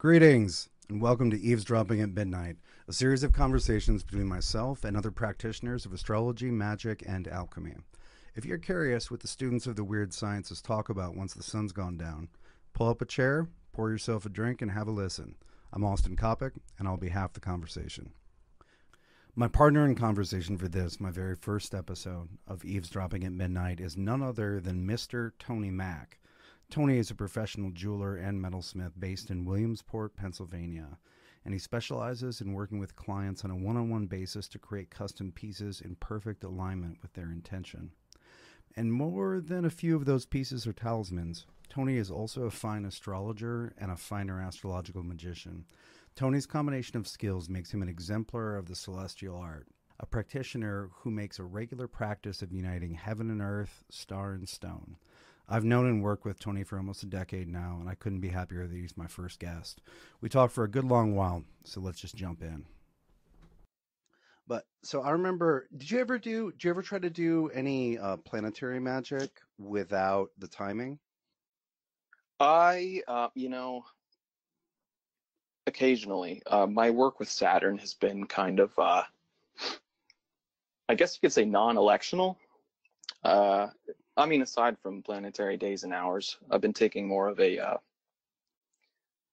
Greetings, and welcome to Eavesdropping at Midnight, a series of conversations between myself and other practitioners of astrology, magic, and alchemy. If you're curious what the students of the weird sciences talk about once the sun's gone down, pull up a chair, pour yourself a drink, and have a listen. I'm Austin Coppock, and I'll be half the conversation. My partner in conversation for this, my very first episode of Eavesdropping at Midnight, is none other than Mr. Tony Mack. Tony is a professional jeweler and metalsmith based in Williamsport, Pennsylvania, and he specializes in working with clients on a one-on-one basis to create custom pieces in perfect alignment with their intention. And more than a few of those pieces are talismans, Tony is also a fine astrologer and a finer astrological magician. Tony's combination of skills makes him an exemplar of the celestial art, a practitioner who makes a regular practice of uniting heaven and earth, star and stone. I've known and worked with Tony for almost a decade now, and I couldn't be happier that he's my first guest. We talked for a good long while, so let's just jump in. But so I remember, did you ever try to do any planetary magic without the timing? I, occasionally, my work with Saturn has been kind of, I guess you could say non-electional. Aside from planetary days and hours, I've been taking more of a,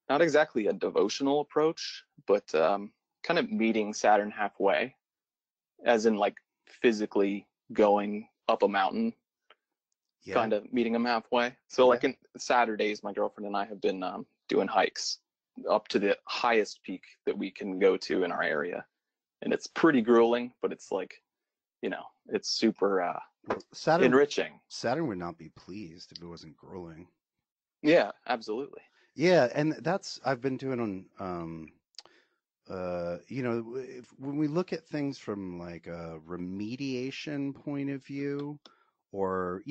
not exactly a devotional approach, but kind of meeting Saturn halfway, as in like physically going up a mountain, Yeah. kind of meeting him halfway. So like in Saturdays, my girlfriend and I have been doing hikes up to the highest peak that we can go to in our area. And it's pretty grueling, but it's like, it's super enriching. Saturn would not be pleased if it wasn't grueling. Yeah, absolutely. Yeah, and I've been doing on when we look at things from like a remediation point of view, or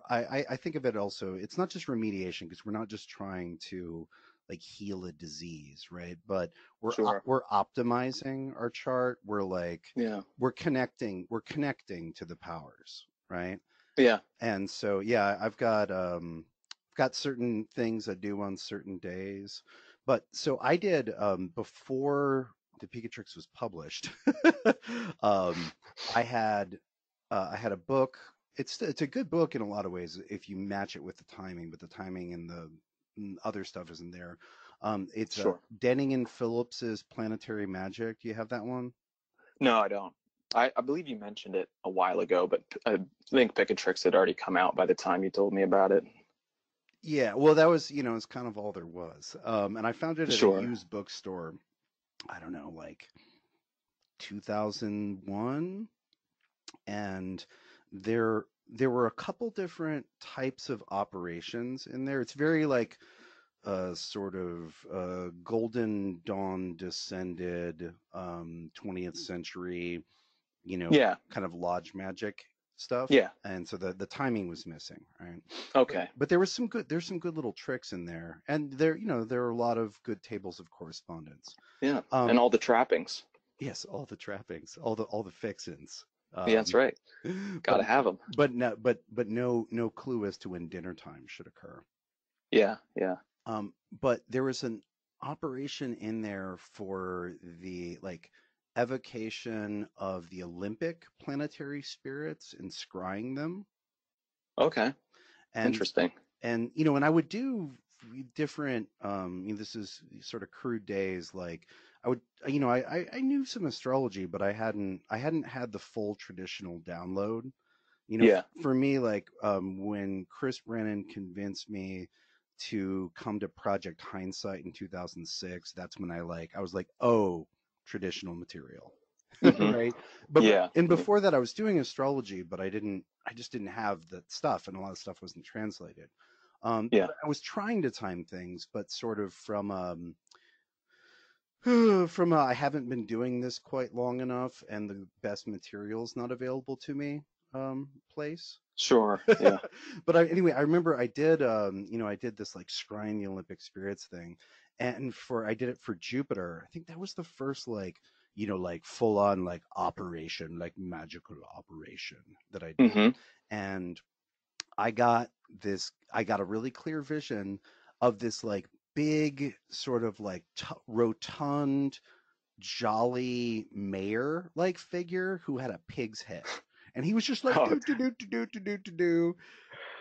I think of it also, it's not just remediation because we're not just trying to like heal a disease, right? But Sure. we're optimizing our chart. Yeah. We're connecting to the powers, right? Yeah. And so I've got certain things I do on certain days. But so I did before the Picatrix was published. um, I had a book. It's a good book in a lot of ways if you match it with the timing, but the timing and the other stuff isn't there. It's Sure. Denning and Phillips's Planetary Magic. Do you have that one? No, I don't. I believe you mentioned it a while ago, but I think Picatrix had already come out by the time you told me about it. Yeah, well, that was, it's kind of all there was. And I found it at a Sure. used bookstore, I don't know, like 2001. And there were a couple different types of operations in there. It's very like sort of Golden Dawn descended 20th century, Yeah. kind of lodge magic stuff. Yeah. And so the timing was missing, right? Okay. But there's some good little tricks in there. And there are a lot of good tables of correspondence. Yeah. And all the trappings. Yes, all the trappings, all the fixins. Yeah, that's right. Got to But have them. no clue as to when dinner time should occur. Yeah. Yeah. But there was an operation in there for the like evocation of the Olympic planetary spirits and scrying them. Okay. And Interesting. and and I would do different this is sort of crude days, like I would I knew some astrology, but I hadn't had the full traditional download. Yeah. For me, like when Chris Brennan convinced me to come to Project Hindsight in 2006, that's when I was like, oh, traditional material. Hmm. Right. But Yeah. and before that I was doing astrology, but I just didn't have that stuff, and a lot of stuff wasn't translated. Yeah. But I was trying to time things, but sort of from I haven't been doing this quite long enough, and the best material's not available to me place. Sure. Yeah. But anyway, I remember I did I did this like scrying the Olympic spirits thing, and I did it for Jupiter. I think that was the first like like full on like operation, like magical operation that I did. Hmm. And I got a really clear vision of this like big sort of like rotund, jolly mayor like figure who had a pig's head, and he was just like Oh, do do do do do do do do,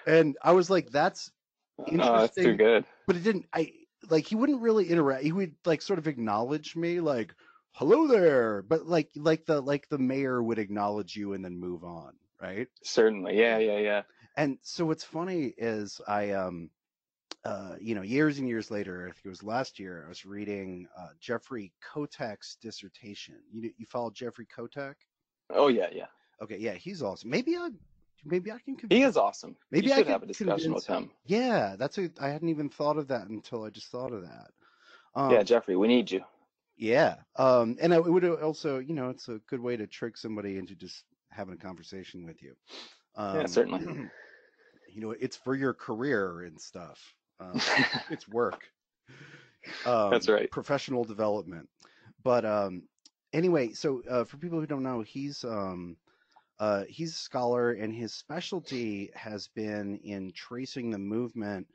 and I was like, that's that's too interesting, good. but it didn't. I like he wouldn't really interact. He would like sort of acknowledge me, like hello there, but like the mayor would acknowledge you and then move on, right? Certainly. Yeah, yeah, yeah. And so what's funny is years and years later, I think it was last year, I was reading Jeffrey Kotek's dissertation. You follow Jeffrey Kotek? Oh, yeah, yeah. Okay, yeah, he's awesome. Maybe I can He convince. is awesome. You Maybe I should could have a discussion convince with him. him. Yeah, I hadn't even thought of that until I just thought of that. Yeah, Um, Jeffrey, we need you. yeah, and it would also, it's a good way to trick somebody into just having a conversation with you. Yeah, Um, certainly. it's for your career and stuff. It's work, That's right. professional development. But anyway, so for people who don't know, he's a scholar, and his specialty has been in tracing the movement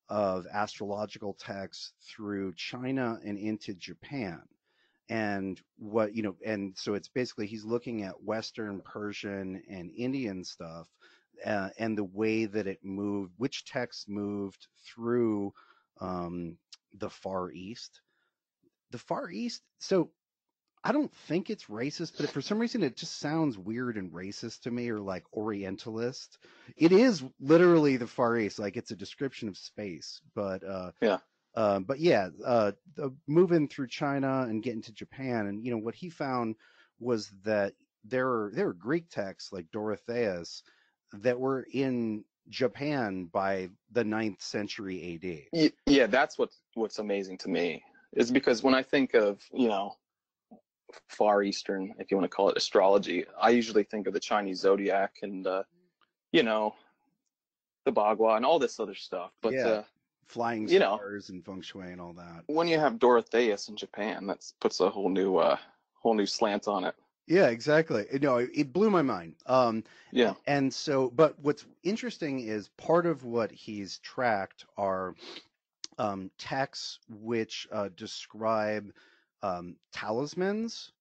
of astrological texts through China and into Japan. And and so it's basically he's looking at Western Persian and Indian stuff, and the way that it moved, which texts moved through um, the Far East. The Far East. So I don't think it's racist, but for some reason it just sounds weird and racist to me, or like Orientalist. It is literally the Far East, like it's a description of space. Yeah. But yeah, the moving through China and getting to Japan, and what he found was that there are Greek texts like Dorotheus that were in Japan by the 9th century AD. Yeah, that's what's amazing to me is because when I think of, Far Eastern, if you want to call it astrology, I usually think of the Chinese zodiac and, you know, the Bagua and all this other stuff. But, Yeah, flying you know, stars and feng shui and all that. when you have Dorotheus in Japan, that puts a whole new slant on it. Yeah, exactly. It blew my mind. Yeah. And so, but what's interesting is part of what he's tracked are texts which describe talismans.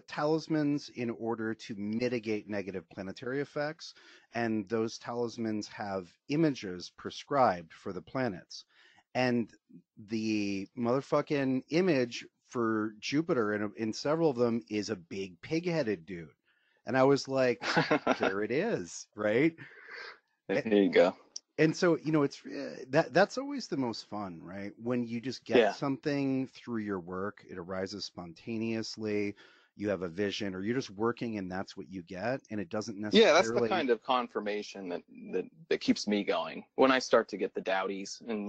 Talismans in order to mitigate negative planetary effects, and those talismans have images prescribed for the planets. And the motherfucking image for Jupiter in several of them is a big pig-headed dude. And I was like, there it is, right? There you go. And so, it's that's always the most fun, right? When you just get Yeah. something through your work, it arises spontaneously, you have a vision, or you're just working and that's what you get, and it doesn't Yeah, that's the necessarily. kind of confirmation that keeps me going when I start to get the doubties and,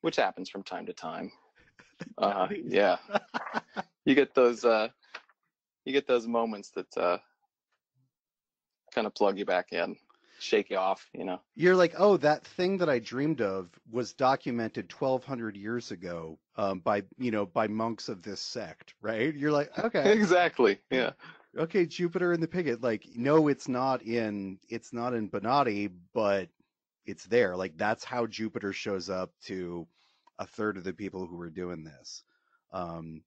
which happens from time to time. Yeah, you get those moments that kind of plug you back in, shake you off. You're like, oh, that thing that I dreamed of was documented 1,200 years ago by monks of this sect, right? You're like, okay, Exactly. Yeah. okay, Jupiter and the Piglet. Like, no, it's not in Bonatti, but it's there. Like, that's how Jupiter shows up to a third of the people who were doing this. Um,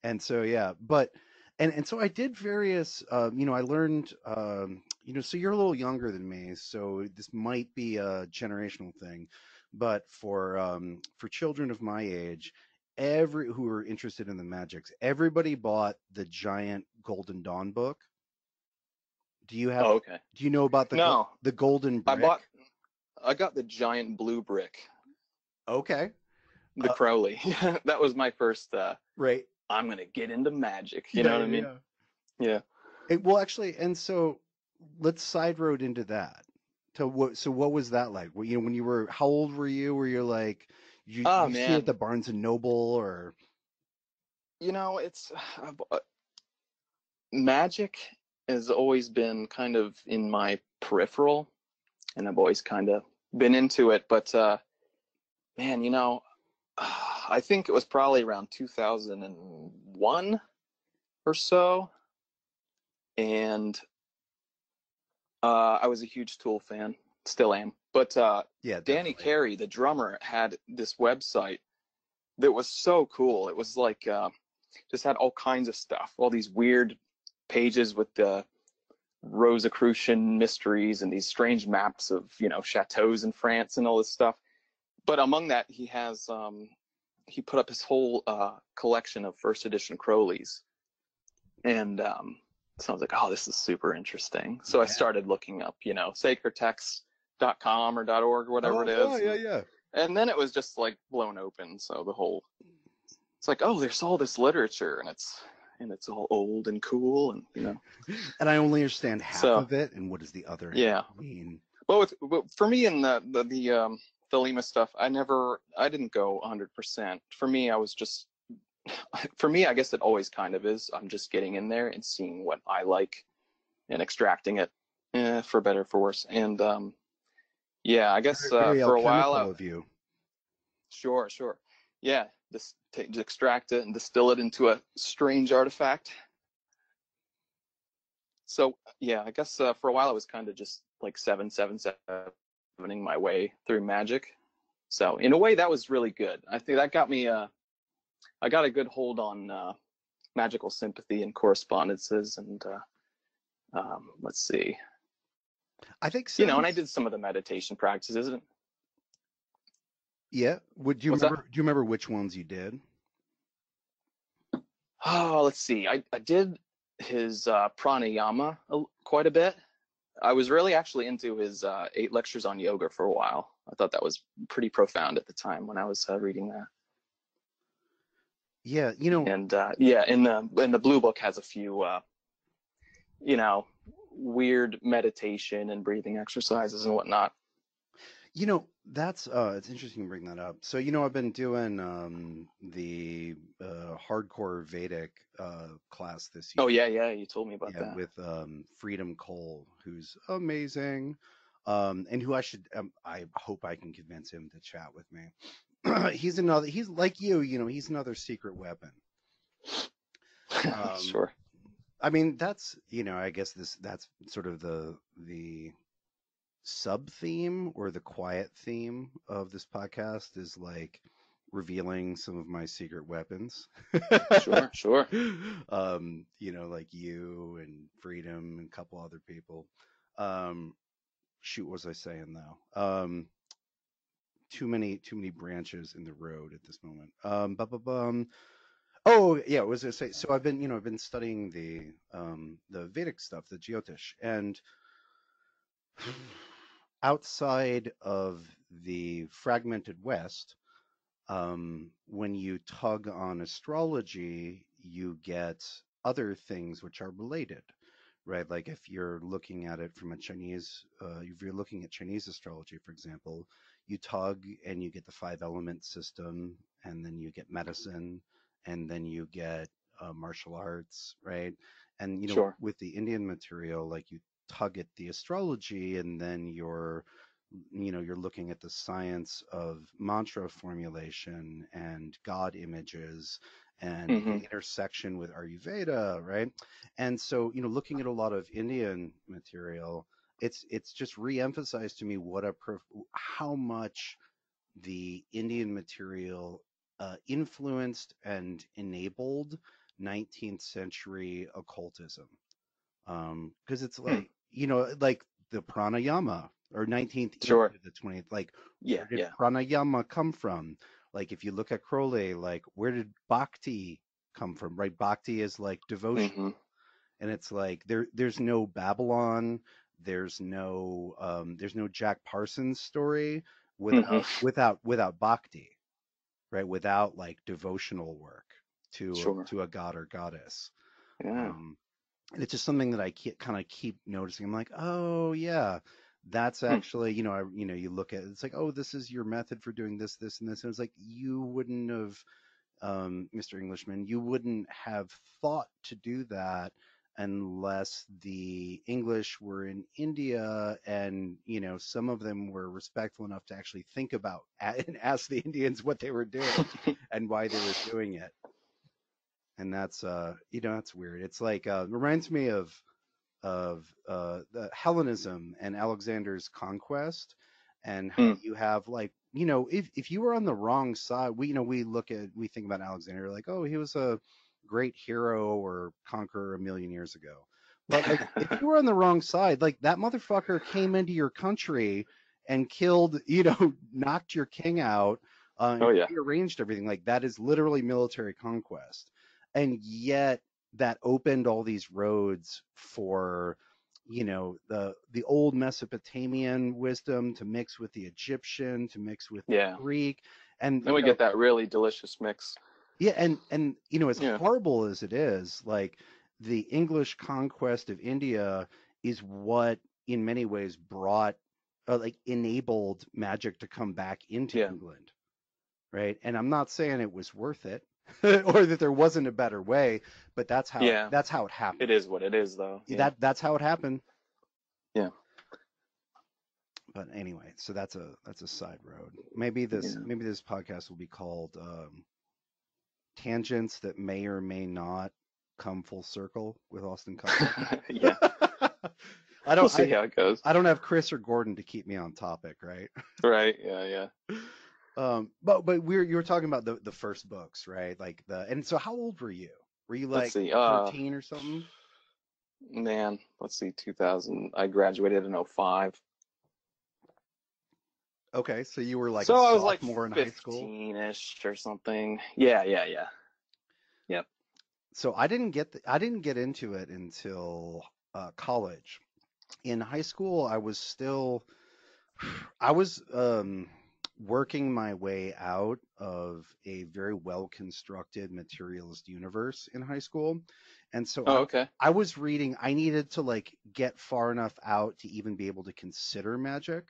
and so yeah, but and so I did various. I learned. So you're a little younger than me, so this might be a generational thing, but for children of my age, who are interested in the magics, everybody bought the giant Golden Dawn book. Do you have? Oh, okay. Do you know about No, the Golden I Brick? bought. I got the giant blue brick, Okay, the Crowley. That was my first. right. I'm gonna get into magic. You Yeah, know what I yeah, mean? yeah. Yeah. Well, actually, and so let's side road into that. So what was that like? When you were, how old were you? Were you like, Oh you see it at man, the Barnes and Noble or? it's magic has always been kind of in my peripheral, and I've always kind of been into it. But man, I think it was probably around 2001 or so, and I was a huge Tool fan. Still am. But Yeah, Danny definitely. Carey, the drummer, had this website that was so cool. It was like just had all kinds of stuff, all these weird pages with the Rosicrucian mysteries and these strange maps of, chateaus in France and all this stuff. But among that, he put up his whole collection of first edition Crowleys, and so I was like, oh, this is super interesting. So I Yeah. started looking up, sacredtext.com or .org or whatever Oh it yeah, is, yeah, yeah. and then it was just like blown open. So it's like, oh, there's all this literature, and it's all old and cool, and. And I only understand half So of it. And what does the other half yeah, mean? but for me in the Lima stuff, I didn't go 100%. For me, I was just for me, I guess it always kind of is. I'm just getting in there and seeing what I like and extracting it, for better for worse. And yeah, I guess Very, very for a while, alchemical of you. sure, yeah, just extract it and distill it into a strange artifact. So yeah, I guess for a while I was kind of just like 777ing my way through magic. So in a way, that was really good. I think that got me. I got a good hold on magical sympathy and correspondences, and let's see, I think and seven. I did some of the meditation practices. Yeah. Would you What's that? remember? Do you remember which ones you did? Oh, let's see. I did his pranayama quite a bit. I was really actually into his 8 lectures on yoga for a while. I thought that was pretty profound at the time when I was reading that. Yeah. And yeah, in the blue book has a few you know weird meditation and breathing exercises and whatnot. That's it's interesting you bring that up. So, I've been doing the hardcore Vedic class this Oh year. yeah, you told me about Yeah, that. with Freedom Cole, who's amazing. And who I hope I can convince him to chat with me. He's like he's another secret weapon. Um, Sure. I mean, I guess that's sort of the sub theme or the quiet theme of this podcast is like revealing some of my secret weapons. Sure. Like you and Freedom and a couple other people. Shoot, what was I saying though? Too many branches in the road at this moment. Oh yeah, what was I say? So I've been studying the Vedic stuff, the Jyotish, and outside of the fragmented West, when you tug on astrology, you get other things which are related, right? Like if you're looking at it from if you're looking at Chinese astrology, for example, you tug and you get the 5 element system, and then you get medicine, and then you get martial arts, right? And Sure. with the Indian material, like you tug at the astrology, and then you're looking at the science of mantra formulation and god images and Hmm. the intersection with Ayurveda, right? And so, looking at a lot of Indian material, it's just re-emphasized to me how much the Indian material influenced and enabled 19th century occultism. Because it's Hmm. like the pranayama, or 19th Sure. into the 20th, like Yeah, where did yeah. pranayama come from? Like if you look at Crowley, like where did bhakti come from, right? Bhakti is like Hmm. devotional, and it's like there's no Babylon, there's no Jack Parsons story Hmm. without bhakti, right? Without like devotional work Sure. to a god or goddess. Yeah. Um, and it's just something that I kind of keep noticing. I'm like, oh yeah, that's Hmm. actually, you look at it, it's like, oh, this is your method for doing this, this, and this. And it's like you wouldn't have, Mr. Englishman, you wouldn't have thought to do that unless the English were in India, and some of them were respectful enough to actually think about and ask the Indians what they were doing and why they were doing it. And that's weird. It's like reminds me of of the Hellenism and Alexander's conquest, and how Mm. you have like, you know, if you were on the wrong side, we, you know, we think about Alexander like, oh, he was a great hero or conqueror a million years ago. But like, if you were on the wrong side, like that motherfucker came into your country and killed, you know, knocked your king out, Oh and yeah. rearranged everything. Like that is literally military conquest, and yet that opened all these roads for, you know, the old Mesopotamian wisdom to mix with the Egyptian, to mix with the Yeah. Greek, and Then you we know, get that really delicious mix. yeah, and you know, as Yeah. horrible as it is, like the English conquest of India is what, in many ways, brought, like, enabled magic to come back into Yeah. England, right? And I'm not saying it was worth it, or that there wasn't a better way, but Yeah. that's how it It happened. is what it is, though. Yeah. That's how it happened. Yeah. But anyway, so that's a side road. Yeah. Maybe this podcast will be called tangents that may or may not come full circle with Austin Coppock. Yeah. I We'll don't see how it goes. I don't have Chris or Gordon to keep me on topic, right? Right. Yeah. Yeah. But you were talking about the first books, right? Like the and so how old were you? Were you Let's like see. 13 or something? Man, let's see. 2000. I graduated in '05. Okay, so you were like a So I was like sophomore in high school. 15-ish or something. Yeah. Yeah. Yeah. Yep. So I didn't get into it until college. In high school, I was working my way out of a very well constructed materialist universe in high school. And so Oh, okay. I was reading, I needed to like get far enough out to even be able to consider magic.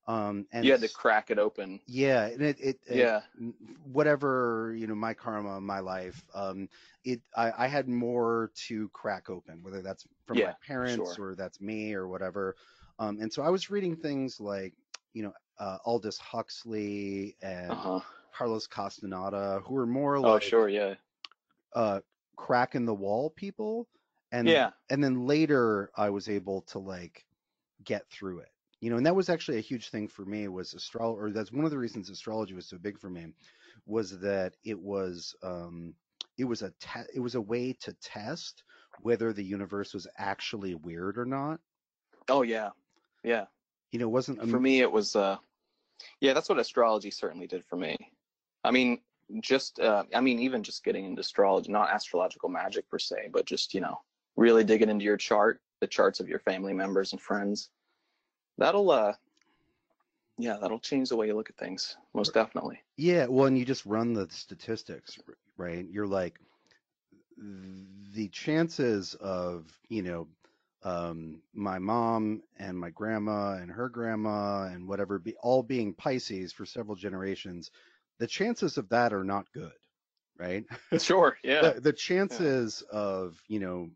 You had to crack it open. Yeah, and it Yeah. whatever, you know, my karma, my life, I had more to crack open, whether that's from my Yeah. parents Sure. or that's me or whatever. And so I was reading things like, you know, Aldous Huxley Uh and huh. Carlos Castaneda, who were more Oh, like sure. Yeah. uh, crack in the wall people, Yeah. and then later I was able to like get through it. You know, and that was actually a huge thing for me was astrology, or that's one of the reasons astrology was so big for me, was that it was it was a way to test whether the universe was actually weird or not. Oh, yeah. Yeah. You know, it wasn't For me, it was yeah, that's what astrology certainly did for me. I mean, I mean, even just getting into astrology, not astrological magic per se, but just, really digging into your chart, the charts of your family members and friends. That'll, yeah, that'll change the way you look at things, most definitely. yeah, well, and you just run the statistics, right? You're like the chances of, you know, my mom and my grandma and her grandma and whatever be all being Pisces for several generations, the chances of that are not good, right? Sure. Yeah. The Yeah. chances of, you know,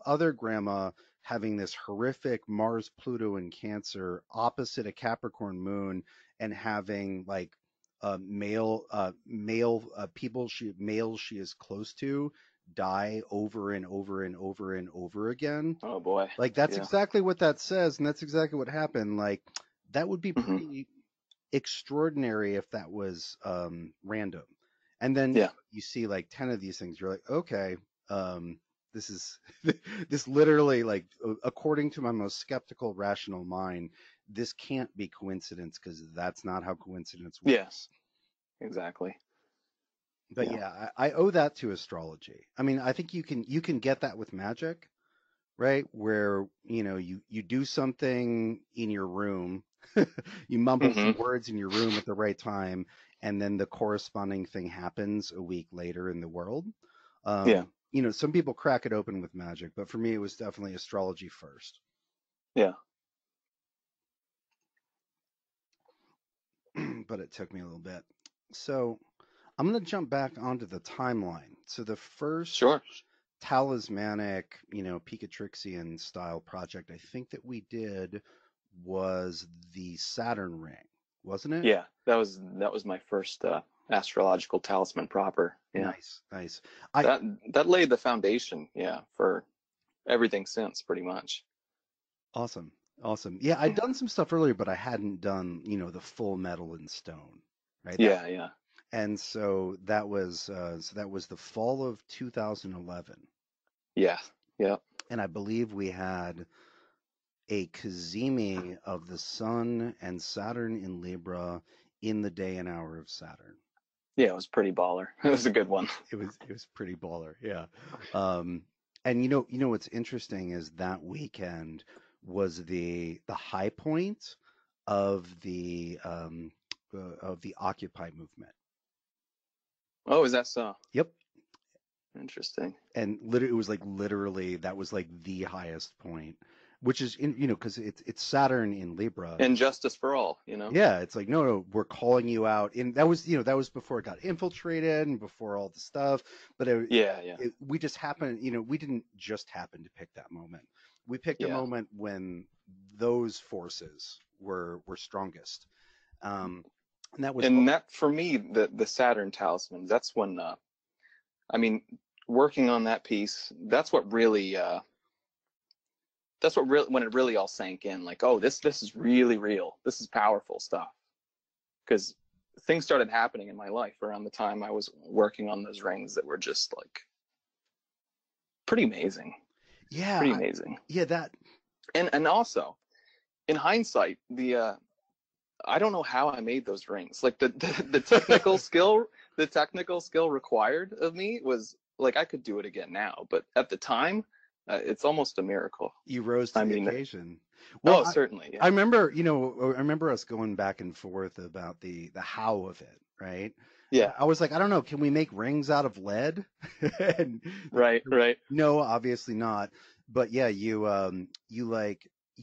other grandma having this horrific Mars, Pluto, and Cancer opposite a Capricorn moon and having like males she is close to die over and over and over and over again. Oh boy. Like that's Yeah. exactly what that says, and that's exactly what happened. Like that would be Hmm. pretty extraordinary if that was random. And then Yeah. you see like 10 of these things, you're like, okay, this is this literally like according to my most skeptical rational mind, this can't be coincidence because that's not how coincidence Yeah. works. Exactly. But Yeah. yeah, I owe that to astrology. I mean, I think you can get that with magic, right? Where, you know, you do something in your room, you mumble Hmm. some words in your room at the right time, and then the corresponding thing happens a week later in the world. Yeah. You know, some people crack it open with magic, but for me, it was definitely astrology first. Yeah. But it took me a little bit. So I'm going to jump back onto the timeline. So the first Sure. talismanic, you know, Picatrixian style project I think that we did was the Saturn ring, wasn't it? Yeah. That was my first astrological talisman proper. Yeah. Nice, nice. I That laid the foundation. Yeah. For everything since, pretty much. Awesome. Awesome. Yeah, I'd done some stuff earlier, but I hadn't done, the full metal and stone, right? Yeah, yeah, And so that was the fall of 2011. yeah, yeah. And I believe we had a Kazemi of the Sun and Saturn in Libra in the day and hour of Saturn. Yeah, it was pretty baller. It was a good one. It was pretty baller, yeah. Um, and you know what's interesting is that weekend was the high point of the Occupy movement. Oh, is that so? Yep. Interesting. And it was like literally that was like the highest point, which is because it's Saturn in Libra. And justice for all, you know? Yeah, it's like no, we're calling you out, and that was before it got infiltrated and before all the stuff. But Yeah, yeah, we just happened, we didn't just happen to pick that moment. We picked a yeah. moment when those forces were strongest, and that was And that, for me, the Saturn talisman, that's when, I mean, working on that piece, that's what really, when it really all sank in, like, oh, this is really real. This is powerful stuff. Because things started happening in my life around the time I was working on those rings that were just like pretty amazing, yeah, pretty amazing. yeah, that And also, in hindsight, the I don't know how I made those rings. Like the technical skill required of me was like I could do it again now, but at the time, it's almost a miracle. you rose to I the mean, occasion. Well, oh, certainly, I yeah, remember, I remember us going back and forth about the how of it, right? yeah, I was like, I don't know, can we make rings out of lead? And right, right, no, obviously not. But yeah, you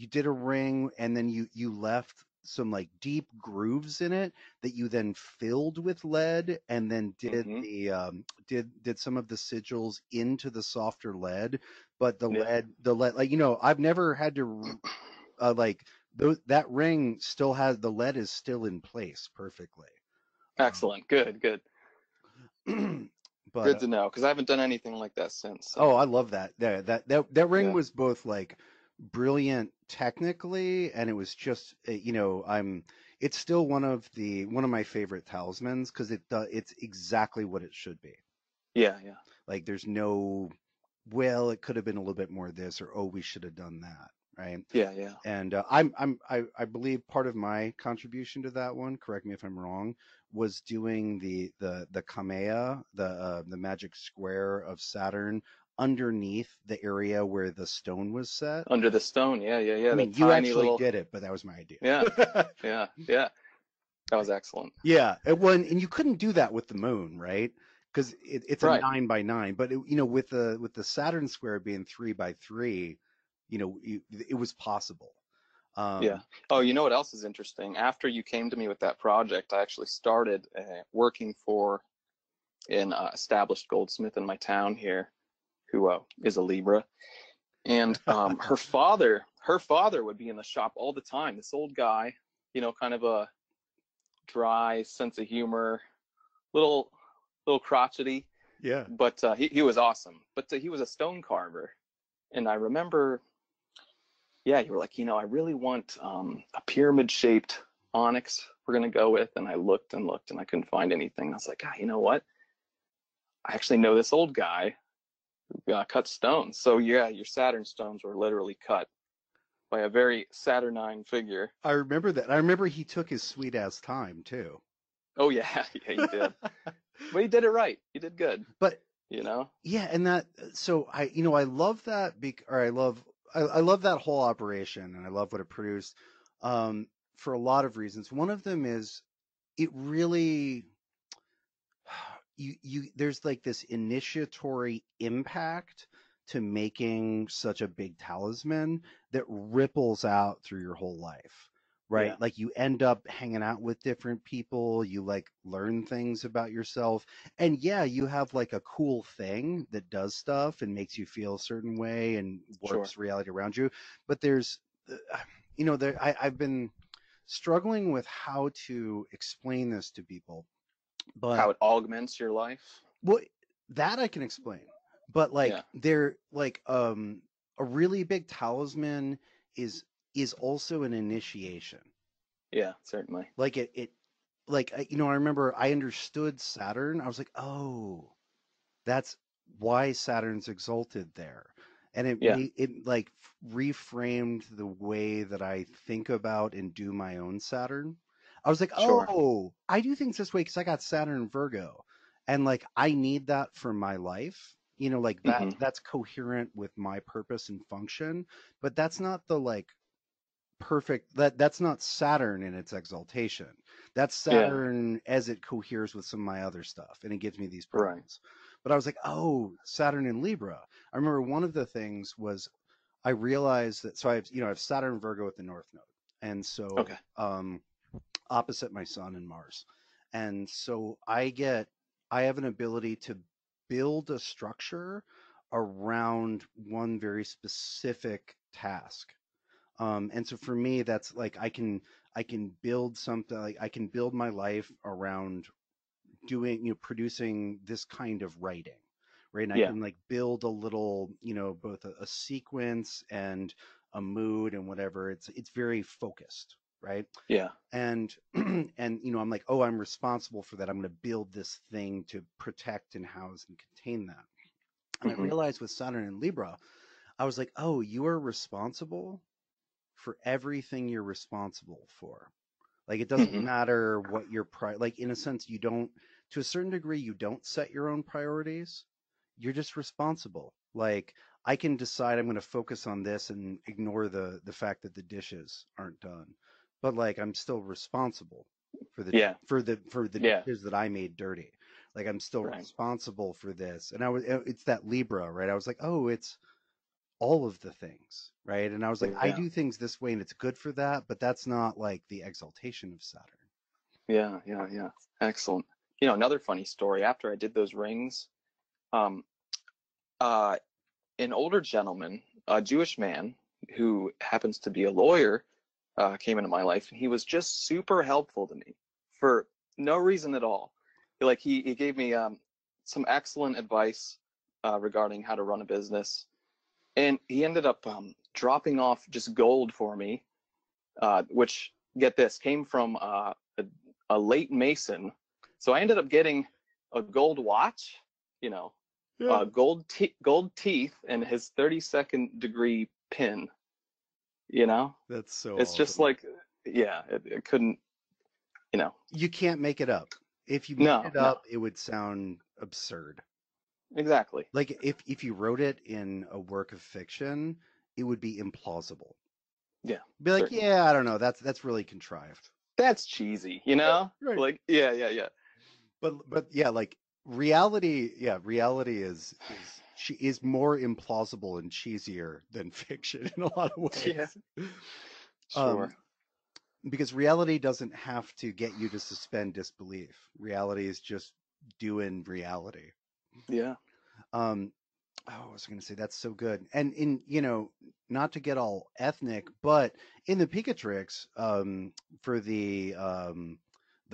did a ring and then you left some like deep grooves in it that you then filled with lead and then did hmm, did some of the sigils into the softer lead, but the yeah, lead like I've never had to like that ring still has the lead is still in place perfectly. excellent, good, good, But good to know because I haven't done anything like that since. So oh, I love that. That ring yeah, was both like brilliant technically, and it was just it's still one of my favorite talismans because it's exactly what it should be. yeah, yeah, Like there's no, well, it could have been a little bit more of this, or oh, we should have done that, right? yeah, yeah. And I believe part of my contribution to that one, correct me if I'm wrong, was doing the Kamea, the magic square of Saturn underneath the area where the stone was set. Under the stone, yeah, yeah, I yeah. mean, That you tiny actually little, did it, but that was my idea. yeah, yeah, yeah. That was excellent. Yeah, and you couldn't do that with the moon, right? Because it's a Right. 9 by 9, but with the Saturn square being 3 by 3, it was possible. Yeah. Um, Oh, you know what else is interesting? After you came to me with that project, I actually started working for an established goldsmith in my town here, who is a Libra, and her father would be in the shop all the time. This old guy, kind of a dry sense of humor, little crotchety, yeah. but he was awesome. But he was a stone carver, and I remember, yeah, you were like, I really want a pyramid shaped onyx we're gonna go with, and I looked and looked and I couldn't find anything. I was like, you know what? I actually know this old guy who cuts stones. So yeah, your Saturn stones were literally cut by a very Saturnine figure. I remember that. I remember he took his sweet ass time too. Oh yeah, yeah, he did. But he did it right. He did good. But You know. yeah, and that so I love that or I love that whole operation and I love what it produced for a lot of reasons. One of them is it really there's like this initiatory impact to making such a big talisman that ripples out through your whole life, right? Yeah. Like you end up hanging out with different people, you like learn things about yourself, and yeah, you have like a cool thing that does stuff and makes you feel a certain way and Sure. warps reality around you. But there's I've been struggling with how to explain this to people, How but it augments your life. well, that I can explain. But like Yeah. they're a really big talisman is is also an initiation. Yeah, certainly. Like it like I remember I understood Saturn. I was like, "Oh, that's why Saturn's exalted there." And Yeah, it like reframed the way that I think about and do my own Saturn. I was like, sure. "Oh, I do things this way because I got Saturn and Virgo." And like I need that for my life. Like Hmm. that's coherent with my purpose and function, but that's not the like perfect that's not Saturn in its exaltation. That's Yeah, Saturn as it coheres with some of my other stuff and it gives me these right. problems. But I was like, "Oh, Saturn in Libra." I remember one of the things was I realized that so I have Saturn Virgo at the North Node. And so Okay. opposite my sun and Mars. And so I have an ability to build a structure around one very specific task. And so for me, that's like I can build something like I can build my life around doing producing this kind of writing, right? And I Yeah, can like build a little both a sequence and a mood and whatever. It's very focused, right? yeah. And and I'm like, oh, I'm responsible for that. I'm going to build this thing to protect and house and contain that. And I Hmm. realized with Saturn and Libra, I was like, oh, you are responsible for everything you're responsible for. Like it doesn't Hmm. matter what your like in a sense you don't to a certain degree you don't set your own priorities. You're just responsible. Like I can decide I'm going to focus on this and ignore the fact that the dishes aren't done. But like I'm still responsible for the Yeah, for the yeah. dishes that I made dirty. Like I'm still Right. responsible for this. And it's that Libra, right? I was like, "Oh, it's all of the things, right?" And I was like, I Yeah, do things this way and it's good for that, but that's not like the exaltation of Saturn. yeah, yeah, yeah. Excellent. Another funny story. After I did those rings, um, uh, an older gentleman, a Jewish man who happens to be a lawyer, came into my life, and he was just super helpful to me for no reason at all. Like he gave me some excellent advice regarding how to run a business, and he ended up dropping off just gold for me, which get this came from a late Mason. So I ended up getting a gold watch, you know, Yeah. gold teeth, and his 32nd degree pin. You know, That's so it's just awesome. like, yeah, it couldn't, you know, You can't make it up. If you made no, it no, up, it would sound absurd. exactly. Like if you wrote it in a work of fiction, it would be implausible. Yeah, Be like, certainly. yeah, I don't know, that's really contrived. That's cheesy, you know? Right. Like, yeah, yeah, yeah. But yeah, like reality is more implausible and cheesier than fiction in a lot of Yeah, ways. sure. Um, because reality doesn't have to get you to suspend disbelief. Reality is just doing reality. Yeah. Um, oh, I was going to say that's so good. And not to get all ethnic, but in the Picatrix, for the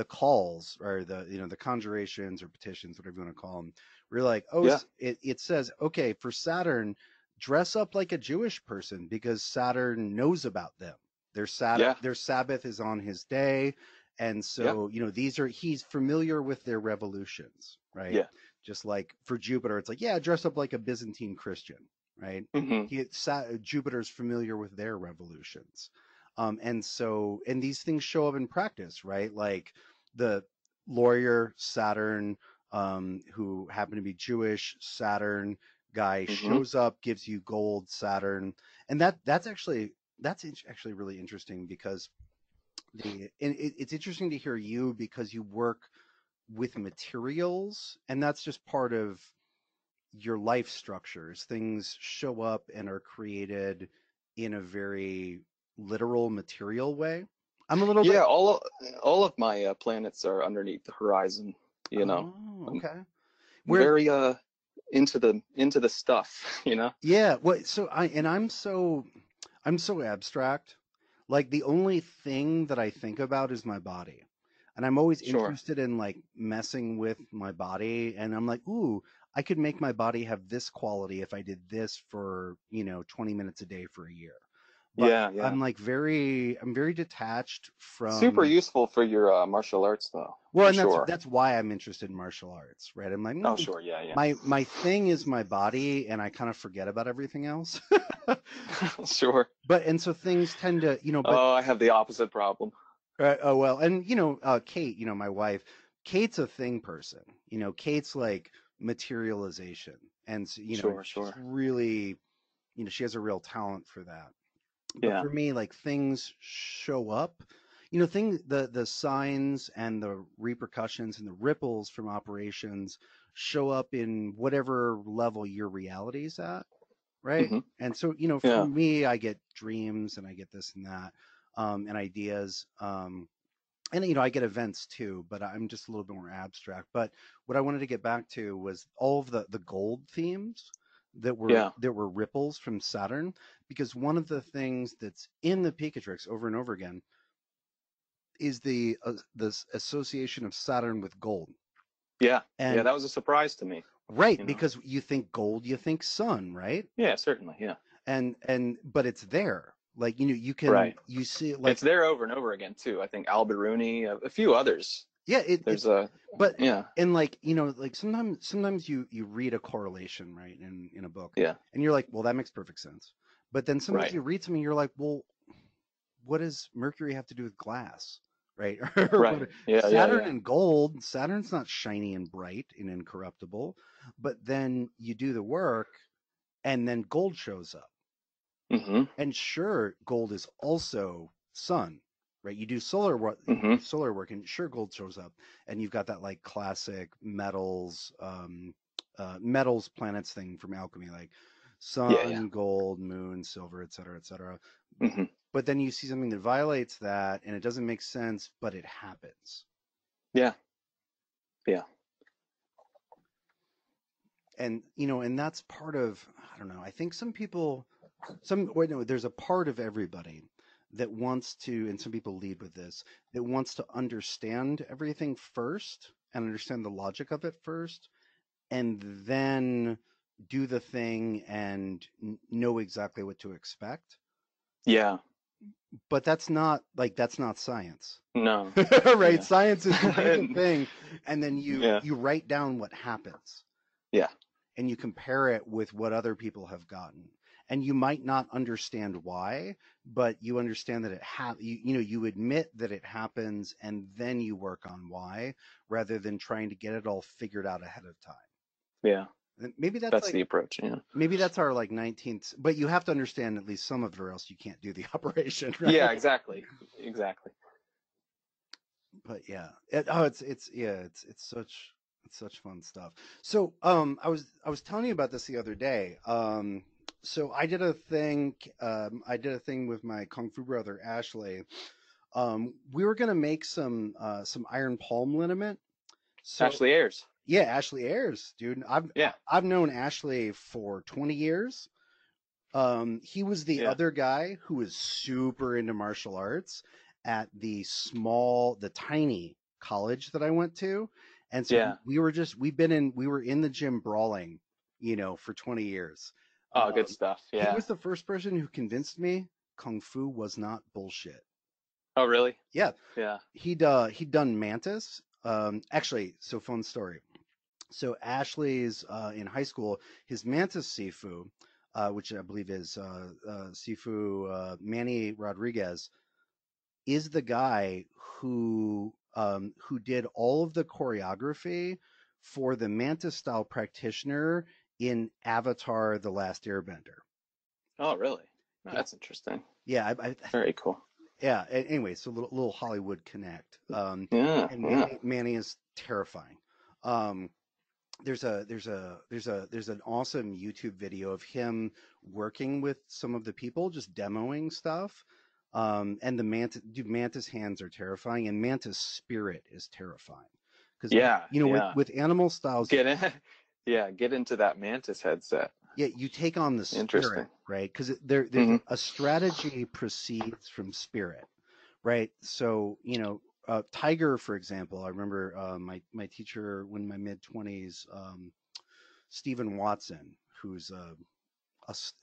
calls or the conjurations or petitions, whatever you want to call them, we're like, oh, Yeah. it says, okay, for Saturn, dress up like a Jewish person because Saturn knows about them. Yeah. Their Sabbath is on his day. And Yeah. so, he's familiar with their revolutions, right? Yeah. Just like for Jupiter, it's like, yeah, dress up like a Byzantine Christian, right? Hmm. Jupiter's familiar with their revolutions. And these things show up in practice, right? Like the lawyer Saturn, who happened to be Jewish Saturn guy Hmm. shows up, gives you gold Saturn, and that's actually really interesting because it's interesting to hear you because you work with materials, and that's just part of your life structures. Things show up and are created in a very literal material way. I'm a little bit. Yeah. All of my planets are underneath the horizon. You know, Oh, I'm okay. Where very into the stuff. You know. Yeah, what so I'm so abstract. Like the only thing that I think about is my body. And I'm always Sure. interested in like messing with my body and I'm like, "Ooh, I could make my body have this quality if I did this for, 20 minutes a day for a year. But Yeah, yeah. I'm very detached Super from, useful for your martial arts, though, well, for and sure. that's why I'm interested in martial arts, right? I'm like, Oh, sure. Yeah, yeah. my thing is my body, and I kind of forget about everything else. Sure. But and so things tend to, but Oh, I have the opposite problem. oh well, and Kate, my wife, Kate's a thing person. Kate's like materialization, and so, Sure, she's sure. really, she has a real talent for that. But Yeah. for me, like things show up, the signs and the repercussions and the ripples from operations show up in whatever level your reality is at, right? Hmm. And so, for Yeah. me, I get dreams and I get this and that, and ideas. And I get events too, but I'm just a little bit more abstract. But what I wanted to get back to was all of the gold themes Yeah. that were ripples from Saturn, because one of the things that's in the Picatrix over and over again is the this association of Saturn with gold. Yeah. Yeah. And That was a surprise to me, right, you know? because you think gold, you think sun, right? Yeah, certainly. Yeah. And but it's there. Like, Right. you see it It's like, there over and over again, too. I think Alberuni, a few others. yeah, There's it's, a, but yeah. and like, like sometimes you read a correlation, right, in a book, Yeah. and you're like, well, that makes perfect sense. But then sometimes Right. you read something, you're like, well, what does Mercury have to do with glass, right? Or what? Right. Yeah. Yeah. Saturn Yeah. and gold. Saturn's not shiny and bright and incorruptible, but then you do the work, and then gold shows up. Hmm. And sure, gold is also sun, right? You do solar work, Hmm. and sure, gold shows up, and you've got that like classic metals planets thing from alchemy, like Yeah. Yeah. sun, gold, moon, silver, et cetera, et cetera. Hmm. But then you see something that violates that, and it doesn't make sense, but it happens. Yeah. Yeah. And and that's part of, I don't know. I think some people, some wait, no, there's a part of everybody that wants to, and some people lead with this, that wants to understand everything first and understand the logic of it first, and then do the thing and know exactly what to expect. Yeah. But that's not science. No. Right? Yeah. Science is you do the thing, and then Yeah. you write down what happens, Yeah. and you compare it with what other people have gotten. And you might not understand why, but you understand that you admit that it happens, and then you work on why, rather than trying to get it all figured out ahead of time. Yeah. And maybe that's That's like, the approach. Yeah. maybe that's our like 19th, but you have to understand at least some of it, or else you can't do the operation, Yeah. right? Exactly. Exactly. But yeah, it's such fun stuff. So I was telling you about this the other day. So I did a thing with my kung fu brother Ashley. We were gonna make some iron palm liniment. So Ashley Ayers. yeah, Ashley Ayers, dude. Yeah. I've known Ashley for 20 years. He was the Yeah. other guy who was super into martial arts at the tiny college that I went to. And so Yeah. we were in the gym brawling, for 20 years. Oh, good stuff. He Yeah. was the first person who convinced me Kung Fu was not bullshit. Oh, really? Yeah, Yeah. he'd done Mantis. Actually, so fun story. So Ashley's in high school, his Mantis Sifu, which I believe is Sifu Manny Rodriguez, is the guy who did all of the choreography for the Mantis style practitioner in Avatar: The Last Airbender. Oh, really? Oh, Yeah, that's interesting. yeah, Very cool. yeah. Anyway, so little Hollywood connect. Yeah. And Yeah. Manny is terrifying. Um, there's an awesome YouTube video of him working with some of the people, just demoing stuff. And Mantis hands are terrifying, and Mantis spirit is terrifying. Because Yeah. Yeah. with animal styles, Get in. Yeah. Get into that mantis headset. yeah, you take on the Interesting. spirit, right? Because Hmm. a strategy proceeds from spirit, right? So, Tiger, for example, I remember my teacher when my mid 20s. Stephen Watson, who's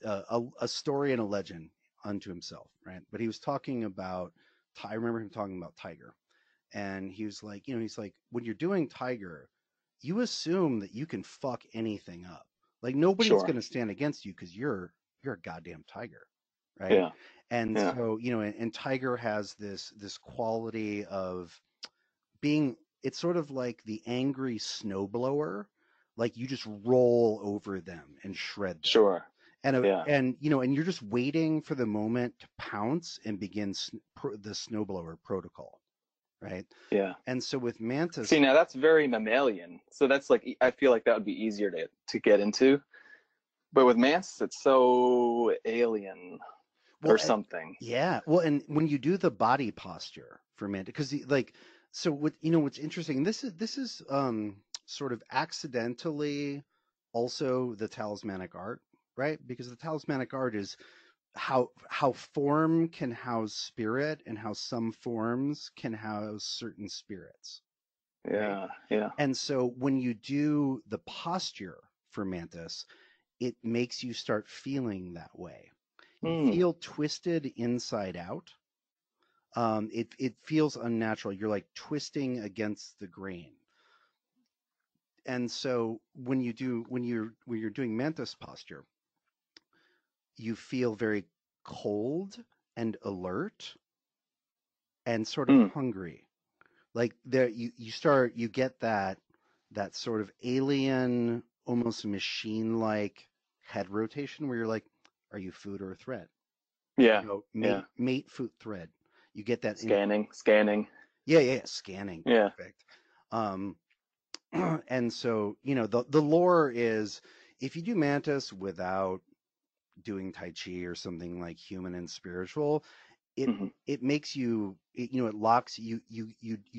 a story and a legend unto himself, right? But he was talking about, I remember him talking about Tiger, and he was like, he's like, when you're doing Tiger, you assume that you can fuck anything up. Like nobody's Sure. going to stand against you because you're a goddamn tiger, right? Yeah. And Yeah. so and Tiger has this quality of being. It's sort of like the angry snowblower, like you just roll over them and shred them Sure. Yeah. and you're just waiting for the moment to pounce and begin the snowblower protocol, right? Yeah. And so with See, mantis, now that's very mammalian. So that's like, I feel like that would be easier to get into. But with mantis, it's so alien well, or something. yeah, well, and when you do the body posture for mantis, because like, so what what's interesting, this is sort of accidentally also the talismanic art, right? Because the talismanic art is how form can house spirit and how some forms can house certain spirits, right? Yeah. Yeah. And so when you do the posture for mantis, it makes you start feeling that way. You Hmm. feel twisted inside out. It feels unnatural. You're like twisting against the grain. And so when you're doing mantis posture, you feel very cold and alert and sort of Hmm. hungry. Like there you get that sort of alien, almost machine like head rotation where you're like, are you food or a threat? Yeah. Yeah. Mate food thread. You get that input. Scanning. Scanning. Yeah, scanning. Yeah. Perfect. Um and so, the lore is if you do mantis without doing tai chi or something like human and spiritual, it Hmm. it makes you it locks you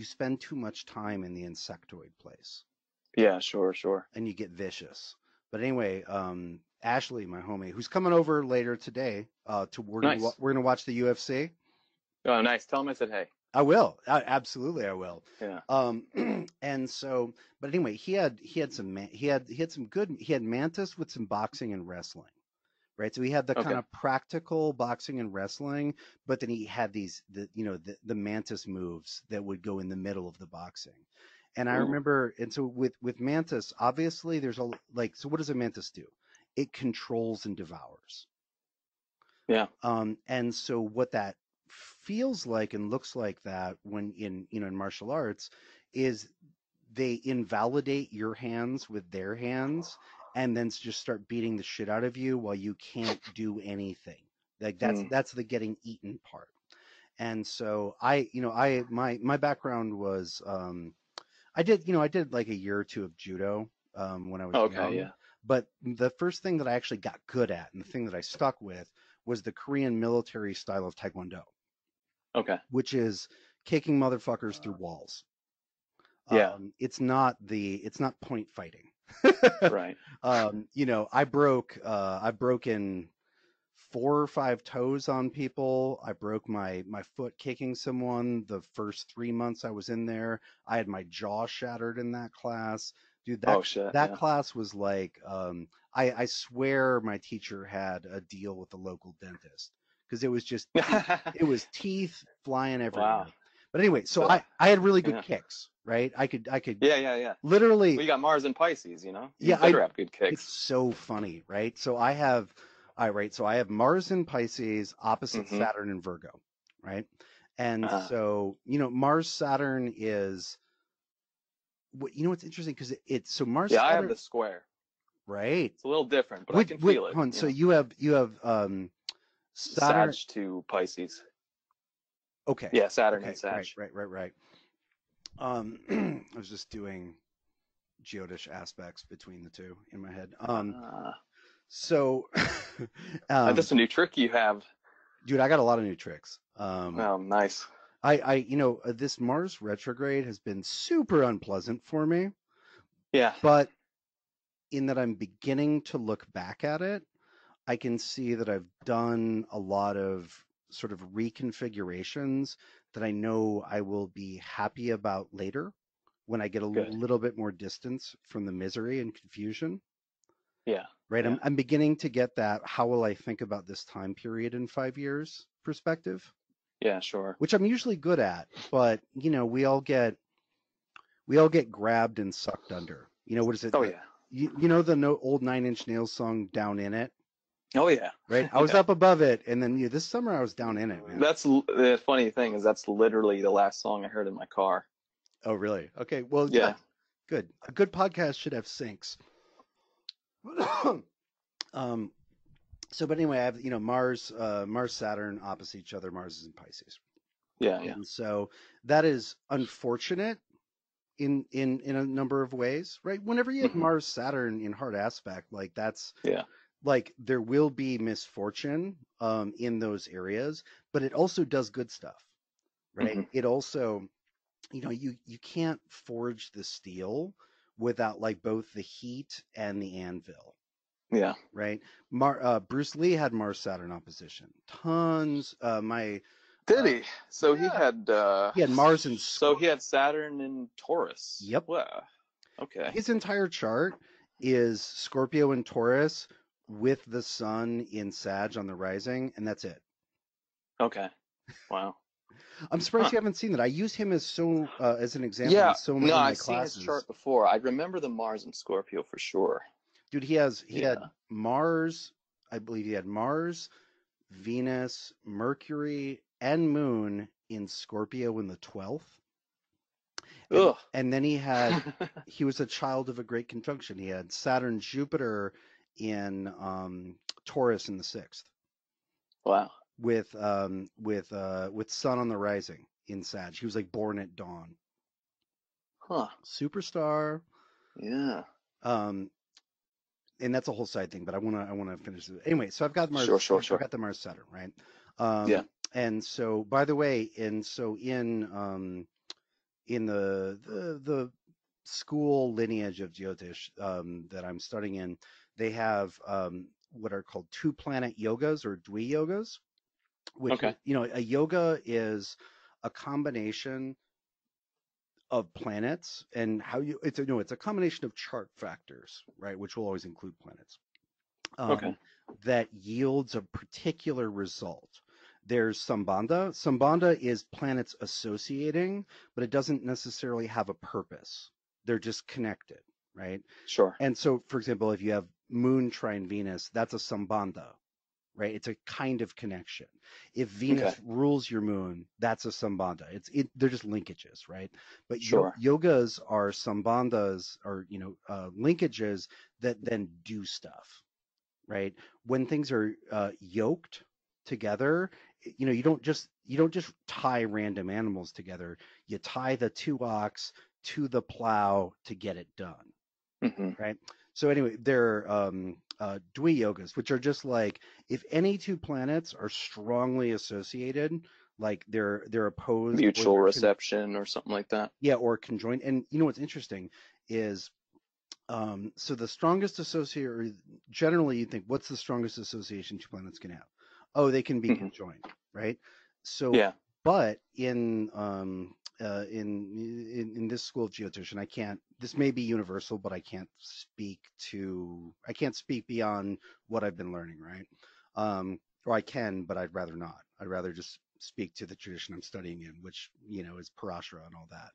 spend too much time in the insectoid place Yeah. Sure. Sure. and you get vicious. But anyway, Ashley, my homie, who's coming over later today, Nice. we're gonna watch the UFC. Oh, nice. Tell him I said hey. I will. Absolutely, I will. Yeah. And so, but anyway, he had he had Mantis with some boxing and wrestling, right? So he had the kind Okay. of practical boxing and wrestling, but then he had the Mantis moves that would go in the middle of the boxing. And I Ooh. remember, and so with Mantis, obviously there's a like, so what does a Mantis do? It controls and devours. Yeah. And so what that feels like and looks like that when in martial arts is they invalidate your hands with their hands and then just start beating the shit out of you while you can't do anything. Like that's Hmm. that's the getting eaten part. And so my background was I did like a year or two of judo when I was Okay. young, Yeah. but the first thing that I actually got good at and the thing that I stuck with was the Korean military style of taekwondo, Okay. which is kicking motherfuckers through walls. Yeah. It's not point fighting. Right. I've broken 4 or 5 toes on people. I broke my foot kicking someone the first 3 months I was in there. I had my jaw shattered in that class. Dude, that Oh shit. that Yeah. class was like I swear my teacher had a deal with the local dentist because it was just it was teeth flying Wow. everywhere. But anyway, so So I had really good yeah. kicks, right? I could Yeah. Yeah. Yeah. literally Well, you got Mars and Pisces. You know, you yeah, I better have good it's kicks. so funny, right? So I have all right, so I have Mars in Pisces opposite Mm-hmm. Saturn in Virgo, right? And Uh, so, Mars Saturn is what's interesting because it's so Mars yeah. I have Saturn, the square. right? It's a little different, but I With can feel it. hold on, You so know, you have Sag Saturn. to Pisces. Okay. Yeah, Saturn and Okay, Sag. right. I was just doing geodish aspects between the two in my head. Uh, So um that's a new trick you have. dude, I got a lot of new tricks. Oh, nice. This Mars retrograde has been super unpleasant for me, Yeah. but in that I'm beginning to look back at it, I can see that I've done a lot of sort of reconfigurations that I know I will be happy about later when I get a Good. little bit more distance from the misery and confusion. Yeah. right? Yeah. I'm beginning to get that how will I think about this time period in 5 years perspective, Yeah. Sure. which I'm usually good at, but we all get grabbed and sucked under. What is it? Oh yeah. You know the old Nine Inch Nails song "Down in It," Oh yeah. right? I was Yeah. up above it, and then this summer I was down in it, man. The funny thing is that's literally the last song I heard in my car. Oh, really? Okay, well, yeah, Yeah. good. A good podcast should have syncs. um, but anyway, I have Mars, Saturn opposite each other. Mars is in Pisces, Yeah. Yeah. and so that is unfortunate in a number of ways, right? Whenever you have Hmm. Mars Saturn in hard aspect, like that's Yeah. like there will be misfortune in those areas, but it also does good stuff, right? Hmm. It also, you can't forge the steel without like both the heat and the anvil, Yeah. right? Bruce Lee had Mars Saturn opposition. Tons. Did he? So he Yeah, had he had Mars in so he had Saturn in Taurus. Yep. Wow. Okay. His entire chart is Scorpio and Taurus with the sun in Sag on the rising, and that's it. Okay. Wow. I'm surprised Huh. you haven't seen that. I use him as an example in Yeah. so many No, of my I've seen his classes. chart before. I remember the Mars and Scorpio for sure. Dude, he had Yeah. Mars, I believe he had Mars, Venus, Mercury, and Moon in Scorpio in the 12th. And, Ugh. and then he was a child of a great conjunction. He had Saturn, Jupiter in Taurus in the 6th. Wow. With Sun on the rising in Sag. He was like born at dawn. Huh. Superstar. Yeah. And that's a whole side thing, but I wanna finish it. Anyway, so I've got Mars. Sure. I've got the Mars Saturn, right? Yeah. And so by the way, in the school lineage of Jyotish that I'm studying in, they have what are called two planet yogas or dwi yogas, which Okay. is, a yoga is a combination of planets and it's a combination of chart factors, right, which will always include planets, Okay. that yields a particular result. There's Sambandha. Sambandha is planets associating, but it doesn't necessarily have a purpose. They're just connected, right? Sure. And so, for example, if you have Moon trine Venus, that's a Sambandha, right? It's a kind of connection. If Venus Okay. rules your moon, that's a Sambandha. They're just linkages, right? But Sure. yogas are Sambandhas, or linkages that then do stuff, right? When things are yoked together, you don't just tie random animals together. You tie the two ox to the plow to get it done, Hmm. right? So anyway, there are dwi yogas, which are just like if any two planets are strongly associated, like they're opposed, or Mutual reception or something like that. yeah, or conjoined. And what's interesting is so the strongest associator, generally you think, what's the strongest association two planets can have? Oh, they can be Hmm. conjoined, right? So, Yeah. but in this school of Jyotish, and I can't. This may be universal, but I can't speak beyond what I've been learning, right? Or I can, but I'd rather not. I'd rather just speak to the tradition I'm studying in, which is Parashara and all that.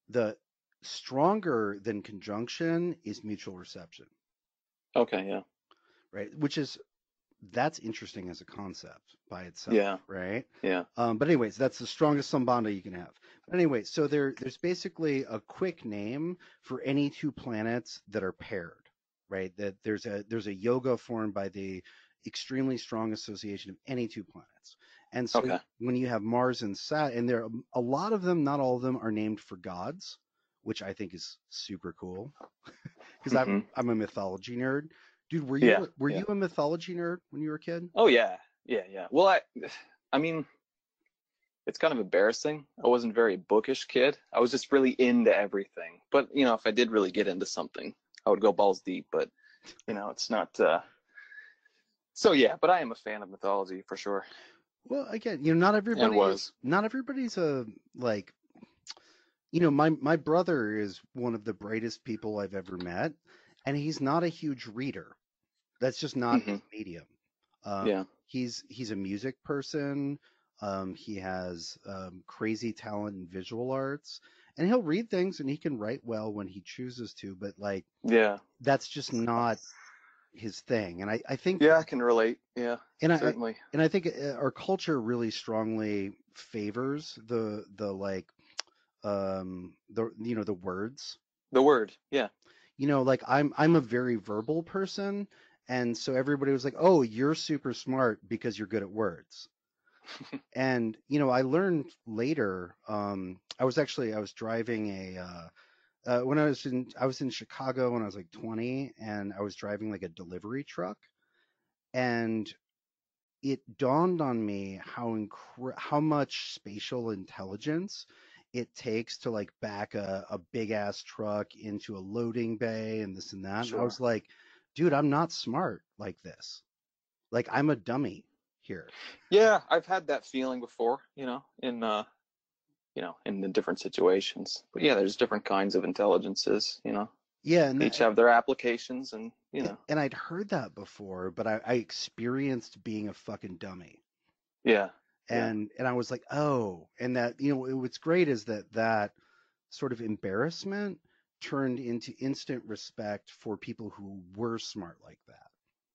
The stronger than conjunction is mutual reception, Okay. Yeah. right? That's interesting as a concept by itself, Yeah. right? Yeah. But anyways, that's the strongest sambandha you can have. But anyway, so there's basically a quick name for any two planets that are paired, right? That there's a yoga formed by the extremely strong association of any two planets. And so Okay. when you have Mars and Saturn, and there are a lot of them, not all of them, are named for gods, which I think is super cool because Hmm. I'm a mythology nerd. Dude, were Yeah. you a mythology nerd when you were a kid? Oh yeah. Yeah. Yeah. Well, I mean, it's kind of embarrassing. I wasn't a very bookish kid. I was just really into everything. But if I did really get into something, I would go balls deep. But it's not. So yeah, but I am a fan of mythology for sure. Well, again, And was. not everybody's a like My brother is one of the brightest people I've ever met, and he's not a huge reader. That's just not Hmm. his medium. Um, Yeah. he's a music person. He has crazy talent in visual arts, and he'll read things and he can write well when he chooses to. But like Yeah. that's just not his thing. And I think Yeah, I can relate. Yeah, and I certainly. and I think our culture really strongly favors the like the words. The word. Yeah. Like I'm a very verbal person, and so everybody was like, "Oh, you're super smart because you're good at words." And I learned later. I was driving when I was in Chicago when I was like 20, and I was driving like a delivery truck, and it dawned on me how much spatial intelligence it takes to like back a big ass truck into a loading bay and this and that. And I Sure. was like, dude, I'm not smart like this. Like I'm a dummy here. Yeah, I've had that feeling before, in the different situations. But yeah, there's different kinds of intelligences. Yeah, and Each have their applications and I'd heard that before, but I experienced being a fucking dummy. yeah. Yeah. And I was like, oh, and that what's great is that sort of embarrassment turned into instant respect for people who were smart like that,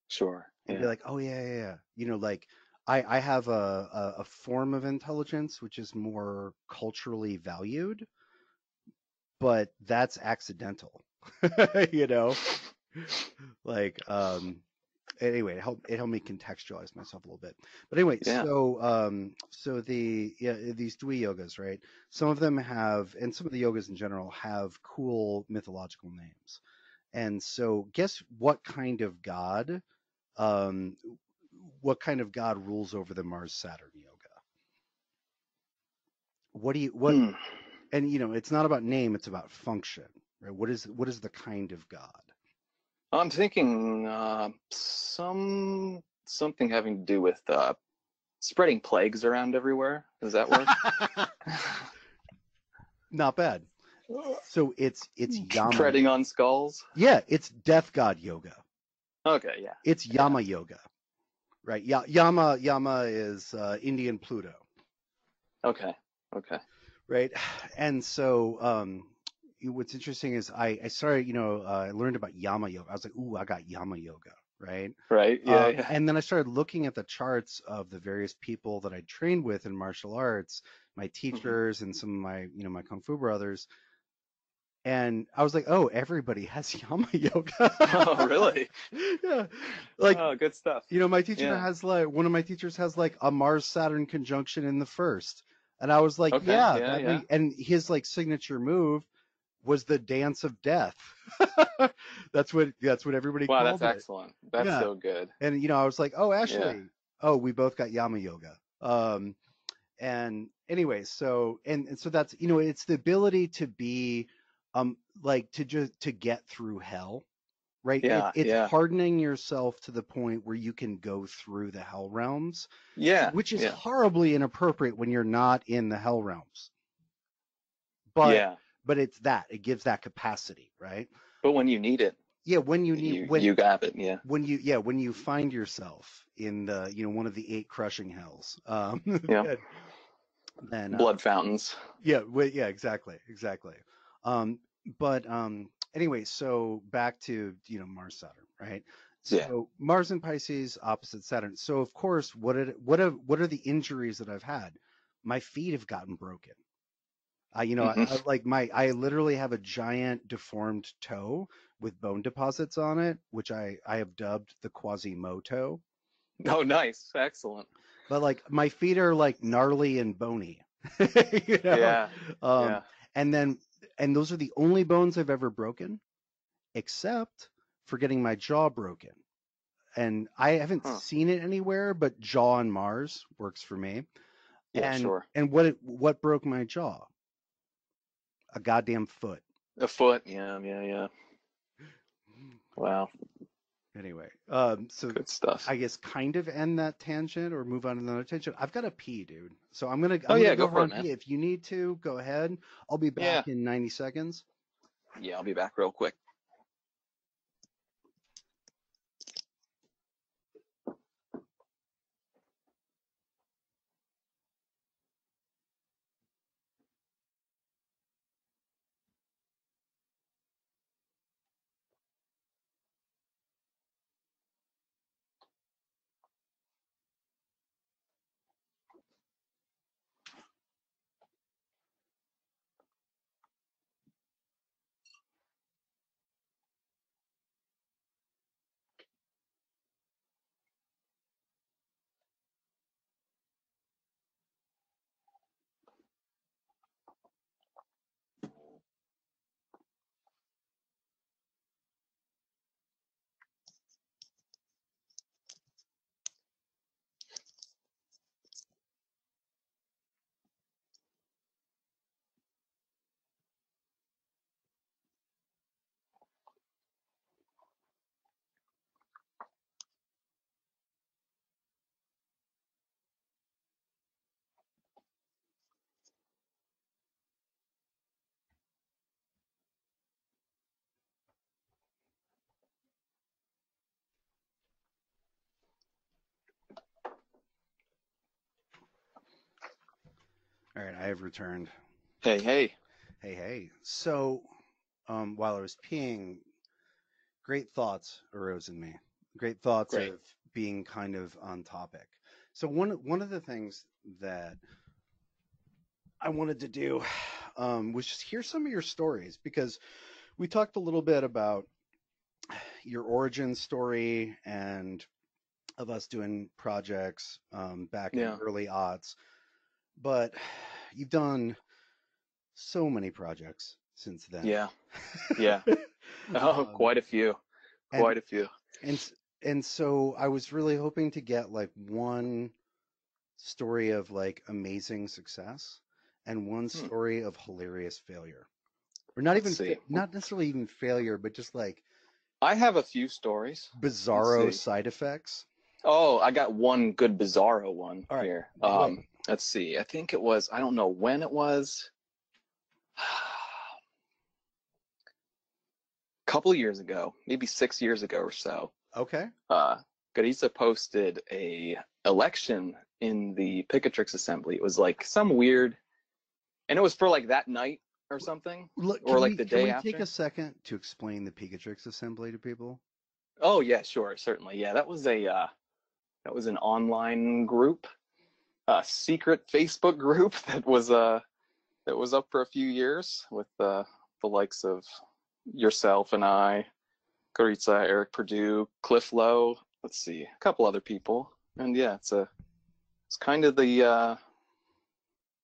Sure. and be Yeah. like, oh yeah, yeah, yeah. Like I have a form of intelligence which is more culturally valued, but that's accidental. you know, like anyway, it helped me contextualize myself a little bit. But anyway, Yeah. so these Dwi yogas, right? Some of them have, and some of the yogas in general have cool mythological names. And so, guess um, what kind of god rules over the Mars Saturn yoga? What do you what? Hmm. And it's not about name; it's about function, right? What is the kind of god? I'm thinking something having to do with spreading plagues around everywhere. Does that work? Not bad. So it's Yama. Treading on skulls. Yeah, it's death god yoga. Okay. Yeah. It's Yeah. Yama yoga, right? Yama is Indian Pluto, Okay. Okay. right? And so what's interesting is I started, I learned about Yama yoga. I was like, ooh, I got Yama yoga, right? Right. Yeah. Yeah. And then I started looking at the charts of the various people that I trained with in martial arts, my Hmm. teachers and some of my kung fu brothers. And I was like, oh, everybody has Yama Oh, yoga. really? Yeah. Like, Oh, good stuff. my teacher Yeah. has like one of my teachers has like a Mars Saturn conjunction in the first. And I was like, Okay. yeah, Yeah. Yeah. and his like signature move was the dance of death. That's what everybody Wow, that's called it. excellent. That's Yeah. so good. And I was like, oh, Yeah. Ashley, oh, we both got Yama yoga. And anyway, and so that's it's the ability to be like to get through hell, right? Yeah. It's Yeah. hardening yourself to the point where you can go through the hell realms, Yeah. which is Yeah. horribly inappropriate when you're not in the hell realms. But Yeah. it's that it gives that capacity, right? But when you need it, Yeah, when you need you got it. Yeah. when you find yourself in the one of the eight crushing hells, Yeah. then Blood fountains. yeah, yeah, exactly. Um, but anyway, so back to Mars Saturn, right? Yeah. So Mars and Pisces opposite Saturn. So of course, what are the injuries that I've had? My feet have gotten broken. Hmm. I literally have a giant deformed toe with bone deposits on it, which I have dubbed the Quasimodo. Oh, nice. Excellent. But like my feet are like gnarly and bony, you know. Yeah. Um, Yeah. and then and those are the only bones I've ever broken, except for getting my jaw broken. And I haven't Huh. seen it anywhere, but jaw on Mars works for me. Yeah. And Sure. what broke my jaw? A goddamn foot. A foot. Yeah. Yeah. Yeah. Wow. Anyway, so Good stuff. I guess kind of end that tangent or move on to another tangent. I've got to pee, dude. So I'm Oh gonna yeah, go go over for it, and man. pee. If you need to, go ahead. I'll be back Yeah. in 90 seconds. Yeah, I'll be back real quick. All right, I have returned. Hey, hey. Hey, hey. So, while I was peeing, great thoughts arose in me. Great thoughts Great. of being kind of on topic. So one of the things that I wanted to do was just hear some of your stories because we talked a little bit about your origin story and of us doing projects back in Yeah. early aughts, but you've done so many projects since then. Yeah. Yeah. Oh, um, quite a few. and Quite a few. and so I was really hoping to get like one story of like amazing success and one Hmm. story of hilarious failure, or not Let's even see. not necessarily even failure, but just like I have a few stories. Let's bizarro see. side effects. Oh, I got one good bizarro one All right, here. wait. Let's see. I think it was, I don't know when it was. A couple of years ago, maybe 6 years ago or so. Okay. Uh, Garisa posted a election in the Picatrix assembly. It was like some weird, and it was for like that night or something, Look, or like the can day we take a after. second to explain the Picatrix assembly to people? Oh yeah, sure, certainly. Yeah, that was an online group, a secret Facebook group that was up for a few years with the likes of yourself and I, Garitza, Eric Purdue, Cliff Lowe. Let's see, a couple other people, and yeah, it's kind of the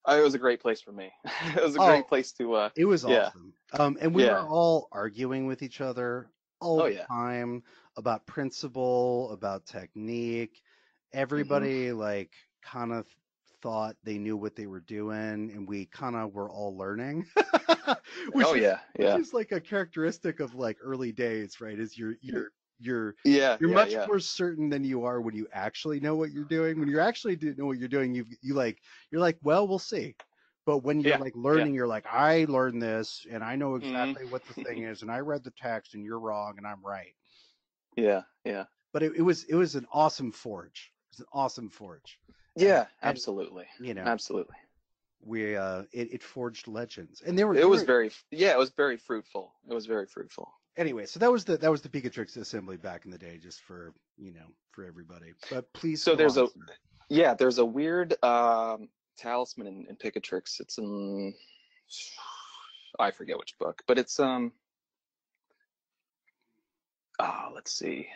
it was a great place for me. It was a Oh, great place to it was yeah, awesome. And we were yeah, all arguing with each other all oh the yeah, time about principle, about technique. hmm, Everybody like kind of thought they knew what they were doing, and we kind of were all learning, oh yeah, which yeah, is like a characteristic of like early days, right? Is you're yeah, you're yeah, much yeah, more certain than you are when you actually know what you're doing. When you actually do know what you're doing, you like you're like, well, we'll see. But when you're yeah, like yeah, learning, you're like, I learned this and I know hmm, exactly what the thing is, and I read the text and you're wrong and I'm right. yeah, yeah, But it was an awesome forge. It was an awesome forge. yeah, And absolutely, you know, absolutely. we it forged legends. And they were It they was were very, yeah, it was very fruitful. It was very fruitful. anyway, so that was the Picatrix assembly back in the day, just for for everybody. But please So go on, sir. there's a weird talisman in Picatrix. It's in, I forget which book, but it's let's see.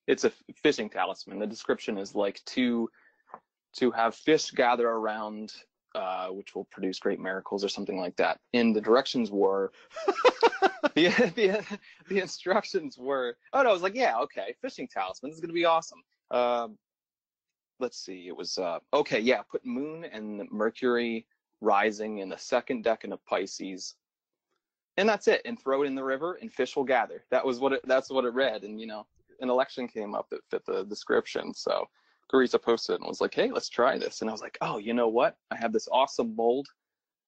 It's a fishing talisman. The description is like to have fish gather around, which will produce great miracles or something like that. And the directions were the the instructions were. Oh no, I was like, yeah, okay, fishing talisman. This is gonna be awesome. Um, let's see. It was okay. Yeah, put Moon and Mercury rising in the second decan of Pisces, and that's it. And throw it in the river, and fish will gather. That's what it read. And an election came up that fit the description. So Carissa posted and was like, hey, let's try this. And I was like, oh, you know what? I have this awesome mold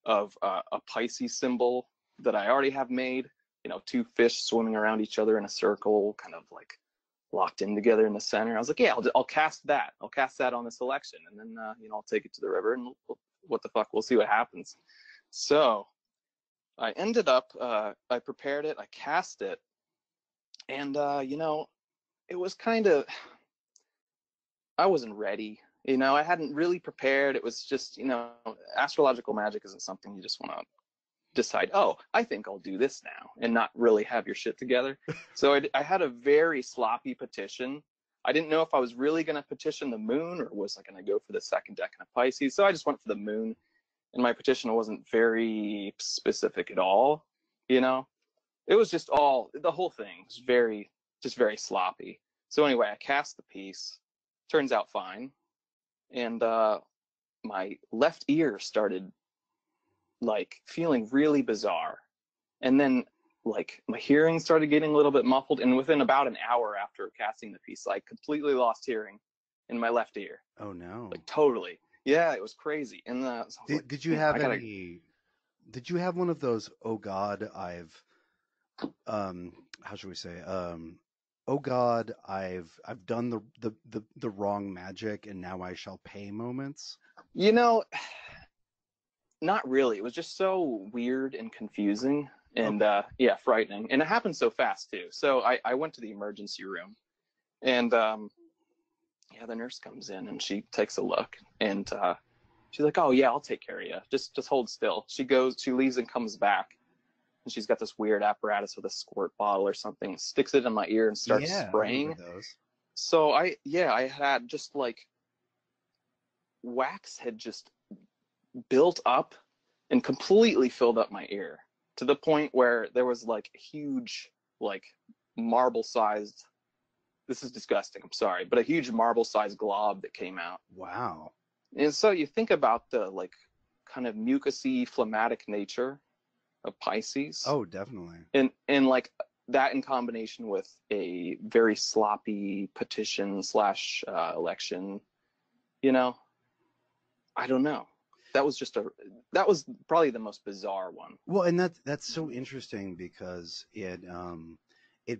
of a Pisces symbol that I already have made, you know, two fish swimming around each other in a circle, kind of like locked in together in the center. I was like, yeah, I'll cast that. I'll cast that on this election. And then, you know, I'll take it to the river and what the fuck, we'll see what happens. So I ended up, I prepared it, I cast it. And, you know, it was kind of, I wasn't ready. You know, I hadn't really prepared. It was just, you know, astrological magic isn't something you just want to decide, oh, I think I'll do this now, and not really have your shit together. So I had a very sloppy petition. I didn't know if I was really going to petition the moon or was I going to go for the second decan of Pisces. So I just went for the moon, and my petition wasn't very specific at all. You know, it was just all, the whole thing was just very sloppy. So anyway, I cast the piece. Turns out fine. And my left ear started like feeling really bizarre. And then like my hearing started getting a little bit muffled. And within about an hour after casting the piece, I completely lost hearing in my left ear. Oh no. Like totally. Yeah, it was crazy. And so did you have did you have one of those, oh God, I've how should we say, oh God, I've done the wrong magic and now I shall pay moments? You know, not really. It was just so weird and confusing and yeah, frightening. And it happened so fast too. So I went to the emergency room and yeah, the nurse comes in and she takes a look and she's like, oh yeah, I'll take care of you. Just hold still. She leaves and comes back. And she's got this weird apparatus with a squirt bottle or something, sticks it in my ear and starts spraying. So I had just like wax had just built up and completely filled up my ear to the point where there was like a huge, like marble sized, this is disgusting, I'm sorry, but a huge marble sized glob that came out. Wow. And so you think about the like kind of mucousy, phlegmatic nature of Pisces. Oh, definitely. And like that in combination with a very sloppy petition / election, you know, I don't know. That was probably the most bizarre one. Well, and that's so interesting because it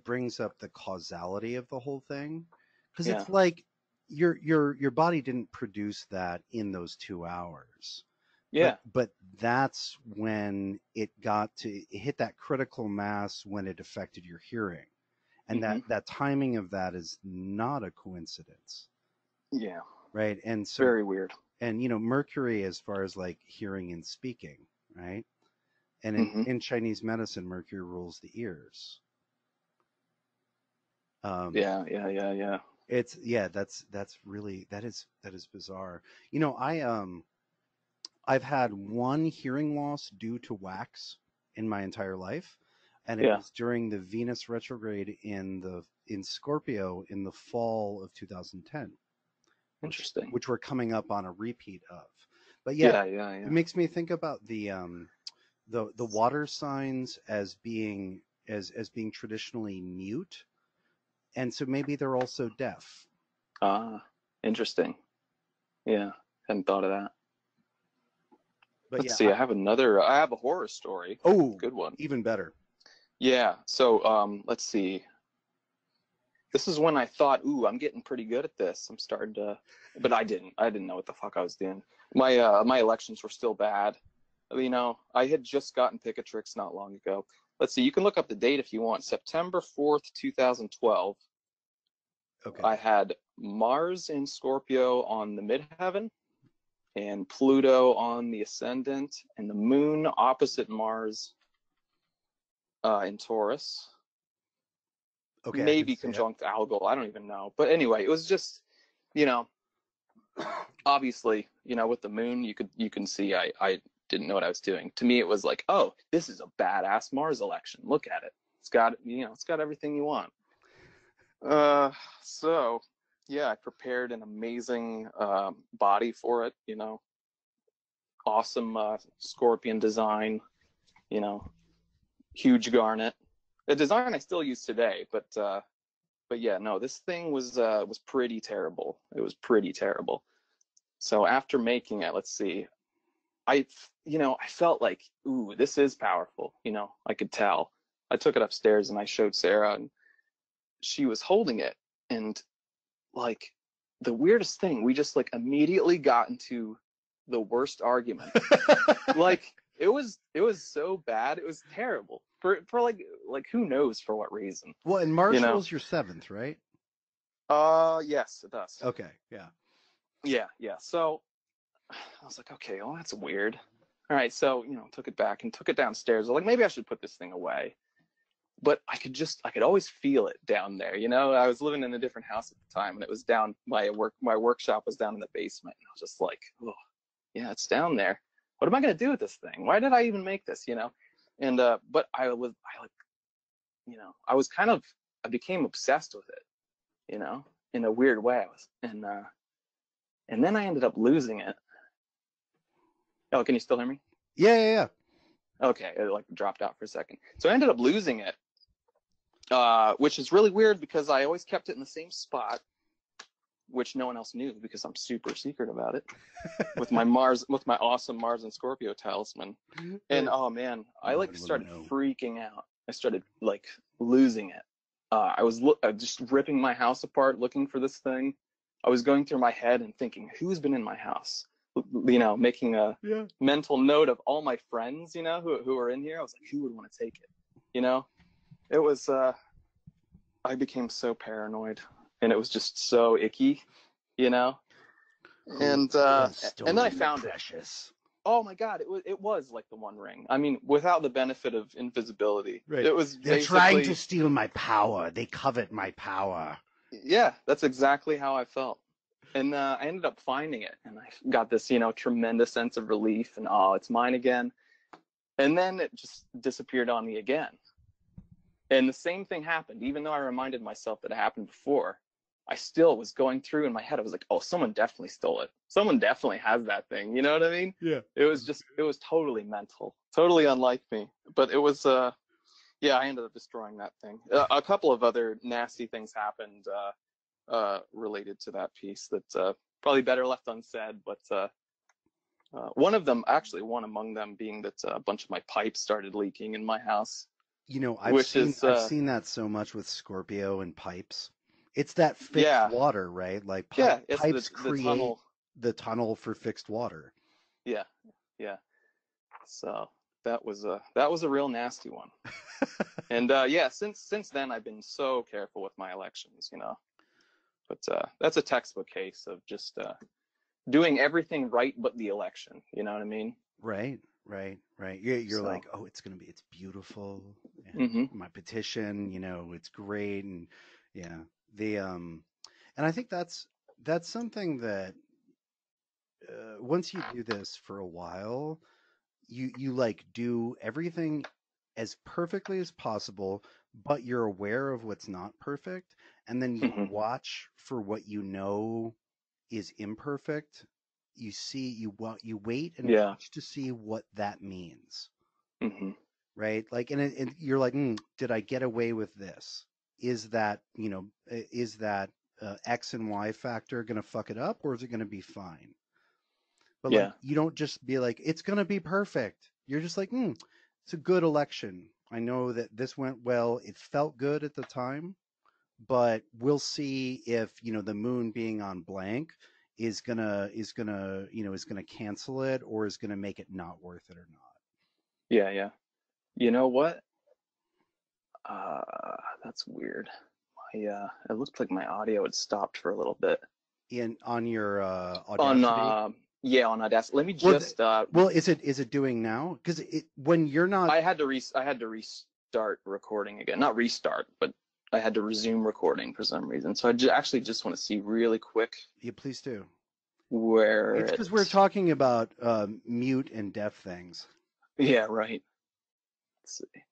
brings up the causality of the whole thing, because it's like your body didn't produce that in those 2 hours. Yeah. But that's when it hit that critical mass when it affected your hearing. And that timing of that is not a coincidence. Yeah. Right. And so very weird. And, you know, Mercury, as far as like hearing and speaking, right? And in Chinese medicine, Mercury rules the ears. Yeah. It's, that's really, that is bizarre. You know, I've had one hearing loss due to wax in my entire life, and it was during the Venus retrograde in Scorpio in the fall of 2010. Interesting. Which we're coming up on a repeat of. But it makes me think about the water signs as being traditionally mute, and so maybe they're also deaf. Ah, interesting. Yeah, hadn't thought of that. But let's see. I have a horror story. Oh, good one. Even better. Yeah. So let's see. This is when I thought, ooh, I'm getting pretty good at this. I'm starting to, but I didn't know what the fuck I was doing. My elections were still bad. You know, I had just gotten Picatrix not long ago. Let's see. You can look up the date if you want. September 4th, 2012. Okay. I had Mars in Scorpio on the midheaven, and Pluto on the ascendant, and the moon opposite Mars in Taurus. Okay, maybe conjunct Algol, I don't even know. But anyway, it was just, you know, obviously, you know, with the moon, you can see I didn't know what I was doing. To me, it was like, oh, this is a badass Mars election. Look at it. It's got everything you want. So yeah, I prepared an amazing body for it, you know, awesome scorpion design, you know, huge garnet. The design I still use today, but But yeah, no, this thing was pretty terrible. It was pretty terrible. So after making it, let's see, I felt like, ooh, this is powerful. I could tell. I took it upstairs and I showed Sarah, and she was holding it. And like the weirdest thing, we just like immediately got into the worst argument. Like it was so bad. It was terrible for like who knows for what reason. Well, and Marshall's your seventh, right? Yes, it does. Okay, yeah. Yeah. So I was like, okay, well, that's weird. All right, so took it back and took it downstairs. I was like, maybe I should put this thing away. But I could always feel it down there. I was living in a different house at the time, and it was down my workshop was down in the basement. And I was just like, oh, yeah, it's down there. What am I gonna do with this thing? Why did I even make this? And but I became obsessed with it. In a weird way. And then I ended up losing it. Oh, can you still hear me? Yeah. Okay, it like dropped out for a second. So I ended up losing it, which is really weird because I always kept it in the same spot, which no one else knew because I'm super secret about it. with my awesome Mars and Scorpio talisman. And oh man, I like started freaking out. I started like losing it. I was just ripping my house apart looking for this thing. I was going through my head and thinking, who's been in my house? Making a mental note of all my friends, who are in here. I was like, who would want to take it? It was, I became so paranoid, and it was just so icky, and then I found it. Oh my God, it was like the One Ring. I mean, without the benefit of invisibility. Right. It was They're trying to steal my power. They covet my power. Yeah, that's exactly how I felt. And I ended up finding it, and I got this, tremendous sense of relief, and oh, it's mine again. And then it just disappeared on me again. And the same thing happened, even though I reminded myself that it happened before. I still was going through in my head. I was like, oh, someone definitely stole it. Someone definitely has that thing. You know what I mean? Yeah. It was totally mental, totally unlike me. But it was, yeah, I ended up destroying that thing. A couple of other nasty things happened related to that piece that probably better left unsaid. But one among them being that a bunch of my pipes started leaking in my house. I've seen that so much with Scorpio and pipes. It's that fixed water, right? Like pipes create the tunnel for fixed water. Yeah. So that was a real nasty one. And since then I've been so careful with my elections, But that's a textbook case of just doing everything right but the election. You know what I mean? Right. You're like, oh, it's beautiful. And my petition, it's great, and yeah, and I think that's something that once you do this for a while, you like do everything as perfectly as possible, but you're aware of what's not perfect, and then you watch for what is imperfect. You wait and watch to see what that means. Right? Like, and you're like, did I get away with this? Is that X and Y factor going to fuck it up, or is it going to be fine? But like, you don't just be like, it's going to be perfect. You're just like, it's a good election. I know that this went well. It felt good at the time, but we'll see if, the moon being on blank is gonna cancel it, or is gonna make it not worth it or not. Yeah. You know what? That's weird. It looked like my audio had stopped for a little bit. On your Audacity? On Audacity. Let me just. Well, is it doing now? Because when you're not. I had to restart recording again. Not restart, but I had to resume recording for some reason. So I actually just want to see really quick. Yeah, please do. Where it's because we're talking about mute and deaf things. Yeah, right. Let's see.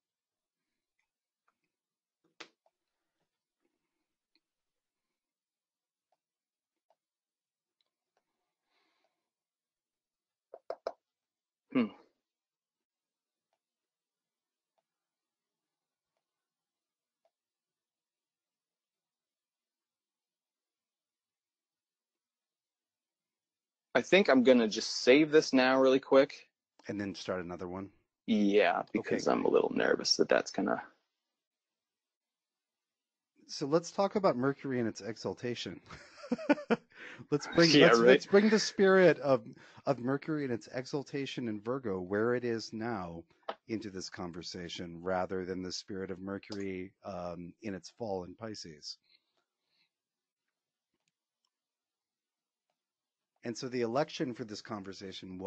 I think I'm gonna just save this now really quick. And then start another one? Yeah, Okay, because I'm a great. little nervous that that's gonna. So let's talk about Mercury and its exaltation. let's bring Yeah, let's right. let's bring the spirit of Mercury and its exaltation in Virgo, where it is now, into this conversation, rather than the spirit of Mercury in its fall in Pisces. And so the election for this conversation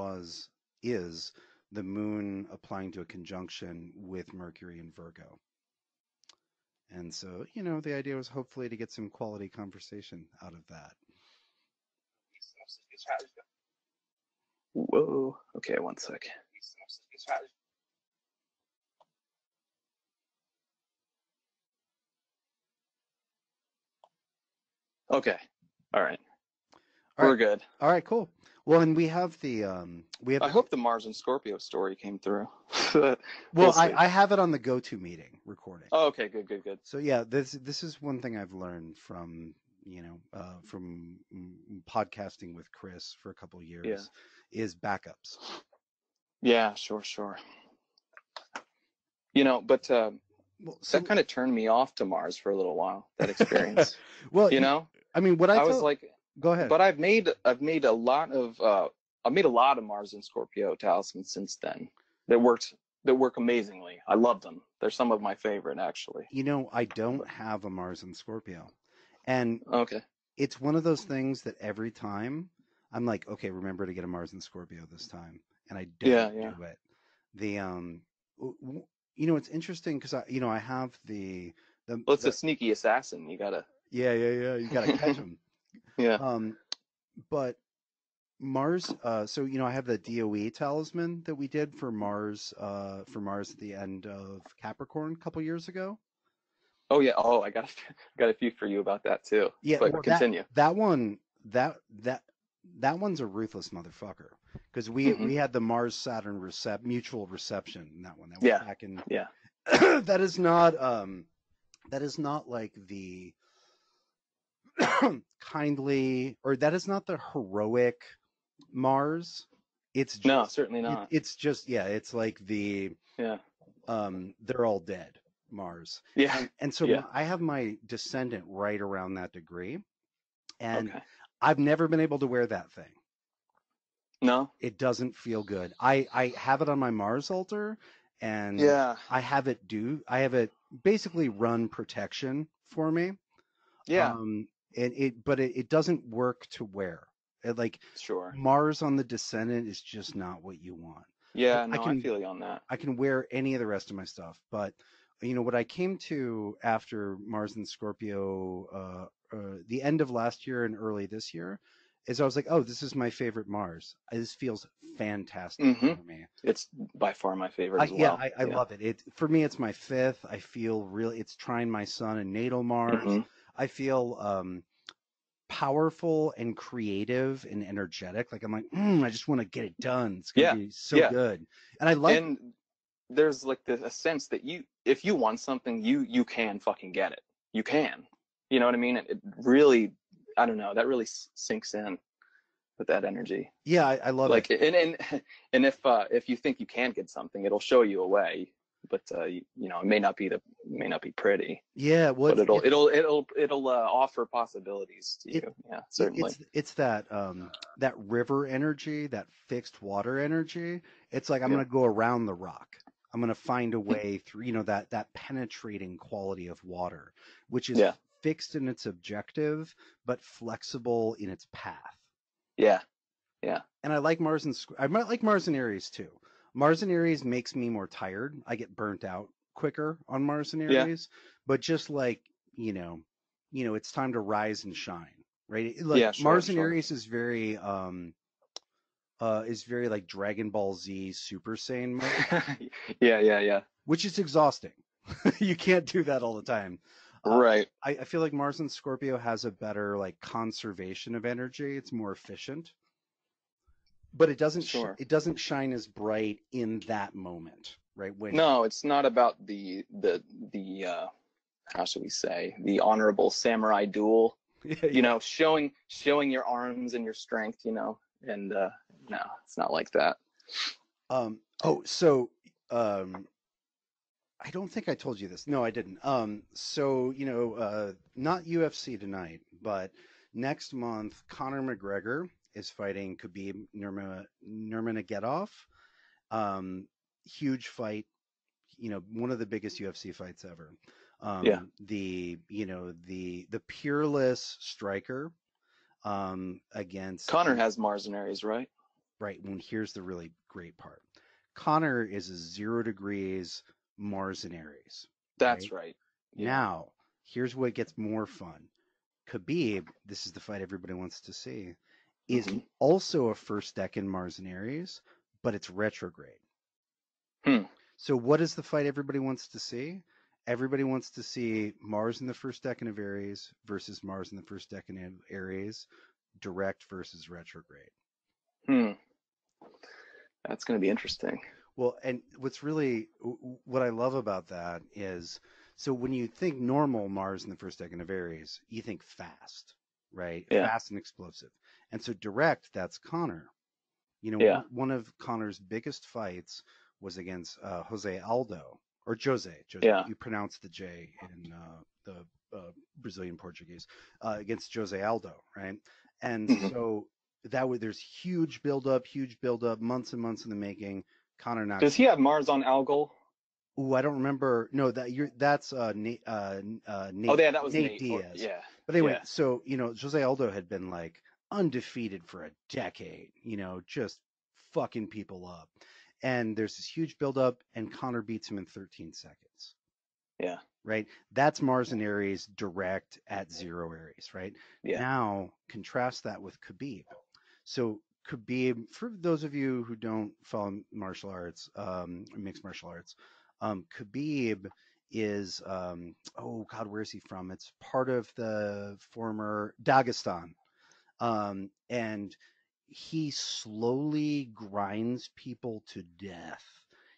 is the moon applying to a conjunction with Mercury in Virgo. And so, the idea was hopefully to get some quality conversation out of that. Whoa. Okay, one sec. Okay. All right. All right. We're good. All right, cool. Well, and we have I the hope the Mars and Scorpio story came through. well, We'll I, see. I have it on the go-to meeting recording. Oh, okay, good, good, good. So yeah, this is one thing I've learned from podcasting with Chris for a couple Yeah. years is backups. Yeah, sure, sure. But Well, that so kind of turned me off to Mars for a little while, that experience. well, You know? I mean, what I I was tell like, go ahead. but I've made a lot of Mars and Scorpio talismans since then that work amazingly. I love them. They're some of my favorite actually. I don't have a Mars in Scorpio, and Okay. it's one of those things that every time I'm like, okay, remember to get a Mars in Scorpio this time, and I don't Yeah, yeah. do it. The it's interesting because I have Well, it's a the sneaky assassin. You gotta. yeah, you gotta catch them. Yeah. Um, but Mars, so I have the DOE talisman that we did for Mars at the end of Capricorn a couple years ago. Oh yeah. Oh, I got got a few for you about that too. Yeah, But well, continue. that one that one's a ruthless motherfucker because Hmm. we had the Mars Saturn mutual reception in that one. That was Yeah. back in Yeah. that is not like the kindly, or that is not the heroic Mars. It's No, just certainly not. it's just yeah, it's like the Yeah. they're all dead Mars. Yeah. And so Yeah. I have my descendant right around that degree, and Okay. I've never been able to wear that thing. No. It doesn't feel good. I have it on my Mars altar, and Yeah. I have it basically run protection for me. Yeah. And it doesn't work to wear. Like Sure. Mars on the descendant is just not what you want. Yeah. I No, I can feel you on that. I can wear any of the rest of my stuff, but what I came to after Mars and Scorpio, the end of last year and early this year, is I was like, oh, this is my favorite Mars. This feels fantastic Hmm. for me. It's by far my favorite as well. I Yeah. love it. It for me, it's my fifth. I feel really, it's trine my sun and natal Mars. Hmm. I feel powerful and creative and energetic. Like I'm like, I just want to get it done. It's gonna Yeah. be so Yeah. good. And I like And there's like a sense that if you want something, you can fucking get it. You can. You know what I mean? It really, I don't know. That really sinks in with that energy. yeah, I love Like, it. and if you think you can get something, it'll show you a way. But it may not be pretty, Yeah, well, but it'll offer possibilities to it, you. Yeah, certainly. it's that that river energy, that fixed water energy. It's like I'm Yeah. gonna go around the rock. I'm gonna find a way through, that penetrating quality of water, which is Yeah. fixed in its objective but flexible in its path. Yeah. Yeah. And I might like Mars and Aries too. Mars and Aries makes me more tired. I get burnt out quicker on Mars and Yeah. Aries, but just like, it's time to rise and shine, right? Like Yeah. Sure. Mars and Sure. Aries is very like Dragon Ball Z Super Saiyan mode, Yeah. Yeah. Yeah. which is exhausting. You can't do that all the time. Right. I feel like Mars and Scorpio has a better like conservation of energy. It's more efficient, but Sure. it doesn't shine as bright in that moment, right? When No, it's not about the how should we say, the honorable samurai duel. yeah, Showing your arms and your strength. and no, it's not like that. Oh, so um, I don't think I told you this. No, I didn't. So not UFC tonight, but next month, Conor McGregor is fighting Khabib Nurmagomedov. Huge fight. One of the biggest UFC fights ever. Yeah, The peerless striker against Connor has Mars and Aries, right? right. When here's the really great part. Connor is a 0 degrees Mars and Aries, That's right? right. Yeah. Now, here's what gets more fun. Khabib, this is the fight everybody wants to see, is Hmm. also a first decan Mars and Aries, but it's retrograde. Hmm. So what is the fight everybody wants to see? Everybody wants to see Mars in the first decan of Aries versus Mars in the first decan of Aries, direct versus retrograde. Hmm. That's going to be interesting. Well, and what I love about that is, so when you think normal Mars in the first decan of Aries, you think fast, right? Yeah. Fast and explosive. And so direct, that's Connor. Yeah. One of Connor's biggest fights was against Jose Aldo, or Jose. Yeah. You pronounce the J in the Brazilian Portuguese, against Jose Aldo, right? And Hmm. so there's huge build up, months and months in the making. Connor Does knocks he him. have Mars on Algol? Ooh, I don't remember. No, that's Oh, Nate yeah, that was Nate Nate. Diaz. Yeah. But anyway, Yeah. so Jose Aldo had been like undefeated for a decade. Just fucking people up. And there's this huge buildup, and Connor beats him in 13 seconds. Yeah. Right? That's Mars and Aries direct at 0 Aries. Right? Yeah. Now contrast that with Khabib. So Khabib, for those of you who don't follow martial arts, mixed martial arts, Khabib is, oh God, where is he from? It's part of the former Dagestan. And he slowly grinds people to death.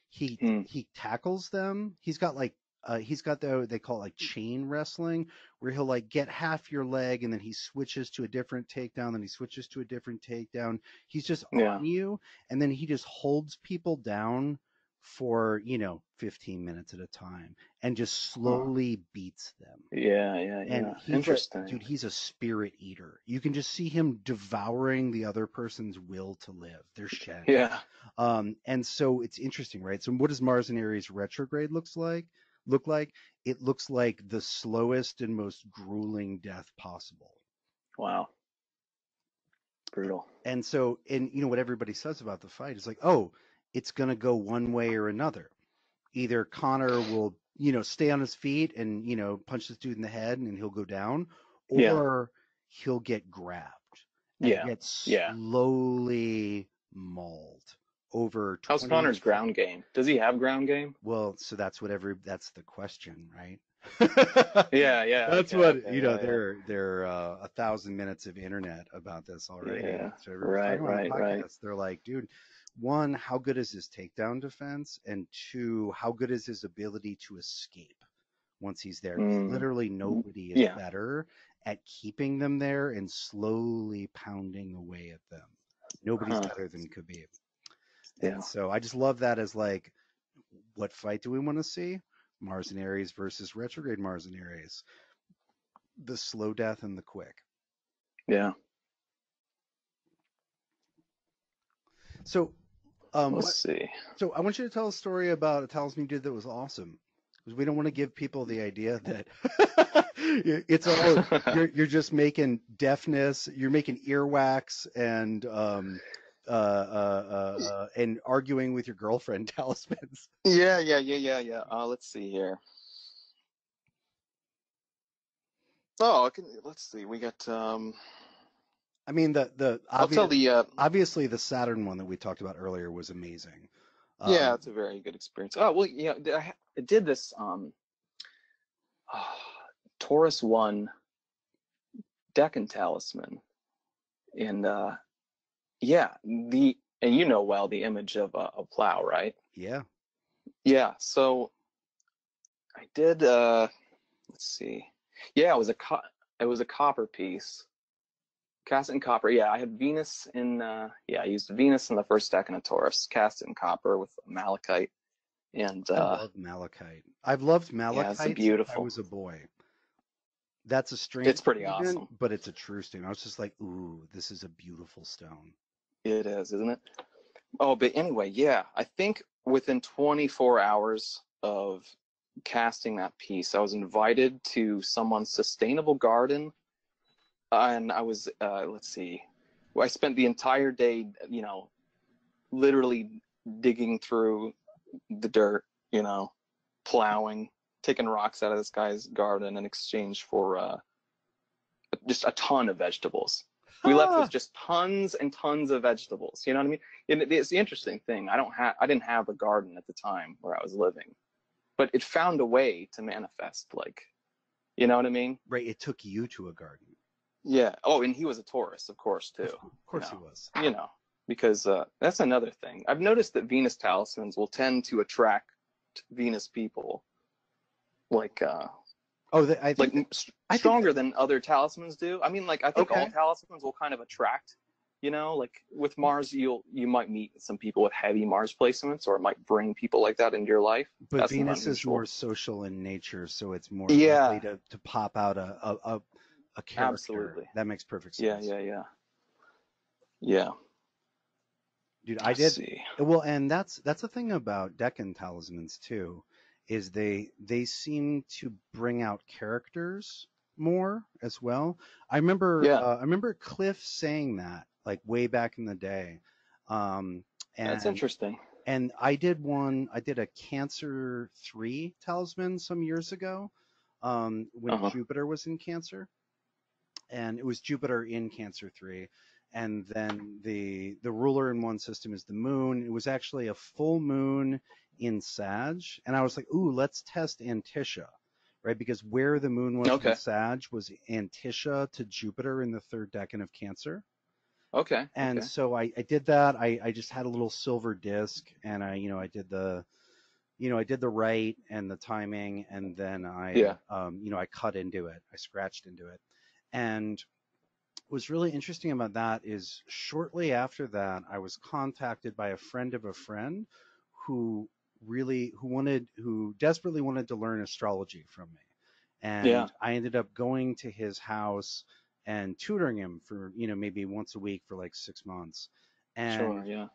He Hmm. he tackles them. He's got they call it like chain wrestling, where he'll like get half your leg and then he switches to a different takedown, then he switches to a different takedown. He's just Yeah. on you, and then he just holds people down for 15 minutes at a time and just Huh. slowly beats them. Yeah. Yeah. And Yeah. Interesting. he's a spirit eater. You can just see him devouring the other person's will to live, their shen. Yeah. And so it's interesting, right? So what does Mars and Aries retrograde look like? It looks like the slowest and most grueling death possible. Wow. Brutal. And so, and what everybody says about the fight is like, oh, it's going to go one way or another. Either Connor will, stay on his feet and, punch this dude in the head and he'll go down, Yeah. or he'll get grabbed and Yeah. get Yeah. slowly mauled over How's 20. Connor's ground game? Does he have ground game? Well, so that's the question, right? Yeah. Yeah. That's Okay. what, Okay. Yeah. Yeah. there are 1,000 minutes of internet about this already. Yeah. So everyone's Right. talking about the Right. Right. podcast. They're like, dude, one, how good is his takedown defense? And two, how good is his ability to escape once he's there? Because Mm. literally nobody is Yeah. better at keeping them there and slowly pounding away at them. Nobody's Huh. better than Khabib. Yeah. And so I just love that as like, what fight do we want to see? Mars and Aries versus retrograde Mars and Aries. The slow death and the quick. Yeah. So, Let's see. so I want you to tell a story about a talisman you did that was awesome, because we don't want to give people the idea that it's all you're just making deafness, you're making earwax and arguing with your girlfriend talismans. Yeah. Yeah. Yeah. Yeah. Yeah. Let's see here. Oh, let's see. We got. I mean, the I'll tell obvious the. obviously the Saturn one that we talked about earlier was amazing. Yeah, Um, it's a very good experience. Oh well, yeah. I did this. Taurus One Deccan Talisman, and yeah, and well the image of a plow, right? yeah, Yeah. So I did. Let's see. Yeah, it was a copper piece, Cast it in copper. Yeah, I had Venus in. I used Venus in the first deck in a Taurus. Cast it in copper with malachite, and I love malachite. I've loved yeah, it's malachite since I beautiful. was a boy. That's a strange It's pretty statement, awesome. but it's a true statement. I was just like, ooh, this is a beautiful stone. It is, isn't it? Oh, but anyway, yeah, I think within 24 hours of casting that piece, I was invited to someone's sustainable garden, and I was, let's see, I spent the entire day, literally digging through the dirt, plowing, taking rocks out of this guy's garden in exchange for just a ton of vegetables. We left with just tons and tons of vegetables. You know what I mean? And it's the interesting thing. I didn't have a garden at the time where I was living, but it found a way to manifest. Like, you know what I mean? Right. It took you to a garden. Yeah. Oh, and he was a Taurus, of course, too. Of course he was. Because that's another thing. I've noticed that Venus talismans will tend to attract Venus people, like I think stronger than other talismans do. I mean, like, I think all Okay. talismans will kind of attract, like with Mars, you might meet some people with heavy Mars placements, or it might bring people like that into your life. But That's not Venus is unusual. more social in nature, so it's more Yeah, likely to pop out a character. absolutely. That makes perfect Yeah, sense. yeah. Dude, I Let's did see. well, and that's the thing about Deccan talismans too, is they seem to bring out characters more as well. Yeah, I remember Cliff saying that like way back in the day. Um that's and interesting. I did a Cancer 3 talisman some years ago, when Uh-huh. Jupiter was in Cancer, and it was Jupiter in Cancer 3, and then the ruler in one system is the moon. It was actually a full moon in Sag, and I was like, ooh, let's test Antisha, right? Because where the moon was in Okay. Sag was Antisha to Jupiter in the third decan of Cancer. Okay. And Okay. so I did that. I just had a little silver disc, and I did I did the right and the timing, and then Yeah. I cut into it. I scratched into it. And what's really interesting about that is shortly after that, I was contacted by a friend of a friend who who desperately wanted to learn astrology from me. Yeah. And I ended up going to his house and tutoring him for, maybe once a week for like 6 months. Sure. And Yeah.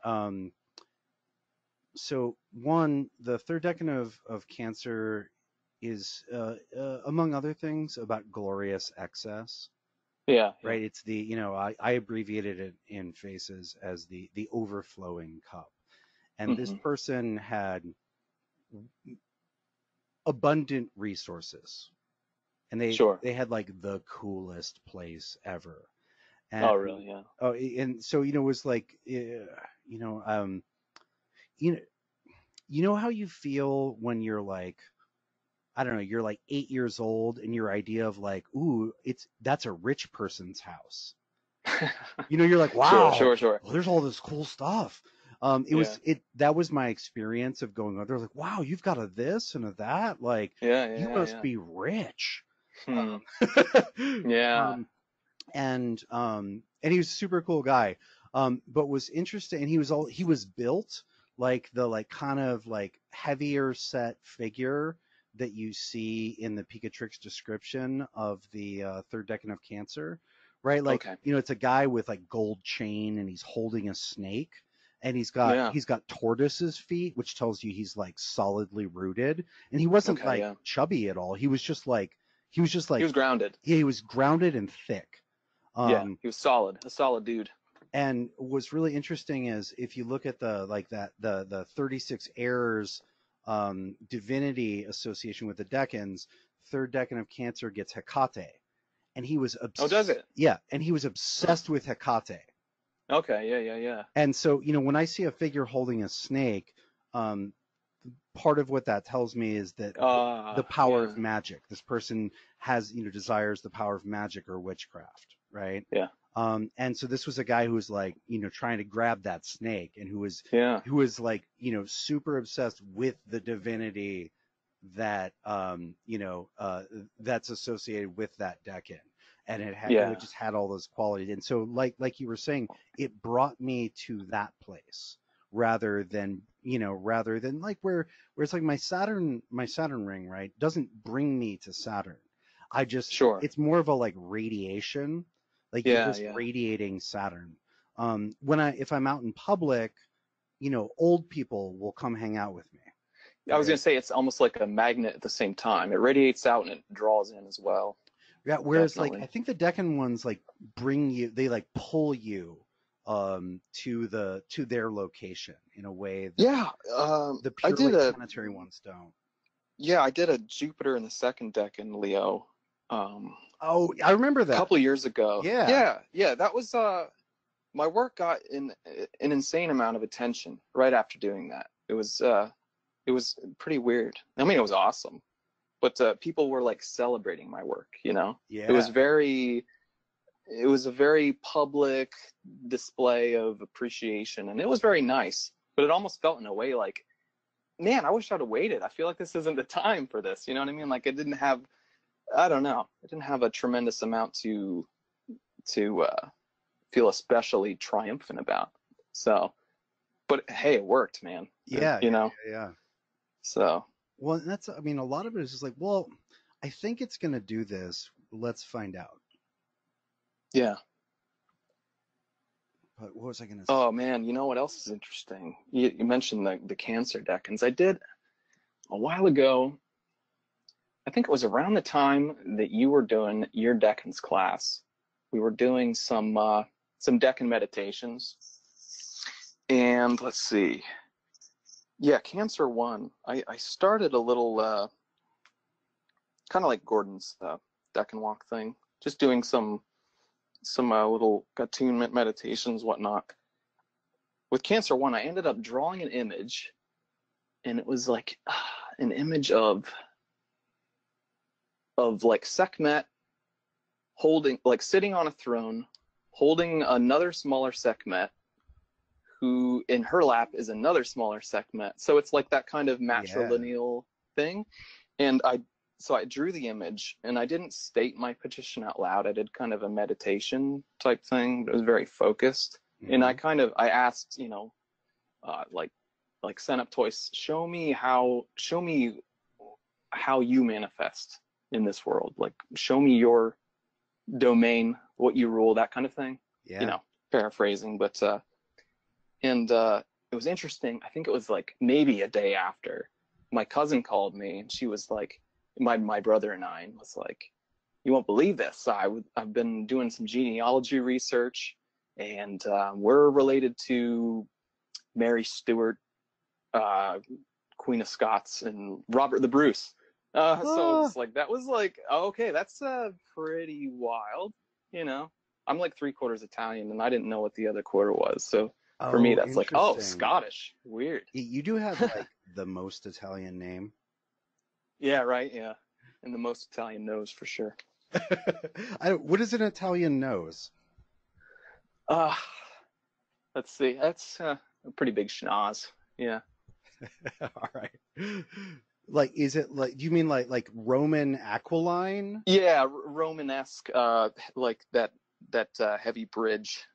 so one, the third decan of Cancer is, among other things, about glorious excess, Yeah. Yeah. right? It's I abbreviated it in Faces as the overflowing cup. And this Hmm. person had abundant resources, and Sure. they had like the coolest place ever. Oh, And really? Yeah. and so it was like, you know you know how you feel when you're like, I don't know, you're like 8 years old, and your idea of like, ooh, that's a rich person's house. You're like, Sure. wow, Sure. Sure. well, there's all this cool stuff. Yeah. That was my experience of going on. They're like, wow, you've got a this and a that. Like, Yeah. you Yeah. must Yeah. be rich. Hmm. Yeah. Um, and he was a super cool guy. But was interesting, and he was built like the like kind of like heavier set figure that you see in the Picatrix description of the third decan of Cancer, right? Like, Okay. it's a guy with like gold chain, and he's holding a snake, and Yeah. he's got tortoise's feet, which tells you he's like solidly rooted. And he wasn't Okay. like Yeah. chubby at all. He was just like He was grounded. yeah, he was grounded and thick. Yeah. Um, He was solid. A solid dude. and what's really interesting is if you look at the 36 errors, divinity association with the decans, third decan of Cancer gets Hecate, and Oh, does it? he was Huh. obsessed with Hecate. Okay. Yeah. Yeah. Yeah. And so, when I see a figure holding a snake, um, part of what that tells me is that the power Yeah. of magic. This person has, desires the power of magic or witchcraft, right? Yeah. And so this was a guy who was like, trying to grab that snake, and Yeah. who was like, super obsessed with the divinity that, that's associated with that decan. and it Yeah, just had all those qualities. And so, like you were saying, it brought me to that place rather than rather than like where it's like my Saturn ring, right, doesn't bring me to Saturn. sure. It's more of a like radiation, like you're Yeah, just yeah. radiating Saturn. If I'm out in public, old people will come hang out with me, I was right? gonna say it's almost like a magnet at the same time. It radiates out and it draws in as well. Yeah, whereas like I Definitely. think the Deccan ones like they like pull you to their location in a way that Yeah, the I did purely a planetary ones don't. yeah, I did a Jupiter in the second deck in Leo, Oh, I remember a that. couple of years ago. Yeah. Yeah, yeah, that was my work got an insane amount of attention right after doing that. It was pretty weird. I mean, it was awesome, but people were like celebrating my work. It was Yeah. it was a very public display of appreciation, and it was very nice. But it almost felt in a way like, man, I wish I'd have waited. I feel like this isn't the time for this. You know what I mean? Like it didn't have, I don't know, it didn't have a tremendous amount to feel especially triumphant about. So, but hey, it worked, man. Yeah, You yeah, know, yeah, yeah. so Well, I mean, a lot of it is just like, well, I think it's gonna do this. Let's find out. yeah. But what was I gonna say? Oh man, you know what else is interesting? You mentioned the Cancer decans. I did a while ago. I think it was around the time that you were doing your decans class. We were doing some decan meditations, and let's see. Yeah, Cancer one. I started a little kind of like Gordon's decan walk thing, just doing some little attunement meditations, whatnot. With Cancer one, I ended up drawing an image, and it was like an image of like Sekhmet holding, like sitting on a throne, holding another smaller Sekhmet, who in her lap is another smaller Sekhmet. So it's like that kind of Yeah. matrilineal thing. And so I drew the image, and I didn't state my petition out loud. I did kind of a meditation type thing. It was very focused. And Hmm. I asked, like Senaptois, show me how you manifest in this world. Like, show me your domain, what you rule, that kind of thing. You Yeah. know, paraphrasing, but it was interesting. I think it was like maybe a day after, my cousin called me, and she was like, my brother and I was like, you won't believe this. I've been doing some genealogy research, and we're related to Mary Stuart, uh, Queen of Scots, and Robert the Bruce. So Ah. it's like that was like, okay, that's pretty wild. You know, I'm like three-quarters Italian, and I didn't know what the other quarter was. So for me, Oh, that's like, oh, interesting. Scottish, weird. You do have like the most Italian name. Yeah, right. Yeah, and the most Italian knows for sure. What is an Italian nose? Uh, let's see. That's a pretty big schnoz. Yeah. All right. Like, is it like? Do you mean like Roman aquiline? Yeah, Romanesque, like that heavy bridge.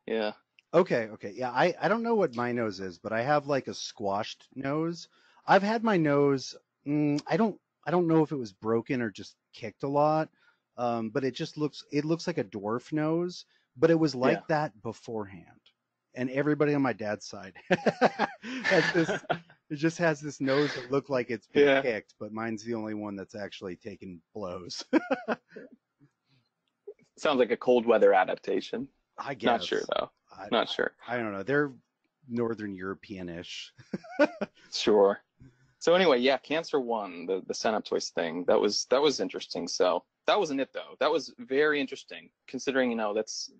Yeah. Okay, okay. Yeah, I don't know what my nose is, but I have like a squashed nose. I've had my nose. I don't know if it was broken or just kicked a lot. But it looks like a dwarf nose, but it was Yeah. like that beforehand. And everybody on my dad's side has this. It just has this nose that looked like it's been Yeah. kicked, but mine's the only one that's actually taken blows. Sounds like a cold weather adaptation. I Not sure guess. though. I, Not sure. I don't know. They're Northern European-ish. Sure. So anyway, yeah, Cancer one, the Senaptois thing, that was interesting. So that wasn't it though. That was very interesting, considering that's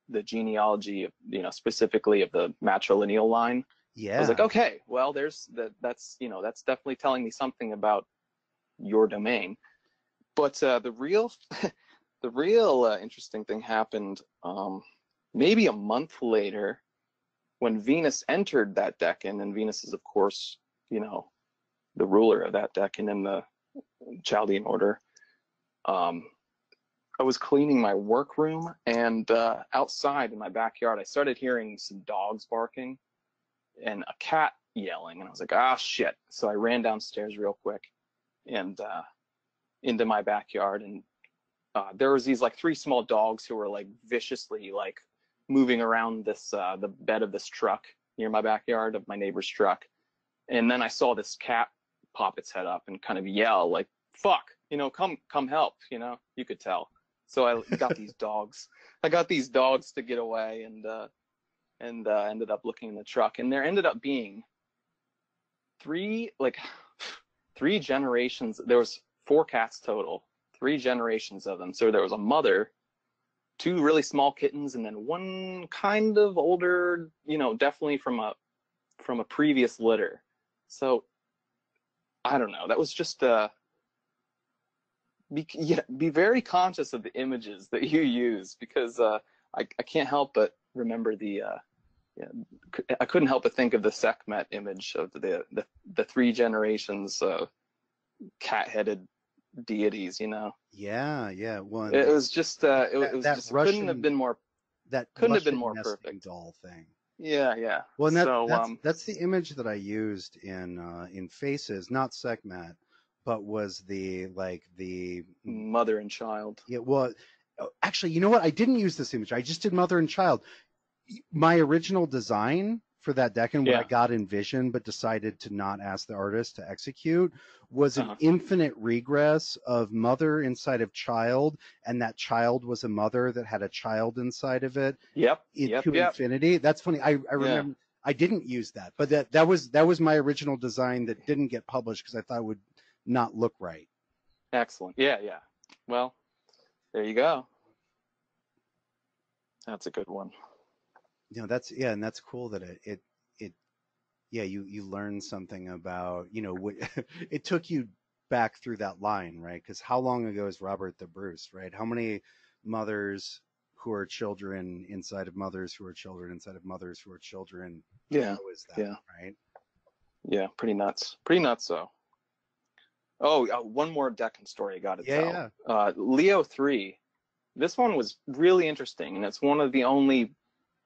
the genealogy of, specifically of the matrilineal line. I was like, Yeah. okay, well, that's definitely telling me something about your domain. But the real interesting thing happened maybe a month later, when Venus entered that decan, and Venus is, of course, the ruler of that decan in the Chaldean order. Um, I was cleaning my workroom, and outside in my backyard, I started hearing some dogs barking and a cat yelling, and I was like, ah, shit. So I ran downstairs real quick and into my backyard, and there was these like three small dogs who were like viciously like moving around this the bed of this truck near my backyard, of my neighbor's truck. And then I saw this cat pop its head up and kind of yell like, fuck, you know, come help, you know, you could tell. So I got these dogs. I got these dogs to get away, and ended up looking in the truck, and there ended up being three generations. There was 4 cats total, 3 generations of them. So there was a mother, 2 really small kittens, and then 1 kind of older, you know, definitely from a previous litter. So I don't know. That was just be very conscious of the images that you use, because I can't help but remember I couldn't help but think of the Sekhmet image of the 3 generations of cat-headed deities, you know. Yeah. Well, it was just it was just Russian, couldn't have been more perfect. doll thing. Yeah. Well, and that's the image that I used in Faces, not Sekhmet, but was the mother and child. Yeah. Well, actually, you know what? I didn't use this image. I just did mother and child. My original design for that deck, and what I got in vision but decided to not ask the artist to execute, was an infinite regress of mother inside of child, and that child was a mother that had a child inside of it. Yep. Infinity. That's funny. I remember I didn't use that, but that was my original design that didn't get published because I thought it would not look right. Excellent. Yeah. Well, there you go. That's a good one. You know, and that's cool that you learn something about, you know, what it took you back through that line, right? Because how long ago is Robert the Bruce, right? How many mothers who are children inside of mothers who are children inside of mothers who are children? Yeah. How is that, right? Yeah, pretty nuts. So. Oh, one more Deccan story I got to tell. Yeah. Leo 3. This one was really interesting, and it's one of the only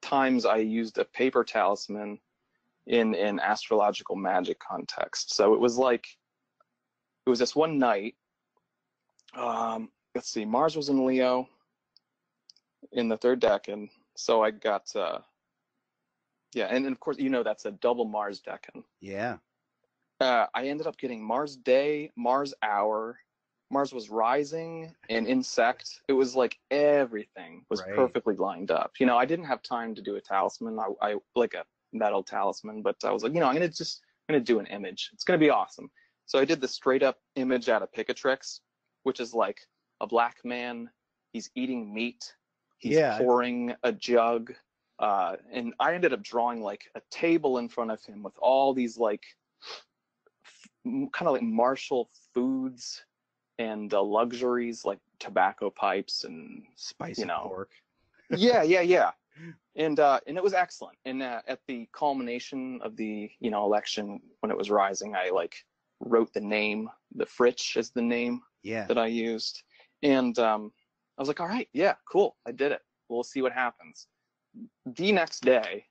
times I used a paper talisman in an astrological magic context. So it was this one night. Let's see, Mars was in Leo in the 3rd decan. So I got and of course, you know, that's a double Mars decan. Yeah. I ended up getting Mars day, Mars hour, Mars was rising, and insect. It was like everything was perfectly lined up. You know, I didn't have time to do a talisman. I like a metal talisman, but I was like, you know, I'm gonna do an image. It's gonna be awesome. So I did the straight up image out of Picatrix, which is like a black man. He's eating meat. He's pouring a jug. And I ended up drawing like a table in front of him with all these like kind of like martial foods and luxuries like tobacco pipes and spicy pork. yeah. And it was excellent. And at the culmination of the, you know, election, when it was rising, I like wrote the name, the Fritsch is the name that I used. And I was like, all right, yeah, cool, I did it. We'll see what happens. The next day,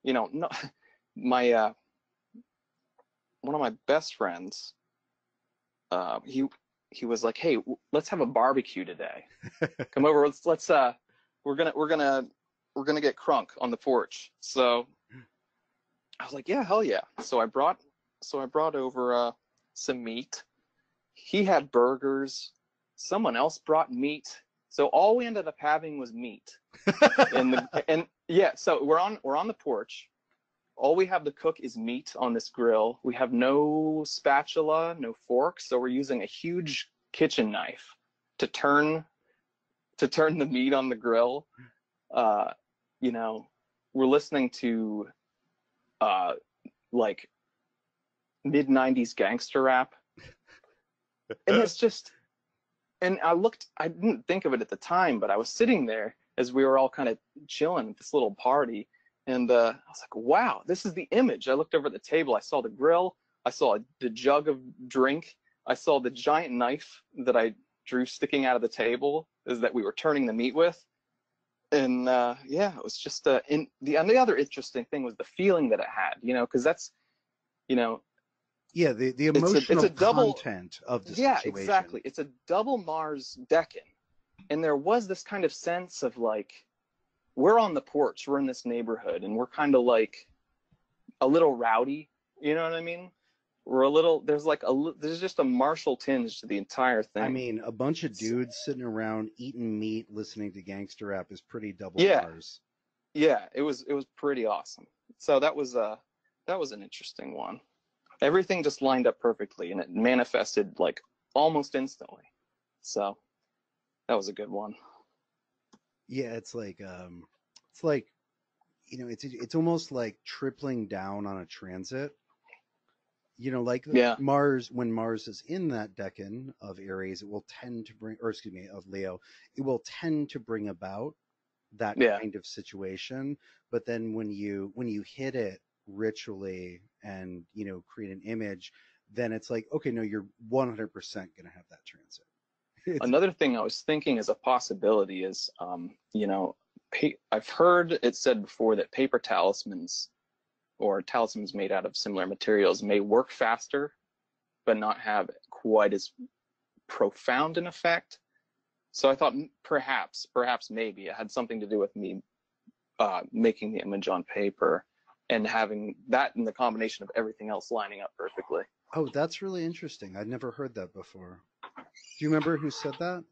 you know, my one of my best friends, he was like, hey, let's have a barbecue today. Come over. Let's we're gonna get crunk on the porch. So I was like, yeah, hell yeah. So I brought over some meat. He had burgers. Someone else brought meat. So all we ended up having was meat. So we're on the porch. All we have to cook is meat on this grill. We have no spatula, no fork, so we're using a huge kitchen knife to turn the meat on the grill. You know, we're listening to like mid-90s gangster rap. And it's just, and I didn't think of it at the time, but I was sitting there as we were all kind of chilling at this little party. And I was like, wow, this is the image. I looked over at the table. I saw the grill. I saw the jug of drink. I saw the giant knife that I drew sticking out of the table. is that we were turning the meat with. And yeah, it was just and the other interesting thing was the feeling that it had, because that's, you know, Yeah, the it's emotional a double, content of the yeah, situation. exactly. It's a double Mars decan. And there was this kind of sense of like, we're on the porch, we're in this neighborhood, and we're kind of like a little rowdy, you know what I mean? We're a little, there's just a martial tinge to the entire I thing. mean, a bunch of dudes sitting around eating meat, listening to gangster rap is pretty double Yeah, Mars. yeah, it was pretty awesome. So that was an interesting one. Everything just lined up perfectly, and it manifested like almost instantly. So that was a good one. Yeah, it's like, it's almost like tripling down on a transit. Like Yeah, Mars, when Mars is in that decan of Aries, it will tend to bring, or excuse me, of Leo, it will tend to bring about that yeah. kind of situation. But then when you hit it ritually and create an image, then it's like, okay, no, you're 100% going to have that transit. It's Another thing I was thinking as a possibility is, I've heard it said before that paper talismans or talismans made out of similar materials may work faster, but not have quite as profound an effect. So I thought perhaps maybe it had something to do with me making the image on paper and having that in the combination of everything else lining up perfectly. Oh, that's really interesting. I'd never heard that before. Do you remember who said that?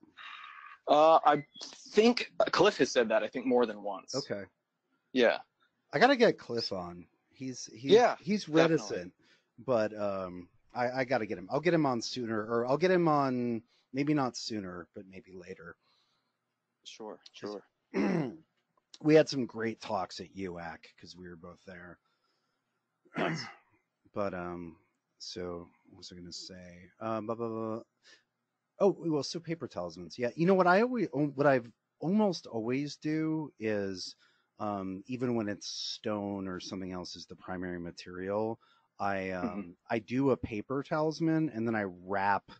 I think Cliff has said that, I think, more than once. Okay. Yeah. I gotta get Cliff on. He's Yeah, he's definitely. reticent, but I gotta get him. I'll get him on sooner, or I'll get him on maybe not sooner, but maybe later. Sure, 'Cause sure. we had some great talks at UAC because we were both there. Nice. But so what was I gonna say? Blah, blah, blah. Oh well, so paper talismans. Yeah, what I've almost always do is, even when it's stone or something else is the primary material, Hmm. I do a paper talisman and then I wrap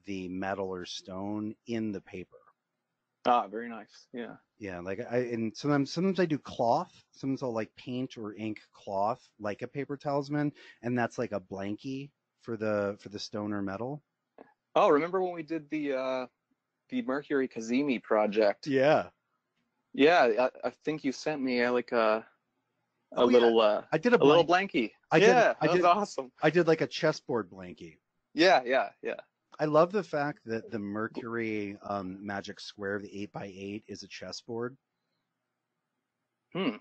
the metal or stone in the paper. Ah, very nice. Yeah. Yeah, like and sometimes I do cloth. Sometimes I'll like paint or ink cloth like a paper talisman, and that's like a blankie for the stone or metal. Oh, remember when we did the Mercury Kazemi project? Yeah. Yeah, I think you sent me like a Oh yeah. little I did a a little blank. blankie. I did. Yeah, I that was did. awesome. I did like a chessboard blankie. Yeah, yeah, yeah. I love the fact that the Mercury magic square of the 8x8 is a chessboard. Hmm,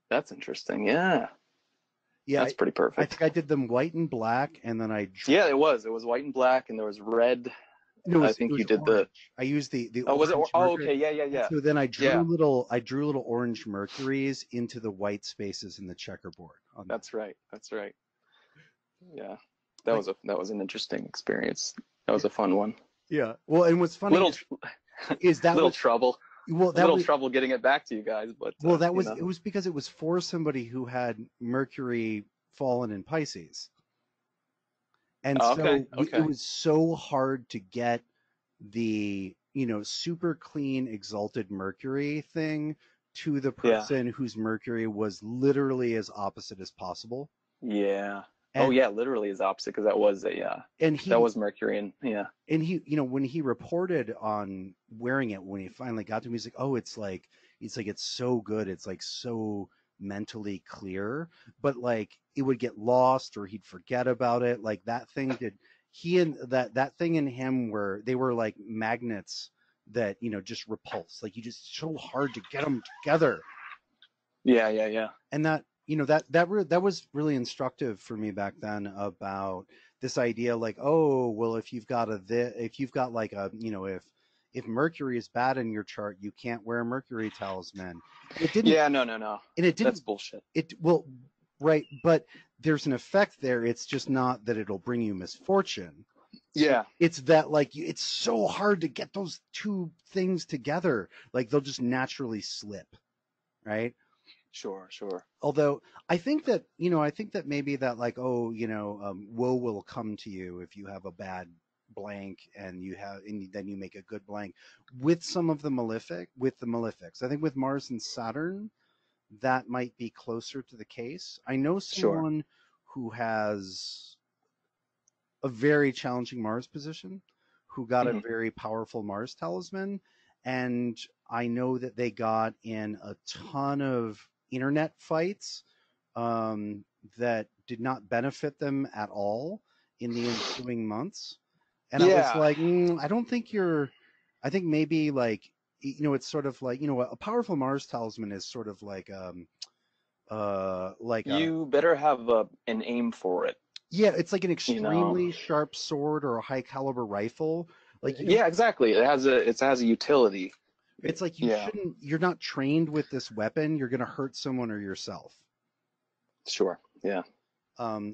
that's interesting. Yeah, Yeah, that's pretty I perfect. think I did them white and black, and then I drew. Yeah, it was. It was white and black, and there was red. No, I it think was you did the. orange. I used the Oh, was it? orange Oh, mercury, okay. Yeah, yeah, and yeah, so then yeah. I drew little orange mercuries into the white spaces in the checkerboard on that. That's right. That's right. Yeah, Like, that was an interesting experience. That was a fun one. yeah. Well, and what's funny Little is that little was trouble, well a that little was trouble getting it back to you guys, but well that was it was because it was for somebody who had Mercury fallen in Pisces. And Oh, okay, so it okay. was so hard to get the, super clean, exalted Mercury thing to the Yeah, person whose Mercury was literally as opposite as possible. yeah. Oh, And yeah. Literally is opposite because that was a and that he was Mercury, and yeah, and he, when he reported on wearing it, when he finally got to me, he's like, "Oh, it's so good. It's like so mentally clear." But like it would get lost or he'd forget about it. Like that thing did. He and that thing in him were like magnets that just repulse. Like you just so hard to get them together. yeah, yeah, yeah. And that that was really instructive for me back then about this idea, like, oh well, if you've got like a, if Mercury is bad in your chart, you can't wear a Mercury talisman. It didn't Yeah, no, no, no. and it That's didn't bullshit. it well right, but there's an effect there. It's just not that it'll bring you misfortune. Yeah, It's that like it's so hard to get those two things together, like they'll just naturally slip, right? sure, sure. Although I think that maybe that like, oh, woe will come to you if you have a bad blank, and then you make a good blank with some of the malefics. I think with Mars and Saturn, that might be closer to the case. I know Sure. someone who has a very challenging Mars position, who got a Hmm. very powerful Mars talisman, and I know that they got in a ton of internet fights um, that did not benefit them at all in the ensuing months. And I was Yeah. like, I don't think you're. I think maybe like it's sort of like a powerful Mars talisman is sort of like a You better have an aim for it, yeah, it's like an you know. extremely sharp sword or a high caliber rifle. Like you don't. Yeah, exactly. It has a utility. It's like Yeah, you're not trained with this weapon. You're going to hurt someone or yourself. sure. Yeah.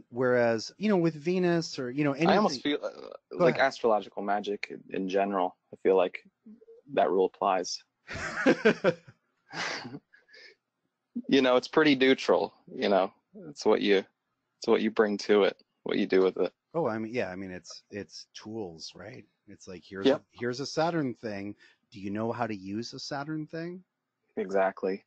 Whereas, with Venus or, I almost anything. feel Go like ahead. astrological magic in general. I feel like that rule applies. It's pretty neutral. It's what you bring to it, what you do with it. Oh, I mean, yeah, I mean, it's tools, right? It's like, Yep, here's a Saturn thing. Do you know how to use a Saturn thing? exactly.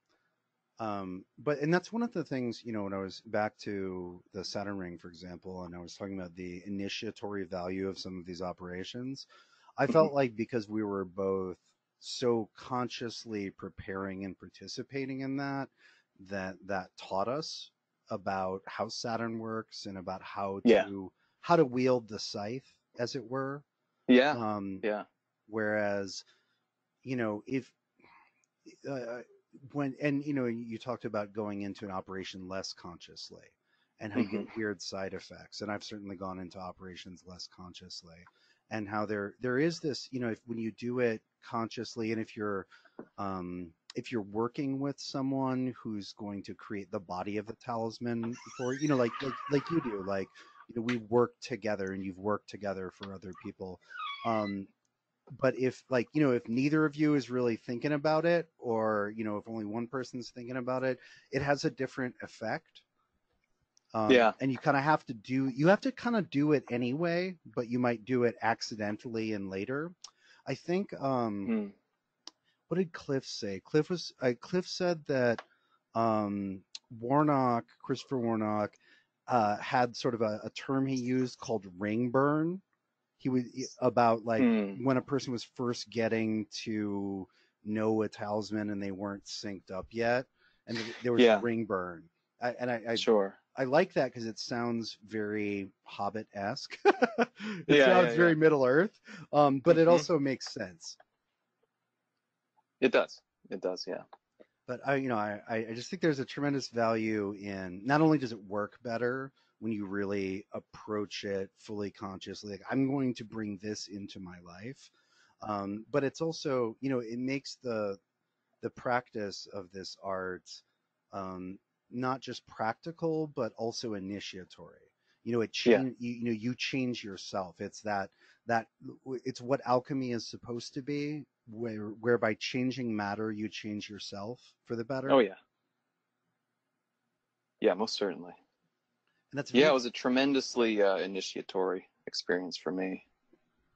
And that's one of the things, when I was back to the Saturn ring, for example, and I was talking about the initiatory value of some of these operations, I Hmm. felt like because we were both so consciously preparing and participating in that taught us about how Saturn works and about Yeah, how to wield the scythe, as it were. yeah, Um, yeah. Whereas, if uh, when and you talked about going into an operation less consciously and how you Hmm. get weird side effects, and I've certainly gone into operations less consciously, and how there is this, when you do it consciously, and if you're working with someone who's going to create the body of the talisman for like you do, like we work together and you've worked together for other people. Um, but if, like, if neither of you is really thinking about it, or if only one person's thinking about it, it has a different effect. Yeah. And you have to kind of do it anyway, but you might do it accidentally and later. I think Mm. what did Cliff say? Cliff said that um Christopher Warnock had sort of a term he used called ring burn. He was about, like, Mm. when a person was first getting to know a talisman and they weren't synced up yet, and there was Yeah, ring burn. sure. I like that because it sounds very Hobbit-esque. It Yeah, yeah, sounds yeah. very Middle Earth, but it Hmm. also makes sense. It does. It does, yeah. But I just think there's a tremendous value in, not only does it work better when you really approach it fully consciously, like, I'm going to bring this into my life, but it's also, it makes the practice of this art um, not just practical but also initiatory. It Yeah, change you change yourself. That it's what alchemy is supposed to be, where by changing matter you change yourself for the oh better. yeah. Yeah, most certainly. And that's Yeah, very it was a tremendously initiatory experience for me.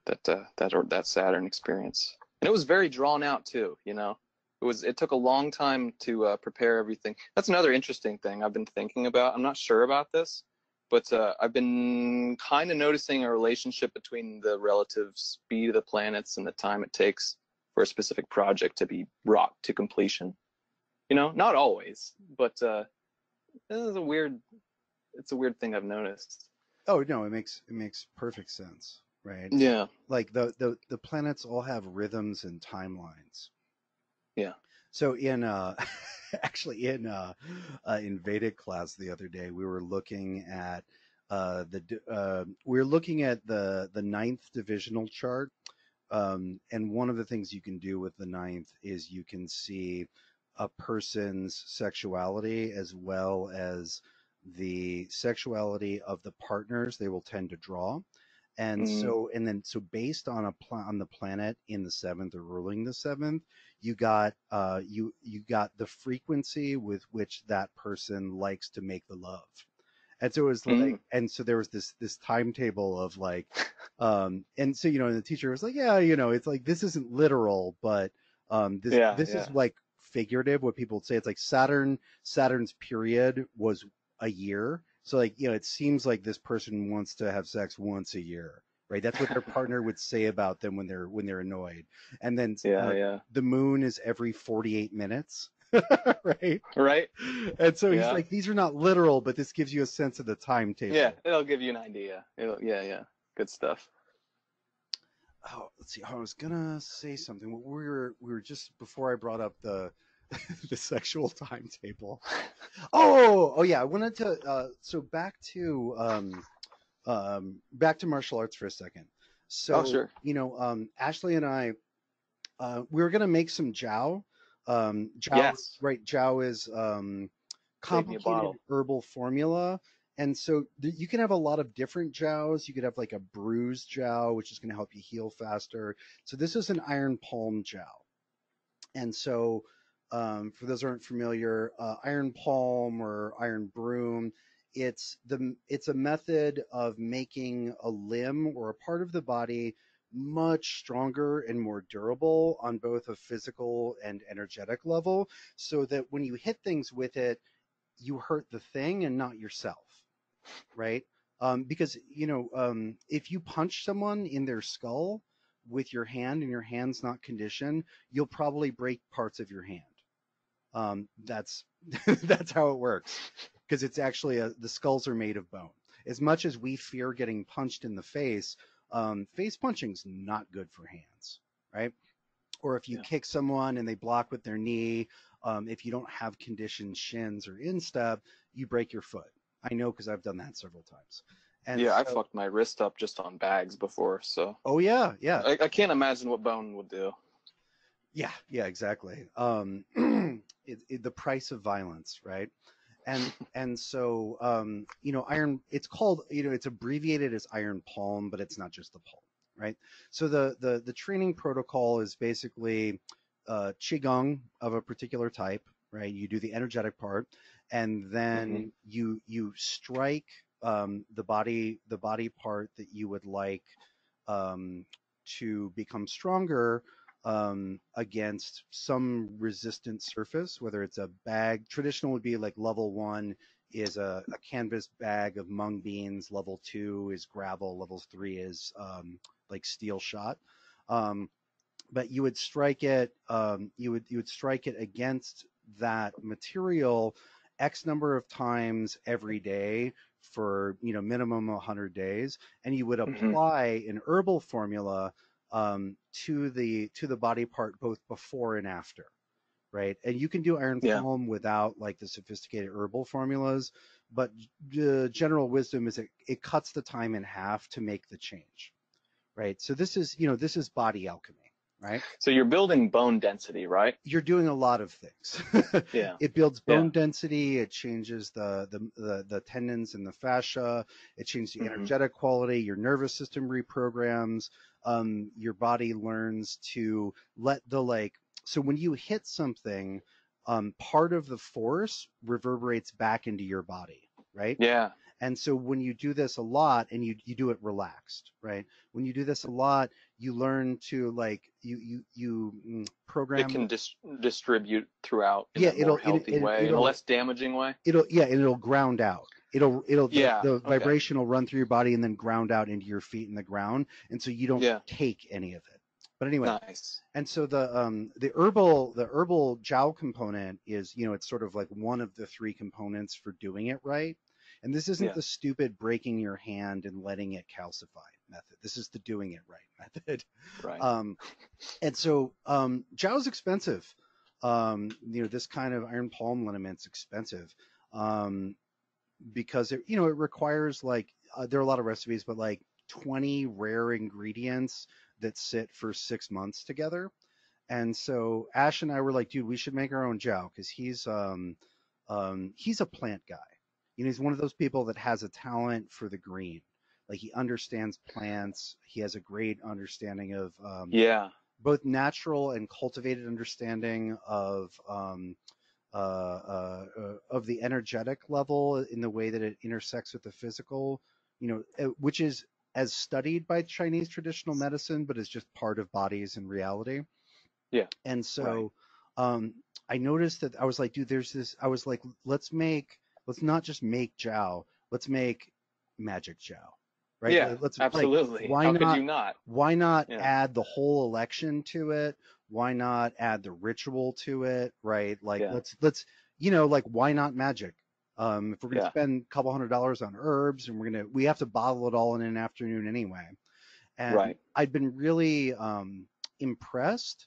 That Saturn experience, and it was very drawn out too. It took a long time to prepare everything. That's another interesting thing I've been thinking about. I'm not sure about this, but I've been kind of noticing a relationship between the relative speed of the planets and the time it takes for a specific project to be brought to completion. Not always, but it's a weird thing I've noticed. Oh no, it makes perfect sense, right? Yeah, Like the planets all have rhythms and timelines. yeah. So in actually in Vedic class the other day, we were looking at the ninth divisional chart, and one of the things you can do with the ninth is you can see a person's sexuality as well as the sexuality of the partners they will tend to draw. Mm, So based on on the planet in the seventh or ruling the seventh, you got the frequency with which that person likes to make the love. And so it was like, Mm. and so there was this timetable of like, and so and the teacher was like, yeah, it's like this isn't literal, but this Yeah, this is yeah. like figurative. What people would say, it's like Saturn's period was a year, so like it seems like this person wants to have sex once a year, right? That's what their partner would say about them when they're annoyed. And then Yeah, yeah. the moon is every 48 minutes. Right? Right? And so he's Yeah. like, these are not literal, but this gives you a sense of the Yeah, timetable. it'll give you an idea. Yeah, yeah. Good stuff. Oh, let's see. I was gonna say something. We were just before I brought up the the sexual timetable. Oh yeah. I wanted to. So back to martial arts for a second. Oh, So sure. Ashley and I, we were gonna make some Jiao. Jiao, Yes. right? Jiao is Save me a complicated bottle. herbal formula. And so you can have a lot of different Jiaos. You could have like a bruised Jiao, which is going to help you heal faster. So this is an iron palm Jiao. And so for those who aren't familiar, iron palm or iron broom, it's a method of making a limb or a part of the body much stronger and more durable on both a physical and energetic level, so that when you hit things with it, you hurt the thing and not yourself, right? Because if you punch someone in their skull with your hand and your hand's not conditioned, you'll probably break parts of your hand. That's that's how it works, because it's actually the skulls are made of bone. As much as we fear getting punched in the face punching's not good for hands, right? Or if you Yeah. kick someone and they block with their knee, if you don't have conditioned shins or instep, you break your foot. I know because I've done that several times. And Yeah, I so, fucked my wrist up just on bags before, so oh yeah, yeah, I can't imagine what bone would do. yeah, exactly. The price of violence, right? And so iron. It's called it's abbreviated as iron palm, but it's not just the palm, right? So the training protocol is basically qigong of a particular type, right? You do the energetic part, and Hmm. then you strike the body part that you would like um, to become stronger against some resistant surface, whether it's a bag. Traditional would be like level one is a canvas bag of mung beans. Level two is gravel. Level three is like steel shot. Um, but you would strike it. You would strike it against that material X number of times every day for minimum 100 days, and you would Hmm. apply an herbal formula to the body part both before and after, right? And you can do iron Yeah. palm without like the sophisticated herbal formulas, but the general wisdom is it cuts the time in half to make the change, right? So this is body alchemy, right? So you're building bone density, right? You're doing a lot of things. Yeah. It builds Yeah. bone density. It changes the tendons and the fascia. It changes the Hmm. energetic quality. Your nervous system reprograms. Your body learns to let the like. So when you hit something, part of the force reverberates back into your body, right? Yeah. And so when you do this a lot and you do it relaxed, right? When you do this a lot, you learn to like It program. can distribute throughout in Yeah, a more healthy way, in a it'll less damaging way. and it'll ground out. It'll Yeah. the Okay. vibration will run through your body and then ground out into your feet in the ground, and so you don't Yeah. take any of it. But anyway, Nice. and so the herbal jowl component is it's sort of like one of the three components for doing it right. And this isn't Yeah. the stupid breaking your hand and letting it calcify method. This is the doing it right method. Right. Um, and so jow's expensive. This kind of iron palm lineament's expensive um, because it requires like there are a lot of recipes, but like 20 rare ingredients that sit for 6 months together. And so Ash and I were like, dude, we should make our own jow because he's a plant guy. He's one of those people that has a talent for the green. Like he understands plants. He has a great understanding of Yeah. both natural and cultivated understanding of of the energetic level in the way that it intersects with the physical, which is as studied by Chinese traditional medicine, but is just part of bodies and reality. Yeah. And Right. so I noticed that I was like, dude, I was like, let's not just make Jiao, let's make magic Jiao, right? Yeah. Let's like, Absolutely. How could you not? why not Yeah. add the whole election to it? Why not add the ritual to it, right? Like, Yeah. like, why not magic? If we're going to Yeah. spend a couple $100s on herbs and we have to bottle it all in an afternoon anyway. And Right. I'd been really impressed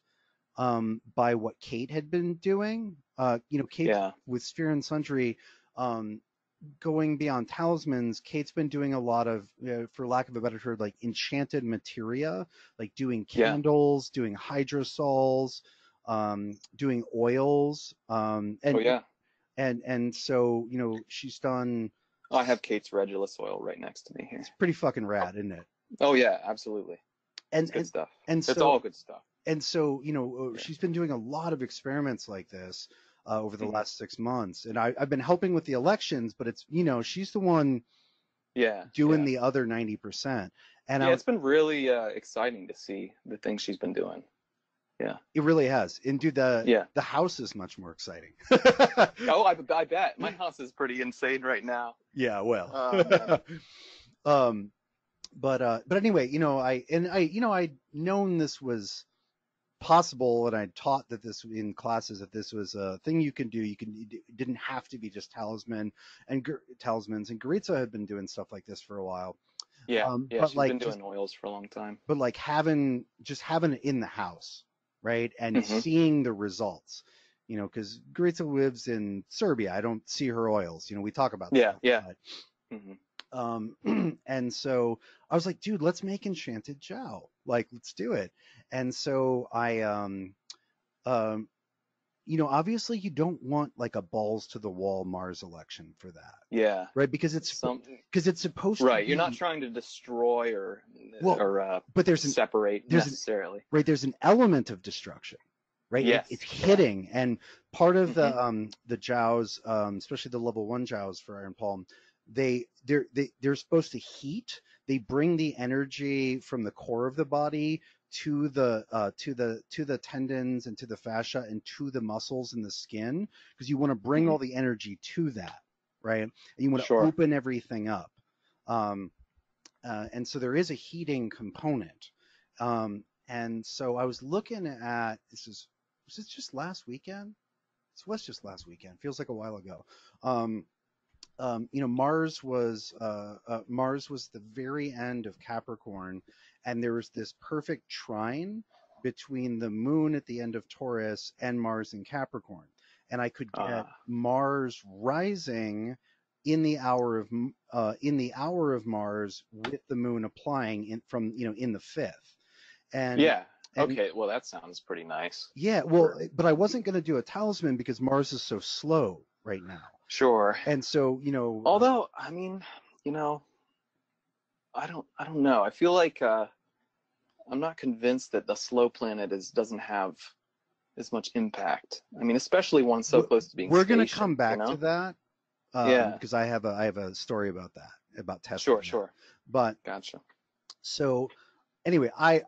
by what Kate had been doing. Kate Yeah. with Sphere and Sundry, going beyond talismans. Kate's been doing a lot of, for lack of a better term, like enchanted materia, like doing Yeah. candles, doing hydrosols, doing oils, Oh yeah. and so she's done. I have Kate's Regulus oil right next to me here. It's pretty fucking rad, isn't it? Oh yeah, absolutely. And It's good stuff. and It's so all good stuff. and so, Yeah. she's been doing a lot of experiments like this over the Hmm. last 6 months, and I've been helping with the elections, but it's she's the one Yeah. doing Yeah. the other 90%, and Yeah. It's been really exciting to see the things she's been doing. Yeah. it really has. And dude, Yeah. the house is much more exciting. Oh, I bet my house is pretty insane right now. Yeah, well. Oh man. um, but anyway, I'd known this was possible, and I taught that this in classes, that this was a thing you can do. It didn't have to be just talismans, and Goritza had been doing stuff like this for a while. Yeah. Yeah. But She's like been doing oils for a long time. like having it in the house, right, and Hmm. seeing the results. Because Goritza lives in Serbia. I don't see her oils. We talk about Yeah. stuff, Yeah. but Hmm. and so I was like, dude, let's make enchanted Jiao. Like, let's do it. And so I um obviously you don't want like a balls to the wall Mars election for that, Yeah. right? Because Some. it's supposed to Right. You're not be, trying to destroy well, or but separate there's an necessarily. right, there's an element of destruction, right? It's Yes. Yeah. hitting, and part of Hmm. the Jiaos, especially the level 1 Jiaos for Iron Palm, they're supposed to heat. They bring the energy from the core of the body to the tendons and to the fascia and to the muscles and the skin, because you want to bring Hmm. all the energy to that, right? And you want to Sure. open everything up. Um, and so there is a heating component. And so I was looking at, was this just last weekend? This was just last weekend. Feels like a while ago. Mars was the very end of Capricorn, and there was this perfect trine between the moon at the end of Taurus and Mars in Capricorn, and I could get Mars rising in the hour of Mars with the moon applying in the fifth, and Yeah. and Okay. Well, that sounds pretty nice. yeah, well, For but I wasn't going to do a talisman because Mars is so slow right now. sure. And so, Although, I mean, you know, I don't know. I feel like I'm not convinced that the slow planet doesn't have as much impact. I mean, especially one so close to being we're going to come stationed, back to that, Yeah. because I have a story about that, about testing Sure. that. Sure. But Gotcha. so anyway, I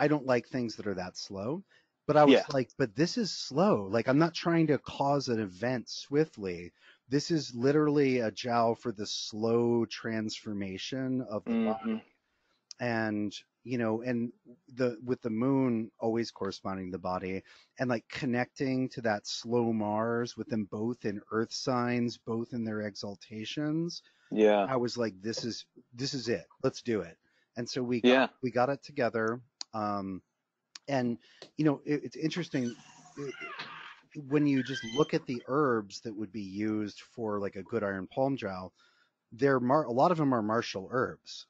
don't like things that are that slow. But I was Yeah. like, but this is slow. Like, I'm not trying to cause an event swiftly. This is literally a Jiao for the slow transformation of the body. Hmm. And and with the moon always corresponding to the body, and like connecting to that slow Mars with them both in earth signs, both in their exaltations, Yeah. I was like, this is it, let's do it. And so Yeah. we got it together. And it's interesting, when you just look at the herbs that would be used for like a good iron palm Jiao, a lot of them are martial herbs,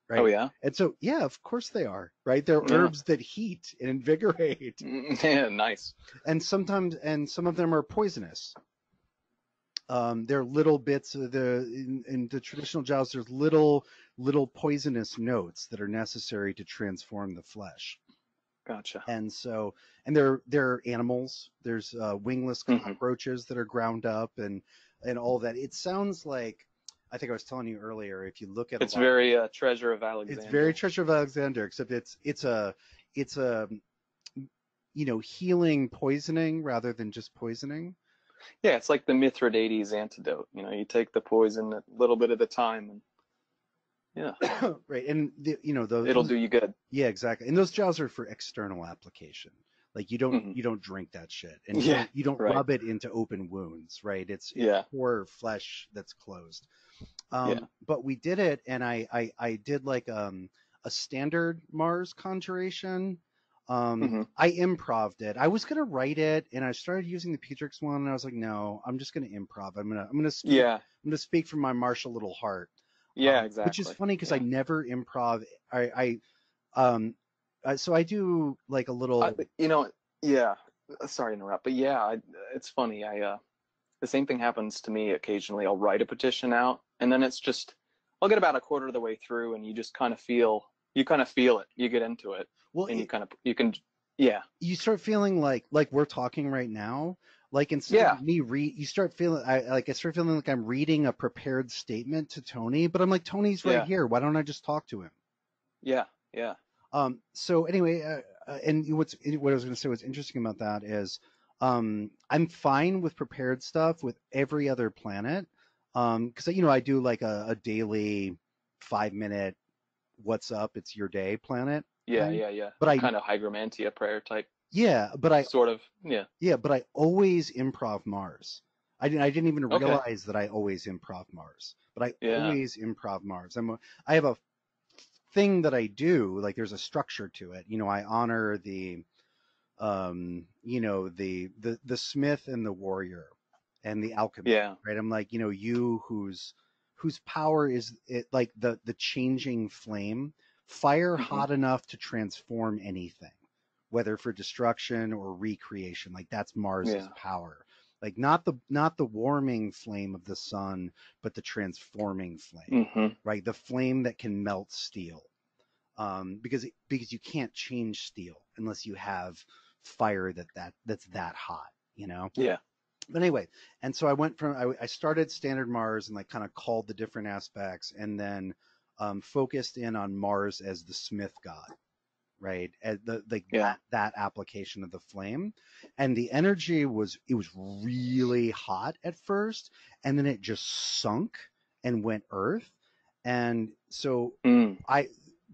right? Oh yeah. And so, yeah, of course they are, right? They're Yeah. herbs that heat and invigorate. Yeah. Nice. And some of them are poisonous. They're little bits of in the traditional Jiaos, there's little poisonous notes that are necessary to transform the flesh. Gotcha. And so, and they're animals. There's wingless Hmm. cockroaches that are ground up, and all that. It sounds like, I think I was telling you earlier, if you look at a It's lot, very Treasure of it's very Alexander. Treasure of Alexander, except it's a healing poisoning rather than just poisoning. Yeah, it's like the Mithridates antidote. You take the poison a little bit at a time, and yeah, Right, and it'll do you good. yeah, exactly. And those gels are for external application. Like you don't Hmm. you don't drink that shit, and you Yeah, don't right. rub it into open wounds, right? It's Yeah, core flesh that's closed. yeah. But we did it, and I did like a standard Mars conjuration. Hmm. I improved it. I was gonna write it, and I started using the Petrix one, and I was like, no, I'm just gonna improv. I'm gonna speak. Yeah, I'm gonna speak from my martial little heart. yeah, Which is exactly. funny because I Yeah. never improv. Um, so I do like a I, little. you know, yeah. Sorry to interrupt, but yeah, it's funny. The same thing happens to me occasionally. I'll write a petition out, and then it's just I'll get about a quarter of the way through, and you just kind of feel it. You get into it, Well, and you can, yeah, you start feeling like we're talking right now. Like instead of yeah, me you start feeling I start feeling like I'm reading a prepared statement to Tony, but I'm like, Tony's right yeah, here. Why don't I just talk to him? yeah, yeah. So anyway, and what I was going to say, what's interesting about that is, I'm fine with prepared stuff with every other planet, because I do like a daily 5 minute what's up, it's your day planet Yeah, thing. yeah, yeah. But Like kind of hygromantia prayer type, yeah, but I sort of. Yeah. yeah, but I always improv Mars. I didn't even Okay. realize that I always improv Mars, but I Yeah. always improv Mars. I have a thing that I do, like there's a structure to it. I honor the smith and the warrior and the alchemy, Yeah. right? I'm like, you whose power is it, like the changing flame, fire Hmm. hot enough to transform anything, whether for destruction or recreation. Like that's Mars's Yeah. power. Like not the warming flame of the sun, but the transforming flame, Hmm. right? The flame that can melt steel, because you can't change steel unless you have fire that's that hot. Yeah. But anyway, and so I went from I started standard Mars and like kind of called the different aspects, and then focused in on Mars as the Smith god, right? As the like Yeah. that application of the flame, and the energy was really hot at first, and then it just sunk and went earth, and so Mm. I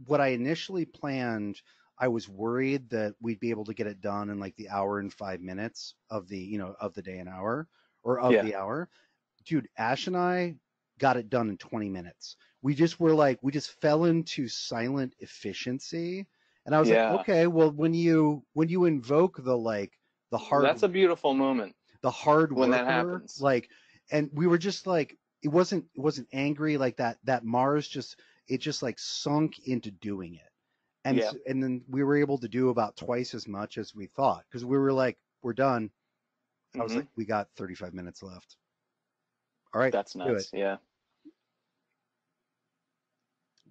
what I initially planned, I was worried that we'd be able to get it done in like the hour and 5 minutes of the day and hour, or of Yeah. the hour. Dude, Ash and I got it done in 20 minutes. We just fell into silent efficiency. And I was like, Yeah. okay, well, when you invoke the hard That's a beautiful moment the hard when that worker, happens. like, and we were just like, it wasn't angry like that Mars just like sunk into doing it. And Yeah. so, and then we were able to do about twice as much as we thought, because we were like, we're done. I was Hmm. like, we got 35 minutes left. All right, That's do it. nuts. Yeah.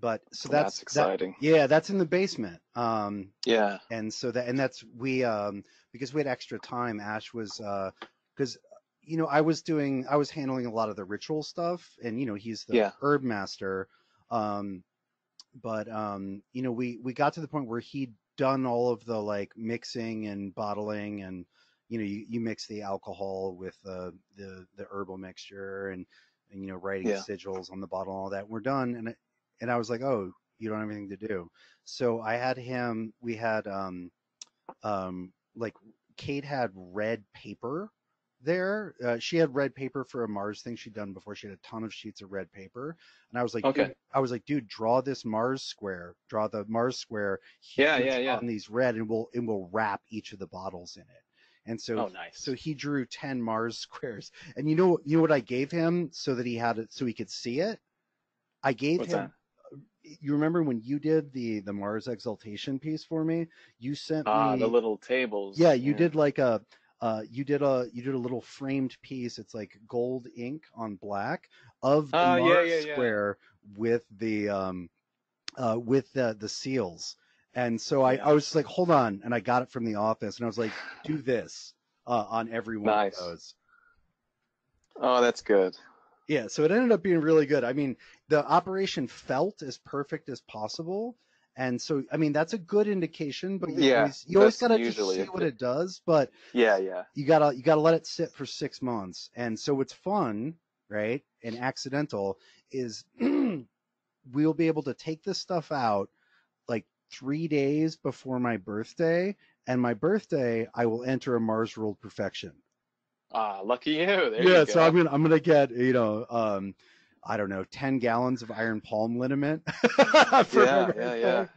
But so That's that exciting. yeah, that's in the basement. Yeah. And so that's we because we had extra time. Ash was because I was handling a lot of the ritual stuff, and he's the Yeah. herb master. Um, but we got to the point where he'd done all of the like mixing and bottling, and you mix the alcohol with the herbal mixture, and writing Yeah. sigils on the bottle and all that. We're done, and I was like, oh, you don't have anything to do. So I had him. We had like Kate had red paper there. She had red paper for a Mars thing she'd done before. She had a ton of sheets of red paper, and Okay. dude, draw this Mars square. Draw the Mars square Yeah. huge Yeah. Yeah. on these red, and we'll wrap each of the bottles in it. And so Oh, so nice. he drew 10 Mars squares. And you know what I gave him so that he had it so he could see it? I gave What's that? him, you remember when you did the Mars exaltation piece for me? You sent Ah, the me, little yeah, tables. you Yeah. did like you did a little framed piece. It's like gold ink on black of the Oh, yeah. Mars Yeah. Yeah. square with the seals. And so I Yeah. was just like, hold on. And I got it from the office and I was like, do this on every one of Nice. those. Oh, that's good. Yeah. So it ended up being really good. I mean, the operation felt as perfect as possible. And so, I mean, that's a good indication, but Yeah, you always that's got to just usually see a what good. it does. But Yeah, yeah. you gotta let it sit for 6 months. And so what's fun, right? And accidental is we'll be able to take this stuff out like 3 days before my birthday, and my birthday I will enter a Mars ruled perfection. Ah, lucky you. There you Yeah, so go. I'm gonna get I don't know 10 gallons of iron palm liniment for my Yeah, yeah, yeah. birthday,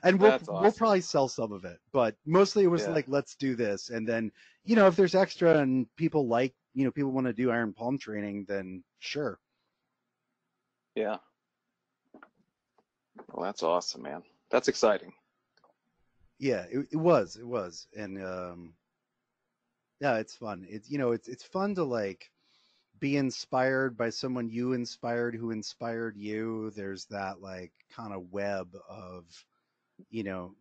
and we'll That's we'll awesome. probably sell some of it, but mostly it was Yeah, like let's do this, and then if there's extra and people like people want to do iron palm training, then sure. yeah. Well, that's awesome, man. That's exciting. Yeah, it was, and yeah, it's fun. It's fun to like be inspired by someone you inspired who inspired you. There's that like kind of web of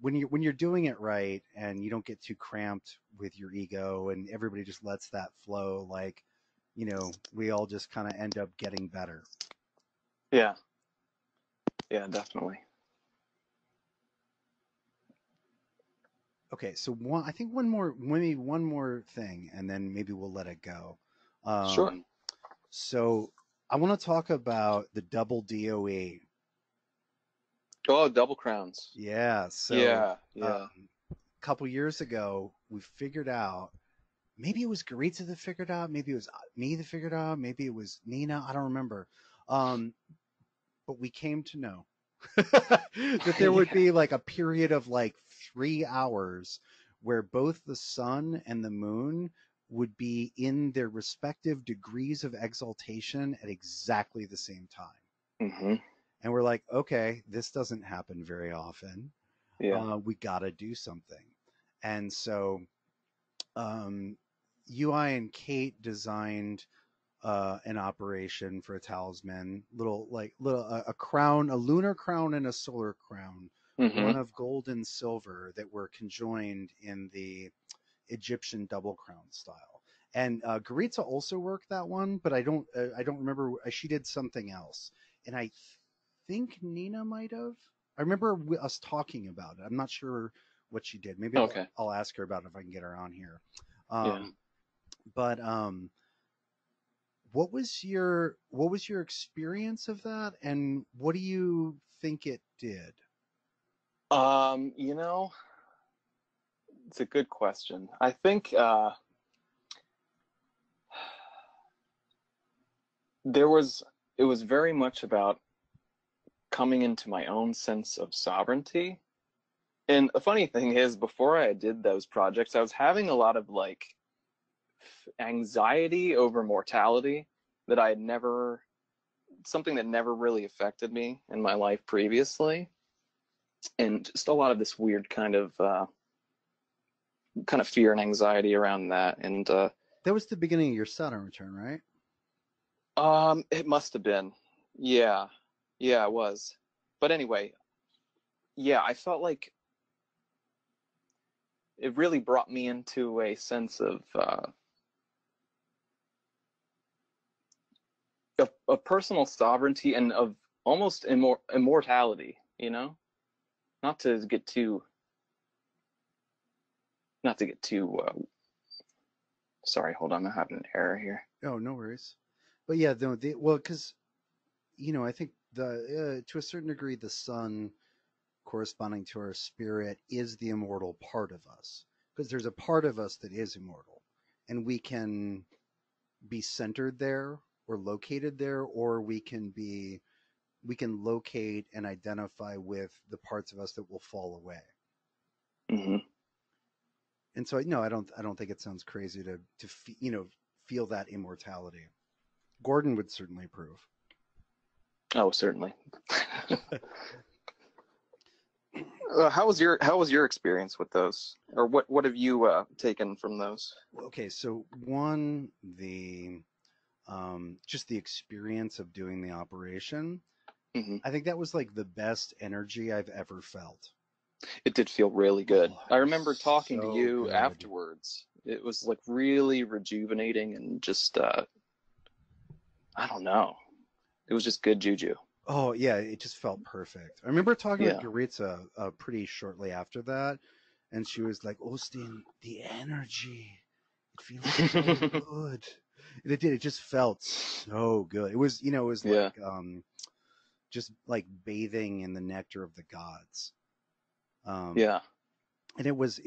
when you're doing it right and you don't get too cramped with your ego and everybody just lets that flow, like we all just kind of end up getting better. Yeah, yeah, definitely. Okay, so I think maybe one more thing, and then maybe we'll let it go. Sure. um so I want to talk about the double DOE. Oh, double crowns. Yeah, so Yeah, yeah. a couple years ago, we figured out. Maybe it was Garitza that figured out. Maybe it was me that figured out. Maybe it was Nina. I don't remember. Um, but we came to know that there would Yeah. be like a period of like 3 hours where both the sun and the moon would be in their respective degrees of exaltation at exactly the same time. Hmm. And we're like, okay, this doesn't happen very often. Yeah. We got to do something. And so um, UI and Kate designed an operation for a talisman, little a crown, a lunar crown and a solar crown, Hmm. one of gold and silver that were conjoined in the Egyptian double crown style. And Garitza also worked that one, but I don't remember. She did something else, and I think Nina might have. I remember us talking about it. I'm not sure what she did. Maybe I'll Okay. I'll ask her about it if I can get her on here. Yeah. Um, but what was your experience of that, and what do you think it did? You know, it's a good question. I think there was it was very much about coming into my own sense of sovereignty. And the funny thing is, before I did those projects, I was having a lot of like anxiety over mortality that I had never, something that never really affected me in my life previously, and just a lot of this weird kind of fear and anxiety around that. And That was the beginning of your Saturn return, right? it must have been, yeah, yeah, it was. But anyway, yeah, I felt like it really brought me into a sense of personal sovereignty and of almost immortality. Not to get too not to get too sorry, hold on, I'm having an error here. Oh, no worries. But yeah, well, because I think the to a certain degree, the sun corresponding to our spirit is the immortal part of us, because there's a part of us that is immortal, and we can be centered there or located there, or we can locate and identify with the parts of us that will fall away. Hmm. And so no, I don't think it sounds crazy to feel that immortality. Gordon would certainly approve. Oh, certainly. How was your experience with those, or what have you taken from those? Okay, so one, the just the experience of doing the operation, Hmm. I think that was like the best energy I've ever felt. It did feel really good. Oh, I it remember was talking to so you good. afterwards. It was like really rejuvenating and just I don't know. It was just good juju. Oh yeah, it just felt perfect. I remember talking with Yeah. Goritza pretty shortly after that, and she was like, "Austin, the energy, it feels so good." And it did. It just felt so good. It was, it was Yeah. like just like bathing in the nectar of the gods. Um, Yeah. and it was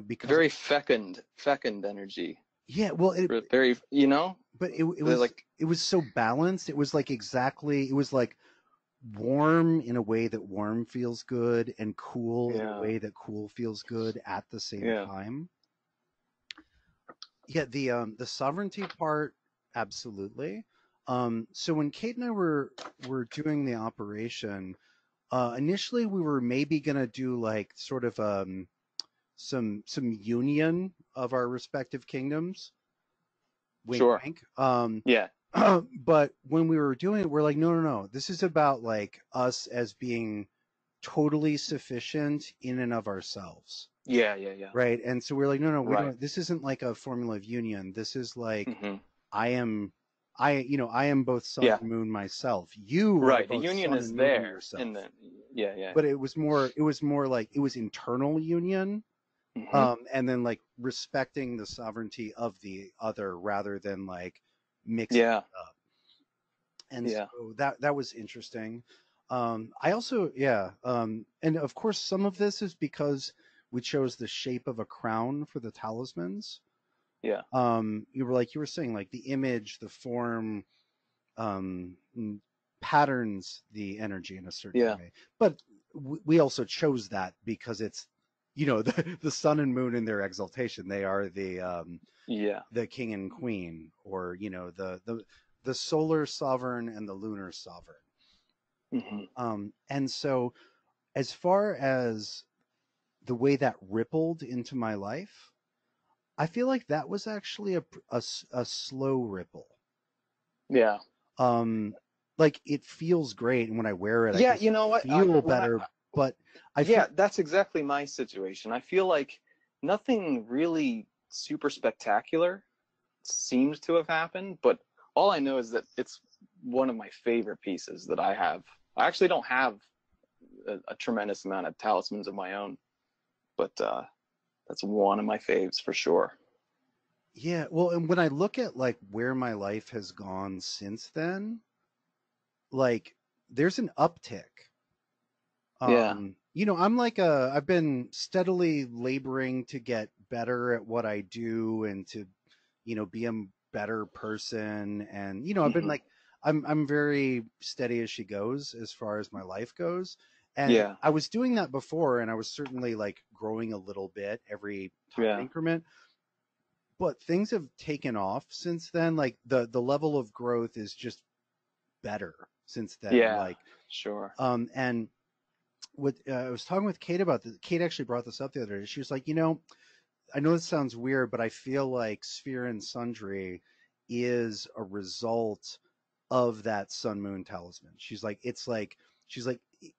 because Very fecund energy. yeah, well, Very, but like, it was so balanced. It was like exactly. It was like warm in a way that warm feels good and cool in a yeah, way that cool feels good at the same yeah, time. Yeah, the sovereignty part, absolutely. So when Kate and I were doing the operation, initially we were maybe gonna do like sort of some union of our respective kingdoms. Wink, sure. wink. Yeah, But when we were doing it, we're like, no, no, no. This is about like us as being totally sufficient in and of ourselves, yeah, yeah, yeah. right? And so we're like, no, no, we Right. don't. This isn't like a formula of union. This is like Hmm. I am, I am both sun Yeah, and moon myself. You are right. The both union sun is and moon there in yourself. the, yeah, yeah. But it was more like it was internal union, Hmm. and then like respecting the sovereignty of the other rather than like mixing Yeah, it up. And yeah, so that was interesting. I also, yeah, and of course some of this is because we chose the shape of a crown for the talismans. yeah, You were saying like the image, the form, patterns the energy in a certain yeah, way, but we also chose that because it's the sun and moon in their exaltation. They are yeah. the king and queen, or the solar sovereign and the lunar sovereign. Hmm. And so, as far as the way that rippled into my life, I feel like that was actually a slow ripple. Yeah, Um, like it feels great, and when I wear it, I yeah. just You know what? feel better. But I feel Yeah, that's exactly my situation. I feel like nothing really super spectacular seems to have happened, but all I know is that it's one of my favorite pieces that I have. I actually don't have a tremendous amount of talismans of my own, but that's one of my faves for sure. yeah. Well, and when I look at like where my life has gone since then, like there's an uptick. Yeah. I've been steadily laboring to get better at what I do and to, be a better person. And, I've been Hmm. like, I'm very steady as she goes as far as my life goes. And Yeah. I was doing that before, and I was certainly like growing a little bit every time Yeah. increment, but things have taken off since then. Like the level of growth is just better since then. Yeah. Like, Sure. and what I was talking with Kate about this. Kate actually brought this up the other day. She was like, I know this sounds weird, but I feel like Sphere and Sundry is a result of that Sun Moon talisman. She's like,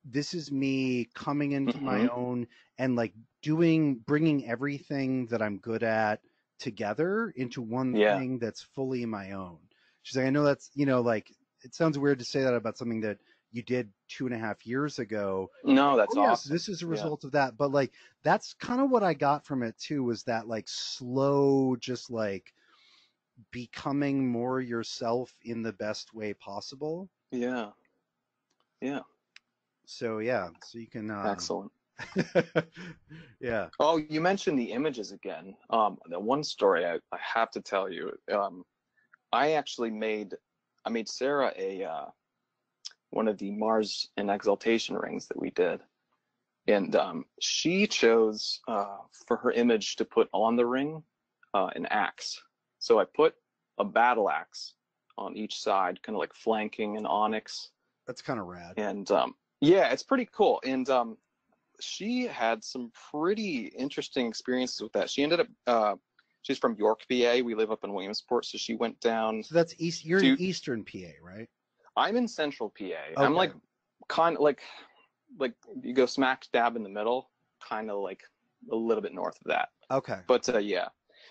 this is me coming into my Hmm. own and like bringing everything that I'm good at together into one Yeah. thing that's fully my own. She's like, I know that's, like, it sounds weird to say that about something that you did 2.5 years ago. She's No, like, that's oh yes, awesome. this is a Yeah. result of that. But like, that's kind of what I got from it too, was that like slow, just like becoming more yourself in the best way possible. Yeah. Yeah. So yeah, so you can Excellent. yeah. Oh, you mentioned the images again. The one story I have to tell you. I actually made Sarah a one of the Mars and Exaltation rings that we did, and she chose for her image to put on the ring an axe. So I put a battle axe on each side, kind of like flanking an onyx, That's kind of rad. and yeah, it's pretty cool. And she had some pretty interesting experiences with that. She ended up she's from York, PA. We live up in Williamsport, so she went down So that's east. You're in to. Eastern PA, right? I'm in Central PA. I'm Okay. like kind of like like you go smack dab in the middle, kind of like a little bit north of that. Okay. But yeah,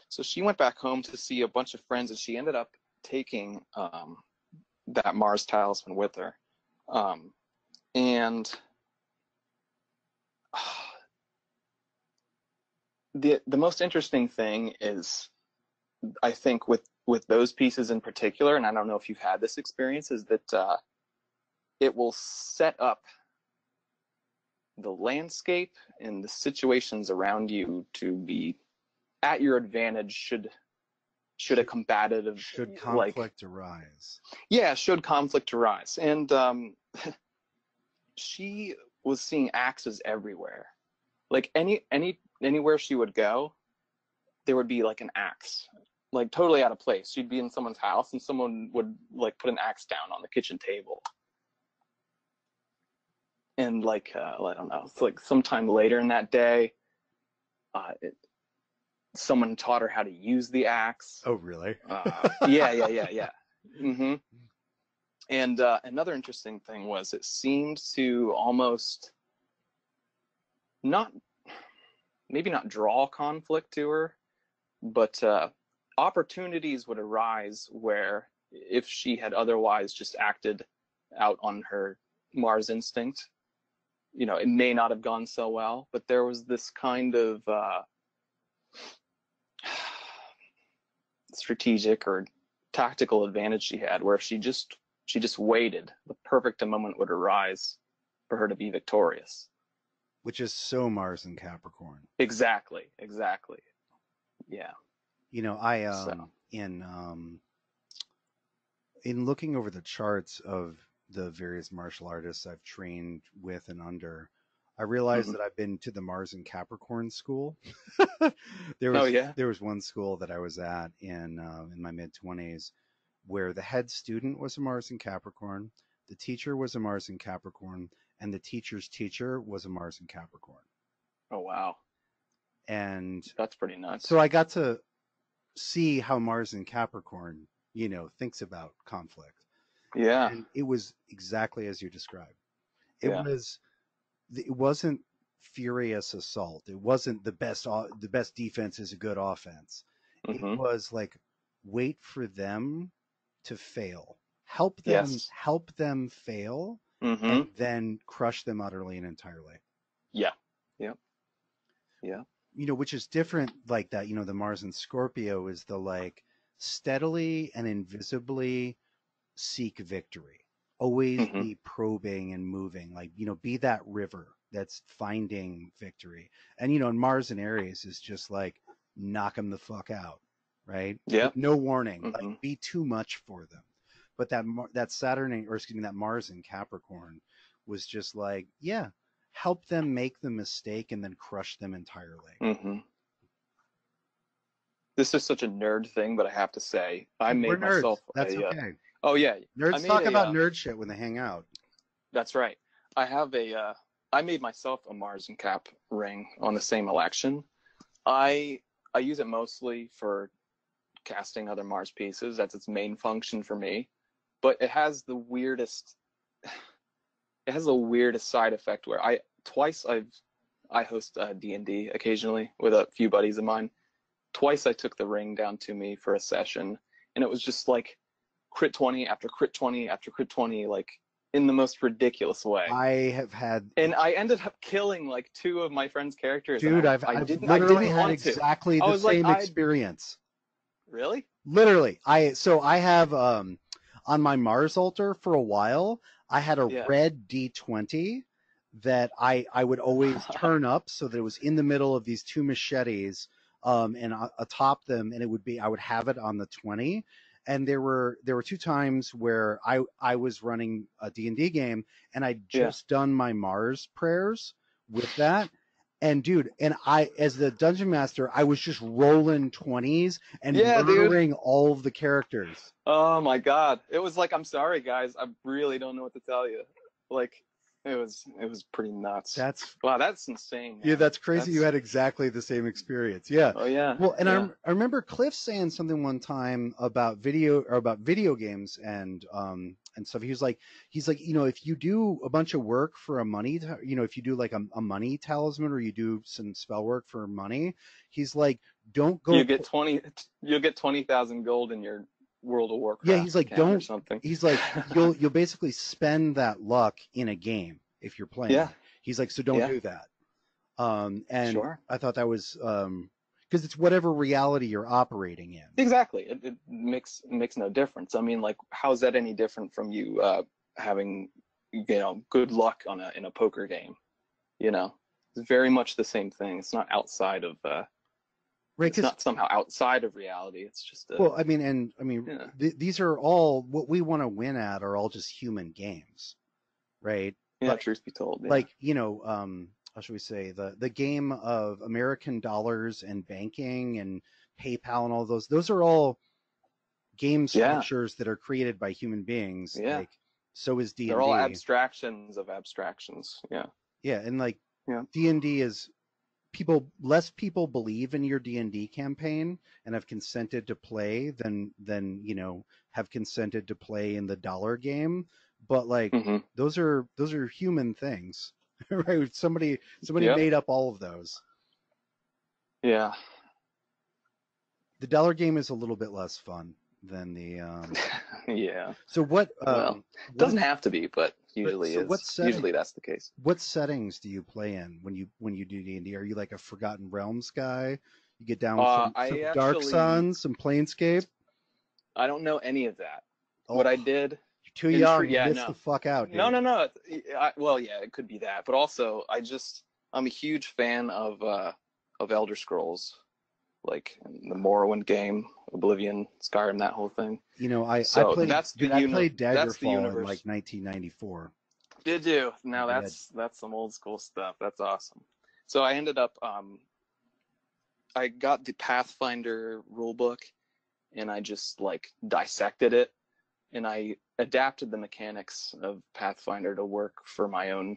so she went back home to see a bunch of friends, and she ended up taking that Mars talisman with her. And the most interesting thing is, I think with those pieces in particular, and I don't know if you've had this experience, is that it will set up the landscape and the situations around you to be at your advantage should a combative should conflict arise. Yeah, should conflict arise. And she was seeing axes everywhere. Like anywhere she would go, there would be like an axe, like totally out of place. She'd be in someone's house and someone would like put an axe down on the kitchen table. And like I don't know, it's like sometime later in that day, someone taught her how to use the axe. Oh, really? Yeah. Mm-hmm. And another interesting thing was it seemed to almost maybe not draw conflict to her, but opportunities would arise where if she had otherwise just acted out on her Mars instinct, it may not have gone so well. But there was this kind of strategic or tactical advantage she had where she just waited. The perfect moment would arise for her to be victorious. Which is so Mars and Capricorn. Exactly. Yeah. In looking over the charts of the various martial artists I've trained with and under, I realized that I've been to the Mars and Capricorn school. There was one school that I was at in my mid-20s where the head student was a Mars and Capricorn, the teacher was a Mars and Capricorn, and the teacher's teacher was a Mars and Capricorn. Oh, wow. And that's pretty nuts. So I got to see how Mars and Capricorn, thinks about conflict. Yeah. And it was exactly as you described. It wasn't furious assault. It wasn't the best defense is a good offense. Mm-hmm. It was like, wait for them to fail. Help them fail, and then crush them utterly and entirely. Yeah. Which is different like that. The Mars and Scorpio is the like steadily and invisibly seek victory. Always be probing and moving, like, be that river that's finding victory. And, and Mars and Aries is just like, knock them the fuck out, right? Yeah. No warning, like be too much for them. But that Saturn, or excuse me, that Mars in Capricorn was just like, yeah, help them make the mistake and then crush them entirely. This is such a nerd thing, but I have to say, I made myself. That's okay. Oh yeah, nerds talk about nerd shit when they hang out. That's right. I made myself a Mars and Cap ring on the same election. I use it mostly for casting other Mars pieces. That's its main function for me. But it has the weirdest side effect where I host D&D occasionally with a few buddies of mine. Twice I took the ring down to me for a session, and it was just like crit 20 after crit 20 after crit 20, like in the most ridiculous way. And I ended up killing like two of my friend's characters. Dude, I've literally had exactly the same experience. Really? Literally. I have on my Mars altar for a while, I had a red D20 that I would always turn up so that it was in the middle of these two machetes, and atop them, and I would have it on the 20. And there were two times where I was running a D&D game, and I'd just done my Mars prayers with that. And dude, as the dungeon master, I was just rolling 20s and murdering all of the characters. Oh my God. It was like, I'm sorry guys, I really don't know what to tell you. Like, it was pretty nuts. That's Wow, that's insane, Yeah, man. that's crazy. You had exactly the same experience. Yeah. Oh yeah, Well, and yeah. I remember Cliff saying something one time about video games and stuff. He's like, if you do a bunch of work for a if you do like a money talisman or you do some spell work for money, he's like, don't go You get 20 you'll get 20,000 gold in your World of yeah, he's Warcraft like, account or don't something. he's like, you'll basically spend that luck in a game if you're playing Yeah, it. He's like, so don't yeah, do that. And sure. I thought that was because it's whatever reality you're operating in. Exactly. It makes no difference. I mean, like, how's that any different from you having, good luck in a poker game? You know, it's very much the same thing. It's not outside of Right? it's Because not somehow outside of reality. It's just well, yeah, these are all what we want to win at are all just human games, right? yeah. Like Truth be told, yeah, like how should we say the game of American dollars and banking and PayPal and all those are all game yeah, structures that are created by human beings. yeah. Like so is D They're and all D. abstractions of abstractions. Yeah, Yeah, and like yeah. D&D is less people believe in your D&D campaign and have consented to play than have consented to play in the dollar game, but like Hmm. those are human things. Right? Somebody Yep. made up all of those. Yeah. The dollar game is a little bit less fun than the Yeah. so Well, what doesn't have to be, but but usually so is. Usually that's the case. what settings do you play in when you do D&D? Are you like a Forgotten Realms guy? You get down with some I Dark actually Suns, some Planescape? I don't know any of that. Oh, What I did you're too in young. You yeah, missed the no. fuck out, No, dude. no, no. Well, yeah, it could be that, but also I'm a huge fan of Elder Scrolls, like the Morrowind game, Oblivion, Skyrim, that whole thing. I So played, dude. I played that's the Daggerfall in like universe. 1994. Did you? I Now did. that's some old school stuff. That's awesome. So I ended up I got the Pathfinder rulebook and I just like dissected it and I adapted the mechanics of Pathfinder to work for my own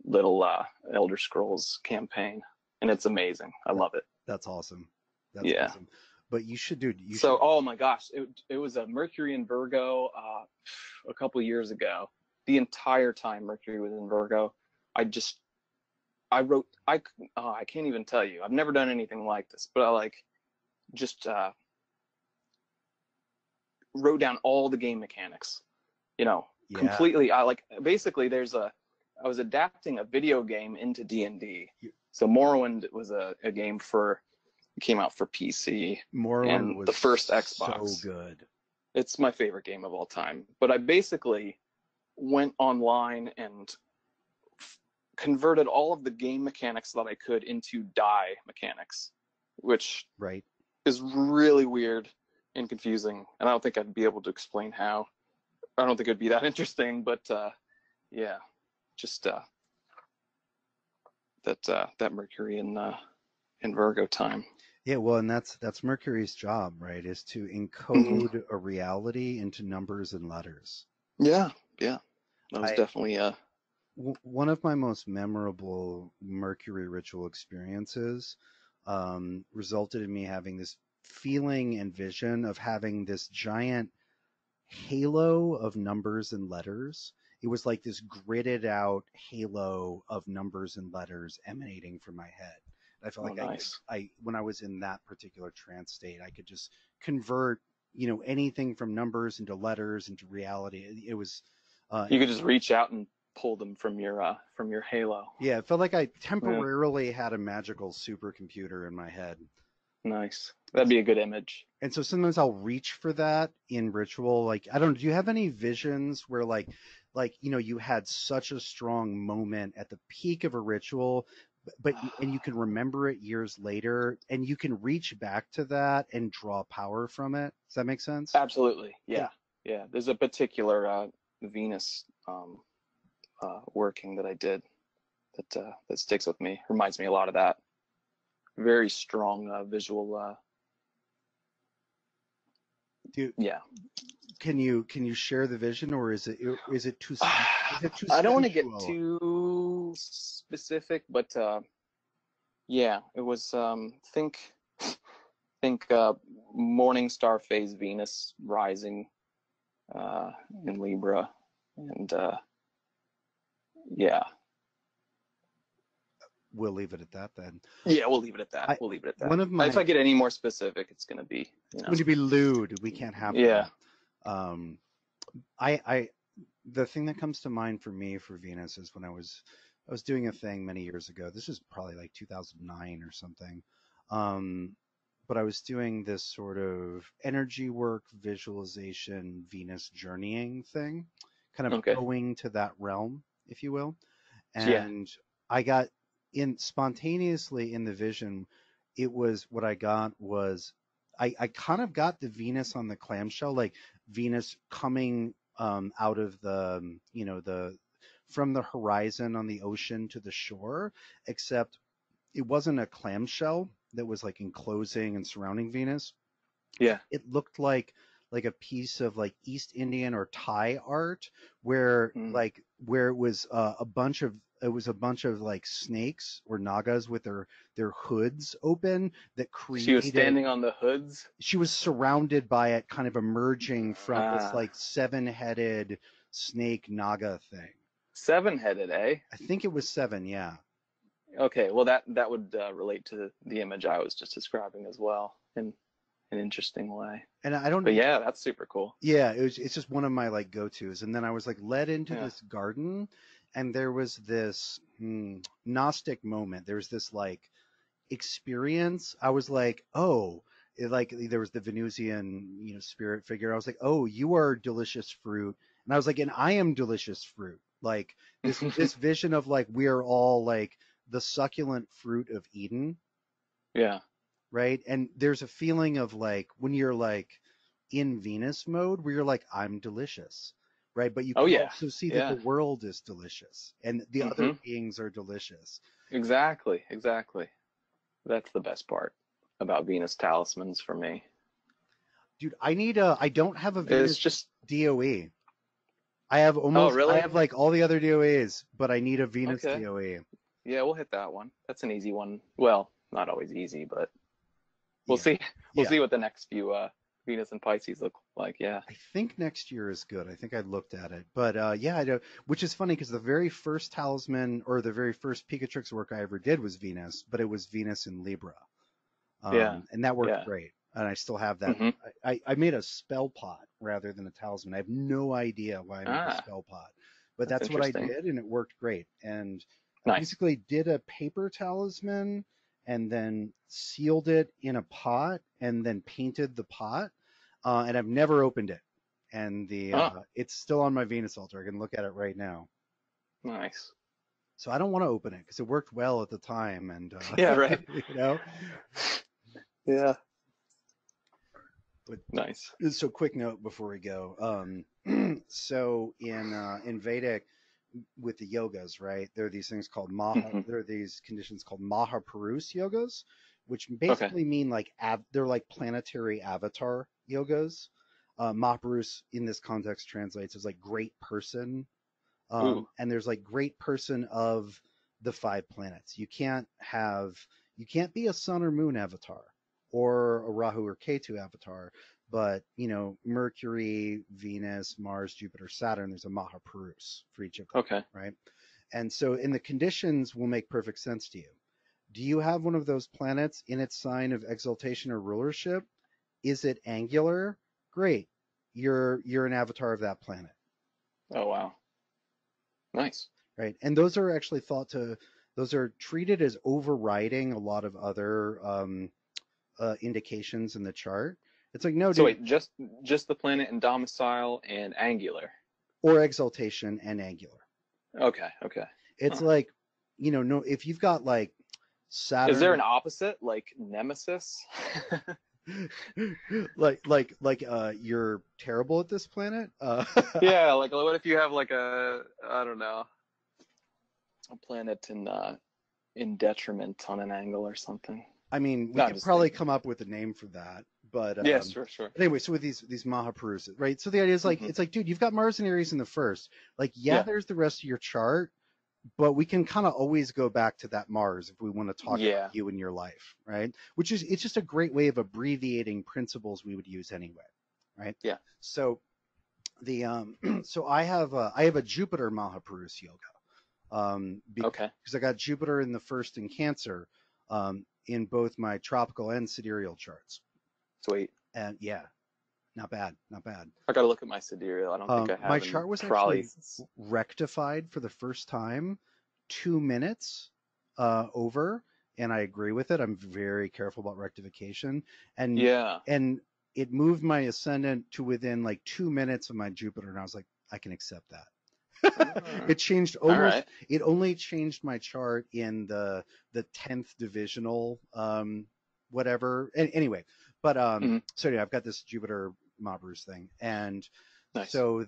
little Elder Scrolls campaign, and it's amazing. I love it. That's awesome. That's Yeah. awesome. But you should, dude. So, oh my gosh, it was a Mercury in Virgo a couple years ago. The entire time Mercury was in Virgo, I wrote I can't even tell you. I've never done anything like this, but I like just wrote down all the game mechanics. Yeah. Completely. I like basically I was adapting a video game into D&D. So Morrowind was a game came out for PC Morrowind and was the first Xbox. so good. It's my favorite game of all time. But I basically went online and converted all of the game mechanics that I could into die mechanics, which Right. is really weird and confusing. And I don't think I'd be able to explain how. I don't think it'd be that interesting, but yeah, just that Mercury in Virgo time. Yeah, well, and that's Mercury's job, right? Is to encode a reality into numbers and letters. Yeah, yeah, that was definitely One of my most memorable Mercury ritual experiences resulted in me having this feeling and vision of having this giant halo of numbers and letters. It was like this gridded out halo of numbers and letters emanating from my head. I felt like nice. When I was in that particular trance state, I could just convert, anything from numbers into letters into reality. It was You could just reach out and pull them from your halo. yeah, it felt like I temporarily had a magical supercomputer in my head. Nice. That'd be a good image. And so sometimes I'll reach for that in ritual. Like, I don't know, do you have any visions where you had such a strong moment at the peak of a ritual, and you can remember it years later and you can reach back to that and draw power from it? Does that make sense? Absolutely. Yeah. Yeah. There's a particular Venus working that I did that sticks with me. Reminds me a lot of that. Very strong visual. Do Yeah. can you share the vision, or is it too I don't want to get sensual? too specific, but yeah, it was think morning star phase Venus rising in Libra, and yeah, We'll leave it at that then. yeah, we'll leave it at that. I We'll leave it at that. one of If my I get any more specific, it's gonna be, It's going to be lewd. We can't have yeah, that. I the thing that comes to mind for me for Venus is when I was doing a thing many years ago. This was probably like 2009 or something. But I was doing this sort of energy work, visualization, Venus journeying thing, kind of okay, going to that realm, if you will. yeah, And I got in spontaneously in the vision. It was what I got was I kind of got the Venus on the clamshell, like Venus coming out of the the from the horizon on the ocean to the shore, except it wasn't a clamshell that was like enclosing and surrounding Venus. yeah, It looked like a piece of like East Indian or Thai art where mm. where it was a bunch of like snakes or nagas with their hoods open that She was created. standing on the hoods. She was surrounded by it, kind of emerging from this Ah, like seven-headed snake naga thing. seven-headed, eh? I think it was seven, yeah. Okay, well that would relate to the image I was just describing as well in an interesting way. And I don't But yeah, that's super cool. Yeah, it's just one of my like go-tos. And then I was like led into Yeah. this garden, and there was this Gnostic moment. There was this like experience. I was like, oh, like there was the Venusian, spirit figure. I was like, oh, you are delicious fruit, and I was like, and I am delicious fruit. Like this vision of like we are all like the succulent fruit of Eden, Yeah. right? And there's a feeling of like when you're like in Venus mode where you're like, I'm delicious, right? But you Oh can yeah. also see that the Yeah. world is delicious and the other Mhm. beings are delicious. Exactly. Exactly. That's the best part about Venus talismans for me. Dude, I don't have a It's Venus just DOE. oh I really? have like all the other DOEs, but I need a Venus Okay. DOE. Yeah, we'll hit that one. That's an easy one. Well, not always easy, but we'll Yeah. see. We'll Yeah. see what the next few Venus and Pisces look like. Yeah. I think next year is good. I think I looked at it, but yeah, I do. Which is funny because the very first talisman or the very first Picatrix work I ever did was Venus, but it was Venus in Libra, Yeah. and that worked Yeah. great. And I still have that. Mhm. I made a spell pot rather than a talisman. I have no idea why I made a Ah, spell pot, but that's that's what I interesting. did, and it worked great. And I Nice. basically did a paper talisman and then sealed it in a pot and then painted the pot, and I've never opened it. And Oh, it's still on my Venus altar. I can look at it right now. nice. So I don't want to open it because it worked well at the time, and Yeah, right. you know. Yeah. But Nice. so quick note before we go. So in Vedic with the yogas, right? There are these things called Hmm. there are these conditions called Mahaparus yogas, which Okay. basically mean like they're like planetary avatar yogas. Mahaparus in this context translates as like great person. Ooh. And there's like great person of the five planets. You can't be a sun or moon avatar or a Rahu or Ketu avatar, but Mercury, Venus, Mars, Jupiter, Saturn, there's a Mahaparus for each of them, Okay. right? And so in the conditions will make perfect sense to you. Do you have one of those planets in its sign of exaltation or rulership? Is it angular? Great. You're an avatar of that planet. Oh wow. Nice. Right. And those are treated as overriding a lot of other indications in the chart. It's like, no, So dude, wait, just the planet and domicile and angular. or exaltation and angular. Okay. Okay. It's Huh. like, no, if you've got like Is there Saturn, an opposite, like Nemesis? you're terrible at this planet. Yeah. Like, what if you have like a, I don't know, a planet in detriment on an angle or something? I mean, we No, I'm could just probably thinking. come up with a name for that, Yeah, sure, sure. But anyway, so with these Mahapurushas, right? So the idea is like, Hmm. it's like, dude, you've got Mars and Aries in the first. Like, yeah, Yeah, there's the rest of your chart, but we can kind of always go back to that Mars if we want to talk about yeah. you and your life, right? Which is, it's just a great way of abbreviating principles we would use anyway, right? Yeah. So the so I have a Jupiter Mahapurush yoga, Okay. because I got Jupiter in the first in Cancer, in both my tropical and sidereal charts, Sweet. and yeah, not bad, not bad. I gotta look at my sidereal. I don't think I My have, and chart was probably. actually rectified for the first time 2 minutes over, and I agree with it. I'm very careful about rectification, and Yeah. and it moved my ascendant to within like 2 minutes of my Jupiter, and I was like, I can accept that. Ah, It changed all almost. right. It only changed my chart in the 10th divisional, whatever. Anyway, but Hmm. so yeah, I've got this Jupiter Mabrus thing, and Nice. so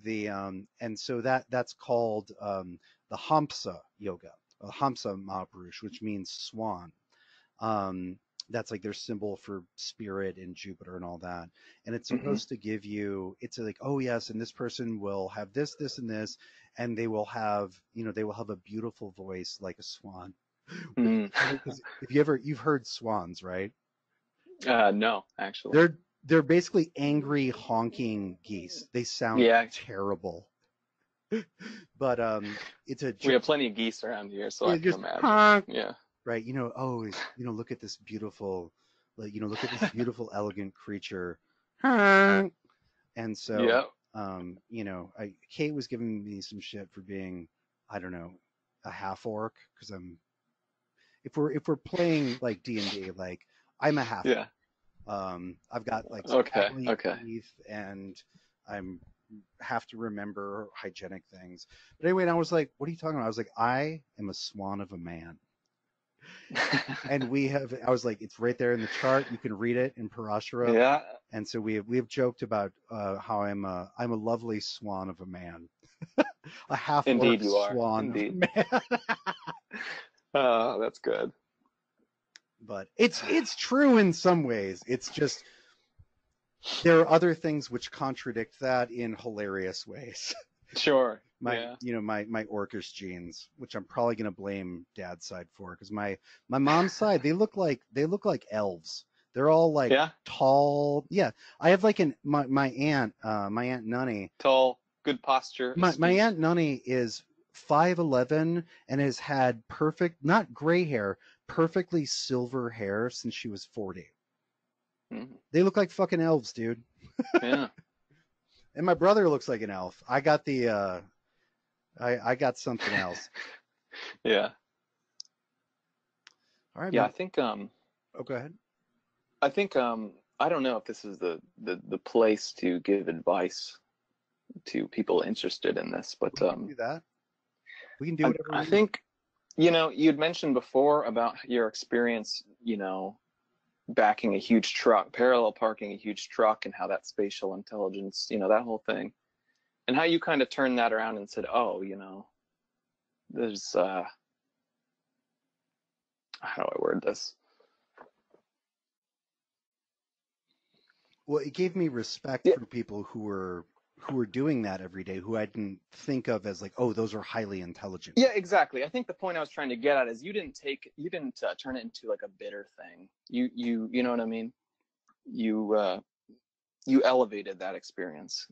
that's called the Hamsa yoga, Hamsa Mahapurush, which means swan. Um, that's like their symbol for spirit and Jupiter and all that. And it's Hmm. supposed to give you, it's like, oh yes, and this person will have this, this, and this, and they will have, they will have a beautiful voice like a swan. Which Mm. is funny because if you've heard swans, right? No, actually. They're basically angry honking geese. They sound Yeah, terrible, but it's a we have plenty of geese around here, so I it can just imagine. honk, Yeah. right? Look at this beautiful, like, look at this beautiful, elegant creature. Honk. And so, Yeah. Kate was giving me some shit for being, I don't know, a half orc, because if we're playing like D&D, like I'm a half Yeah. orc. I've got like Okay. scraggly Okay. teeth, and I'm have to remember hygienic things. But anyway, and I was like, "What are you talking about?" I was like, "I am a swan of a man." And I was like, it's right there in the chart. You can read it in Parashara. Yeah. And so we have joked about how I'm a lovely swan of a man, a half orc Indeed, you are. swan of a Indeed. man. Oh, that's good. But it's true in some ways. It's just there are other things which contradict that in hilarious ways. Sure. My Yeah. my orcish genes, which I'm probably gonna blame dad's side for, because my mom's side, they look like elves. They're all like Yeah. tall. Yeah, I have like my aunt, my aunt Nunny. Tall, good posture, My astute. aunt Nunny is 5'11" and has had perfect, not gray hair, perfectly silver hair since she was 40. Mhm. They look like fucking elves, dude. Yeah. And my brother looks like an elf. I got I got something else. Yeah. All right, Yeah. man. Oh, go ahead. I think I don't know if this is the place to give advice to people interested in this, but We can do that. We can do whatever I we want. think, you'd mentioned before about your experience, backing a huge truck, parallel parking a huge truck, and how that spatial intelligence, that whole thing, and how you kind of turned that around and said, oh, there's how do I word this? Well, it gave me respect Yeah, for people who were doing that every day, who I didn't think of as like, oh, those are highly intelligent yeah, people. exactly. I think the point I was trying to get at is you didn't turn it into like a bitter thing. You know what I mean? You you elevated that experience.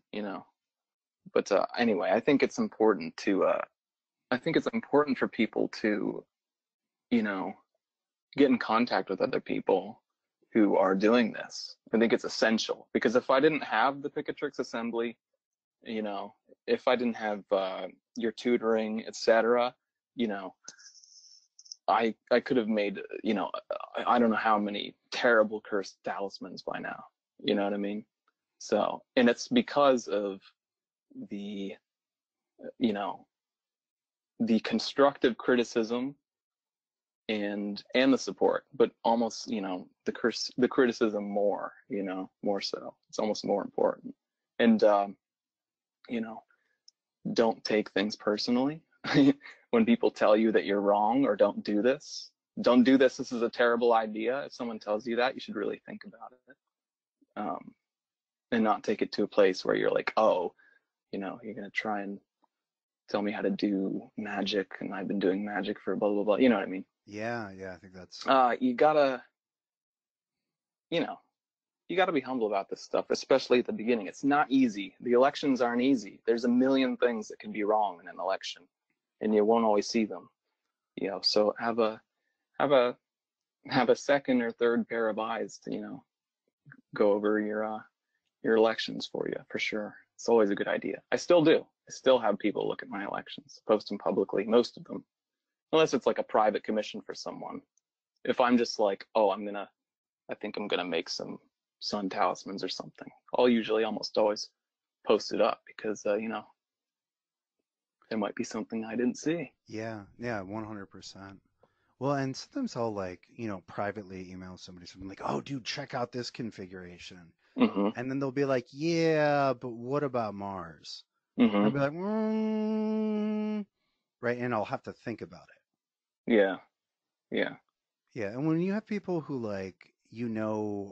But anyway, I think it's important for people to, you know, get in contact with other people who are doing this. I think it's essential, because if I didn't have the Picatrix assembly, you know, if I didn't have your tutoring, etc., you know, I could have made, I don't know how many terrible cursed talismans by now. You know what I mean? So, and it's because of the, you know, the constructive criticism and the support, but almost, the criticism more, more so. It's almost more important. And you know, don't take things personally. When people tell you that you're wrong or don't do this, this is a terrible idea. If someone tells you that, you should really think about it. and not take it to a place where you're like, oh, you're gonna try and tell me how to do magic, and I've been doing magic for blah blah blah. You know what I mean? Yeah, yeah, I think that's You gotta, you know, you gotta be humble about this stuff, especially at the beginning. It's not easy. The elections aren't easy. There's a million things that can be wrong in an election, and you won't always see them. So have a have a second or third pair of eyes to go over your elections for you, for sure. It's always a good idea. I still do. I still have people look at my elections, post them publicly, most of them, unless it's like a private commission for someone. If I'm just like, oh, I think I'm gonna make some sun talismans or something, I'll usually almost always post it up because there might be something I didn't see. yeah, yeah, 100%. Well, and sometimes I'll like, privately email something like, "Oh, dude, check out this configuration." Mm-hmm. And then they'll be like, "Yeah, but what about Mars?" And I'll Mm-hmm. be like, right, and I'll have to think about it. Yeah. Yeah. Yeah, and when you have people who like,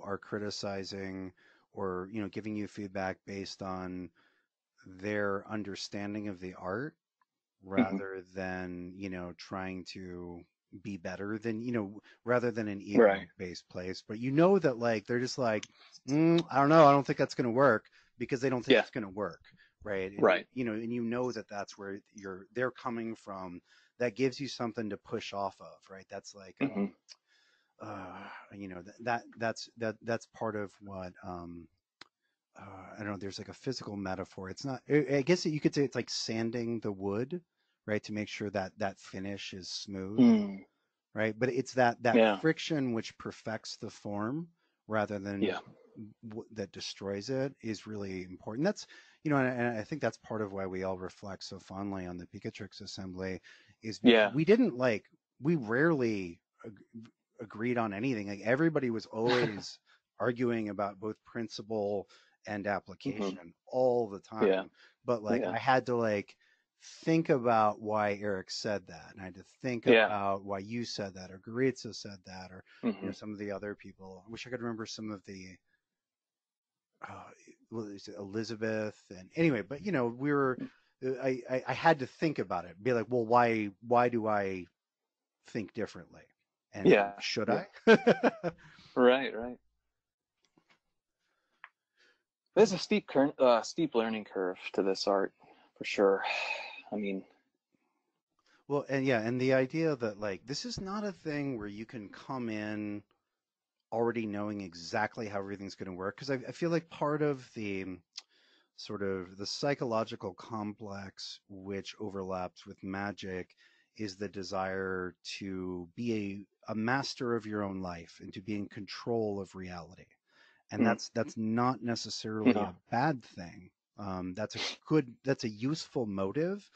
are criticizing or, giving you feedback based on their understanding of the art Mm-hmm. rather than, trying to be better than, rather than an Right. ego-based place. But you know that like they're just like, I don't know, I don't think that's going to work because they don't think Yeah. it's going to work, right? And Right. and that that's where they're coming from. That gives you something to push off of, right? That's like, Mm-hmm. that's part of what I don't know. There's like a physical metaphor. It's not. I guess you could say it's like sanding the wood, right, to make sure that that finish is smooth, Mm. right? But it's that Yeah. friction which perfects the form rather than Yeah. that destroys it is really important. That's and I think that's part of why we all reflect so fondly on the Picatrix assembly, is because Yeah. we rarely agreed on anything. Like everybody was always arguing about both principle and Mm-hmm. application all the Yeah. time. But like Yeah. I had to like think about why Eric said that, and I had to think Yeah. about why you said that, or Goritza said that, or Mm-hmm. some of the other people. I wish I could remember some of the uh, well, Elizabeth and anyway. But we were. I had to think about it, be like, well, why do I think differently? And Yeah. should Yeah. I? Right. Right. There's a steep learning curve to this art, for sure. I mean, Well, and yeah, and the idea that like this is not a thing where you can come in already knowing exactly how everything's going to work, because I feel like part of the sort of the psychological complex which overlaps with magic is the desire to be a master of your own life and to be in control of reality. And mm, that's not necessarily a no, bad thing. That's a useful motive,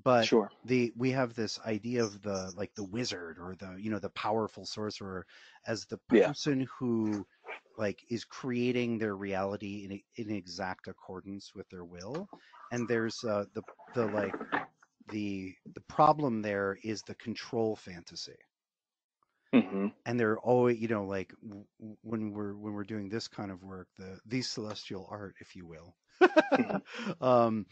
but sure. we have this idea of the like the wizard or the the powerful sorcerer as the Yeah. person who like is creating their reality in exact accordance with their will. And there's the like the problem there is the control fantasy. Mm-hmm. And they're always like when we're doing this kind of work, the celestial art, if you will. Mm-hmm. um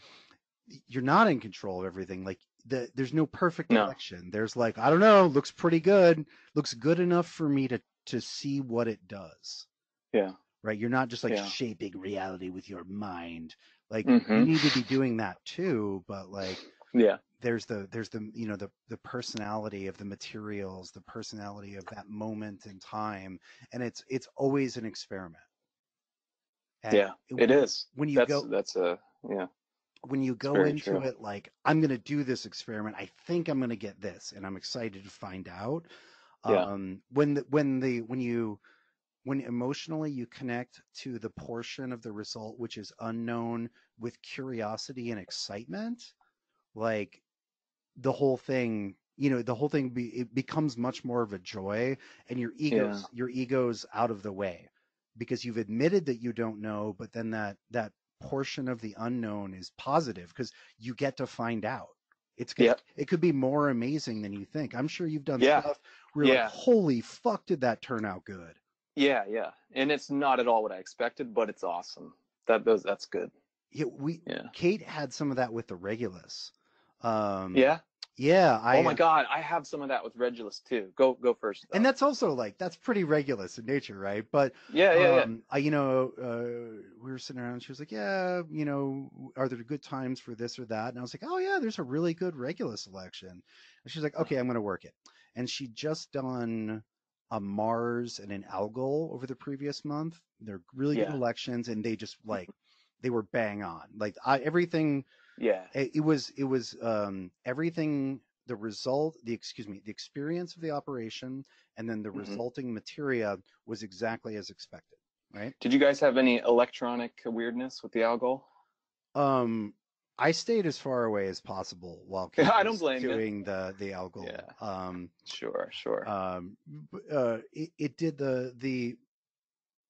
you're not in control of everything. Like there's no perfect No. election. There's like, I don't know, looks pretty good, looks good enough for me to see what it does, Yeah. right? You're not just like Yeah. shaping reality with your mind. Like you Mm-hmm. need to be doing that too, but like Yeah. there's the the personality of the materials, the personality of that moment in time, and it's always an experiment. And Yeah. It is. when you That's go that's a yeah. when you It's go very into true. it like, I'm going to do this experiment, I think I'm going to get this, and I'm excited to find out. Yeah. When emotionally you connect to the portion of the result which is unknown with curiosity and excitement, like it becomes much more of a joy, and Yeah. your ego's out of the way because you've admitted that you don't know, but then that portion of the unknown is positive because you get to find out. Yep. It could be more amazing than you think. I'm sure you've done Yeah. stuff where you're like, Yeah. holy fuck, did that turn out good? Yeah, yeah. And it's not at all what I expected, but it's awesome. That's good. Yeah, we Yeah. Kate had some of that with the Regulus. Um, Yeah. yeah, Oh my God, I have some of that with Regulus too. Go first and though. that's also like that's pretty Regulus in nature, right? But Yeah, yeah, yeah. we were sitting around. And she was like, "Yeah, are there good times for this or that?" And I was like, "Oh yeah, there's a really good Regulus selection." And she's like, "Okay, I'm going to work it." And she just done a Mars and an Algol over the previous month. They're really good Yeah. elections, and they just like they were bang on. Like everything Yeah. it was everything, the result, the experience of the operation, and then the Hmm. resulting materia was exactly as expected, right? Did you guys have any electronic weirdness with the Algol? um I stayed as far away as possible while Kate I don't was blame you. doing the algal. Yeah. Sure, sure. It did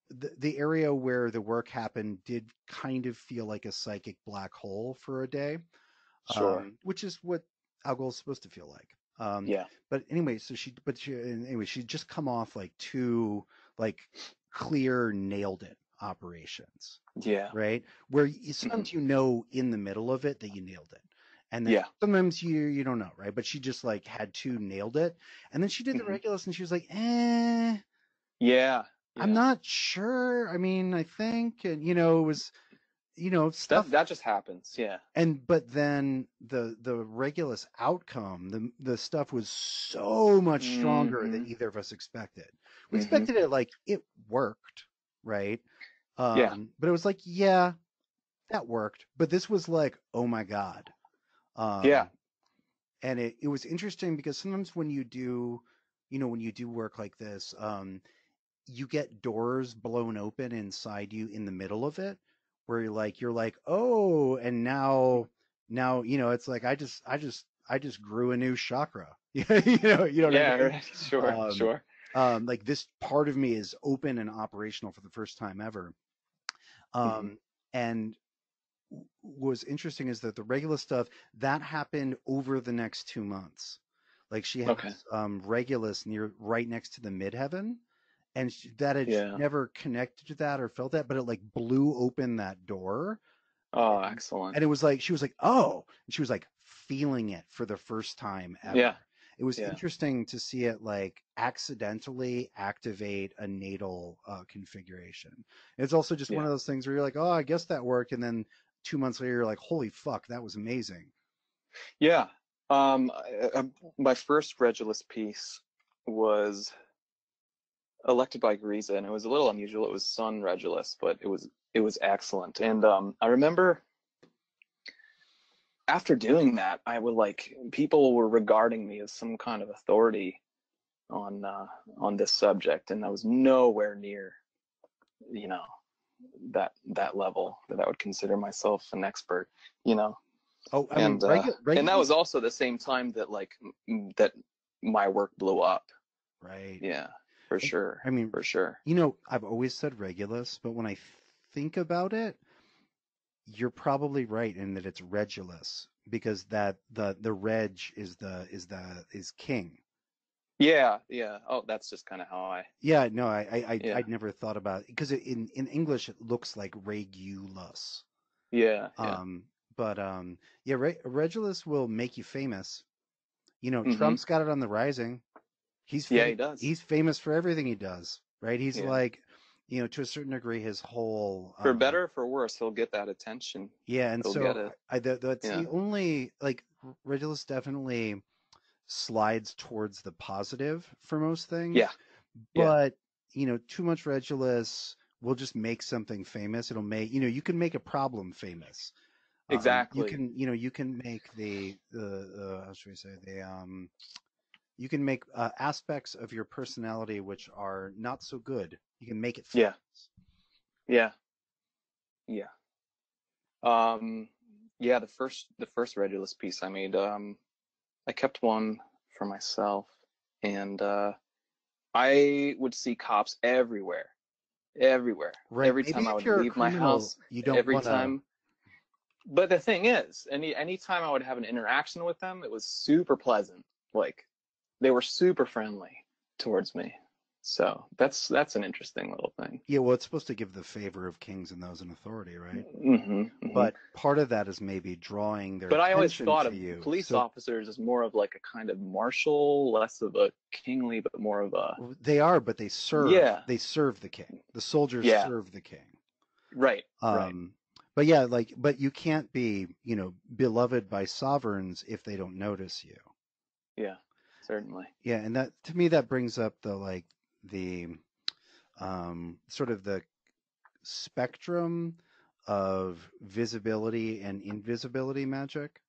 the area where the work happened did kind of feel like a psychic black hole for a day, Sure. which is what alcohol is supposed to feel like. Yeah. But anyway, anyway, she'd just come off like two like clear nailed it operations, Yeah. right? Where Hmm. sometimes in the middle of it that you nailed it, and then Yeah. sometimes you don't know, right? But she just like had two nailed it, and then she did the Hmm. Regulus, and she was like, Yeah. I'm Yeah. not sure. I mean, I think, and it was stuff. That just happens. Yeah. And but then the Regulus outcome, the stuff was so much stronger than Hmm. either of us expected. We Hmm. expected it like it worked, right? Yeah. But it was like, yeah, that worked. But this was like, oh my God. Yeah. Um, and it was interesting because sometimes when you do work like this, you get doors blown open inside you in the middle of it where you're like oh, and now it's like I just grew a new chakra. You know what I Yeah. mean? Right. Sure. um Sure. like this part of me is open and operational for the first time ever. Hmm. And was interesting is that the Regulus stuff that happened over the next 2 months. Like she Okay. has Regulus near right next to the midheaven, and that had Yeah. never connected to that or felt that, but it like blew open that door, Oh, and, excellent. and it was like she was like, oh, and she was like feeling it for the first time ever. Yeah. It was Yeah. interesting to see it like accidentally activate a natal configuration. It's also just one Yeah. of those things where you're like, oh, I guess that worked, and then 2 months later, you're like, holy fuck, that was amazing. Yeah. My first Regulus piece was elected by Griza, and it was a little unusual. It was Sun Regulus, but it was excellent. And I remember after doing that, I would like people were regarding me as some kind of authority on this subject, and I was nowhere near you know that level that I would consider myself an expert. You know, Oh, I mean, and that was Regulus, also the same time that that my work blew up. right? Yeah, for sure, I mean, for sure. I've always said Regulus, but when I think about it, you're probably right in that it's Regulus because that the reg is king. Yeah, yeah. Oh, that's just kind of how I. Yeah, no, I'd Yeah, never thought about it because in English it looks like Regulus. yeah, yeah. Um, but yeah, Regulus will make you famous. Mm-hmm. Trump's got it on the rising. Yeah, he does. He's famous for everything he does, right? He's Yeah, like, to a certain degree, his whole for better or for worse, he'll get that attention. yeah. And He'll get so it. that's Yeah, the only like Regulus definitely slides towards the positive for most yeah, things, yeah. but too much Regulus will just make something famous. It'll make you can make a problem famous. You Exactly. can you can make the how should we say you can make aspects of your personality which are not so good. You can make it Yeah, famous. yeah, yeah. Um, yeah. The first Regulus piece I made, I kept one for myself, and I would see cops everywhere, everywhere. Right. Every Maybe time I if would you're a leave my criminal, house, you don't every want to. time. But the thing is, anytime I would have an interaction with them, it was super pleasant. Like they were super friendly towards me. So that's an interesting little thing. Yeah, well, it's supposed to give the favor of kings and those in authority, right? Hmm. But part of that is maybe drawing their But I always attention thought to of you. police So officers as more of like a kind of martial, less of a kingly, but more of a, they are, but they serve. yeah, They serve the king. The soldiers yeah, serve the king. right, right, Um, but yeah, but you can't be, beloved by sovereigns if they don't notice you. yeah, certainly. Yeah, and that to me that brings up the sort of the spectrum of visibility and invisibility magic,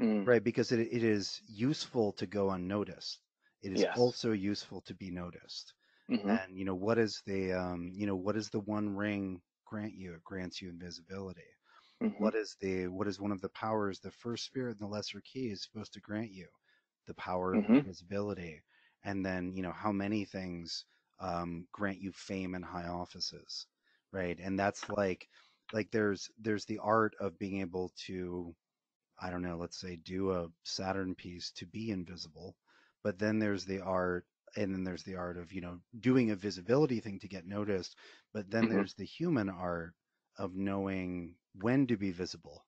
Mm, right? Because it is useful to go unnoticed. It is yes. also useful to be noticed. Hmm. And what is the one ring grant you? It grants you invisibility. Hmm. What is one of the powers the first spirit and the lesser key is supposed to grant you? The power of Hmm. invisibility. And then, how many things grant you fame and high offices, right? And that's like there's the art of being able to, I don't know, let's say do a Saturn piece to be invisible, but then there's the art, and then there's the art of, doing a visibility thing to get noticed, but then Hmm. there's the human art of knowing when to be visible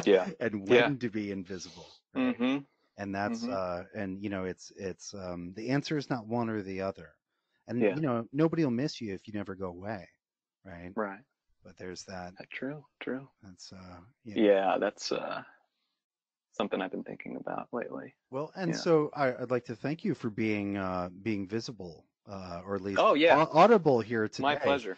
Yeah, and yeah. when to be invisible, right? Hmm. And that's Hmm. and it's the answer is not one or the other. And Yeah, nobody will miss you if you never go away, right? right. But there's that. True, true. That's yeah. Yeah, that's something I've been thinking about lately. Well, and Yeah. so I'd like to thank you for being visible, or at least Oh yeah, audible here my today. pleasure.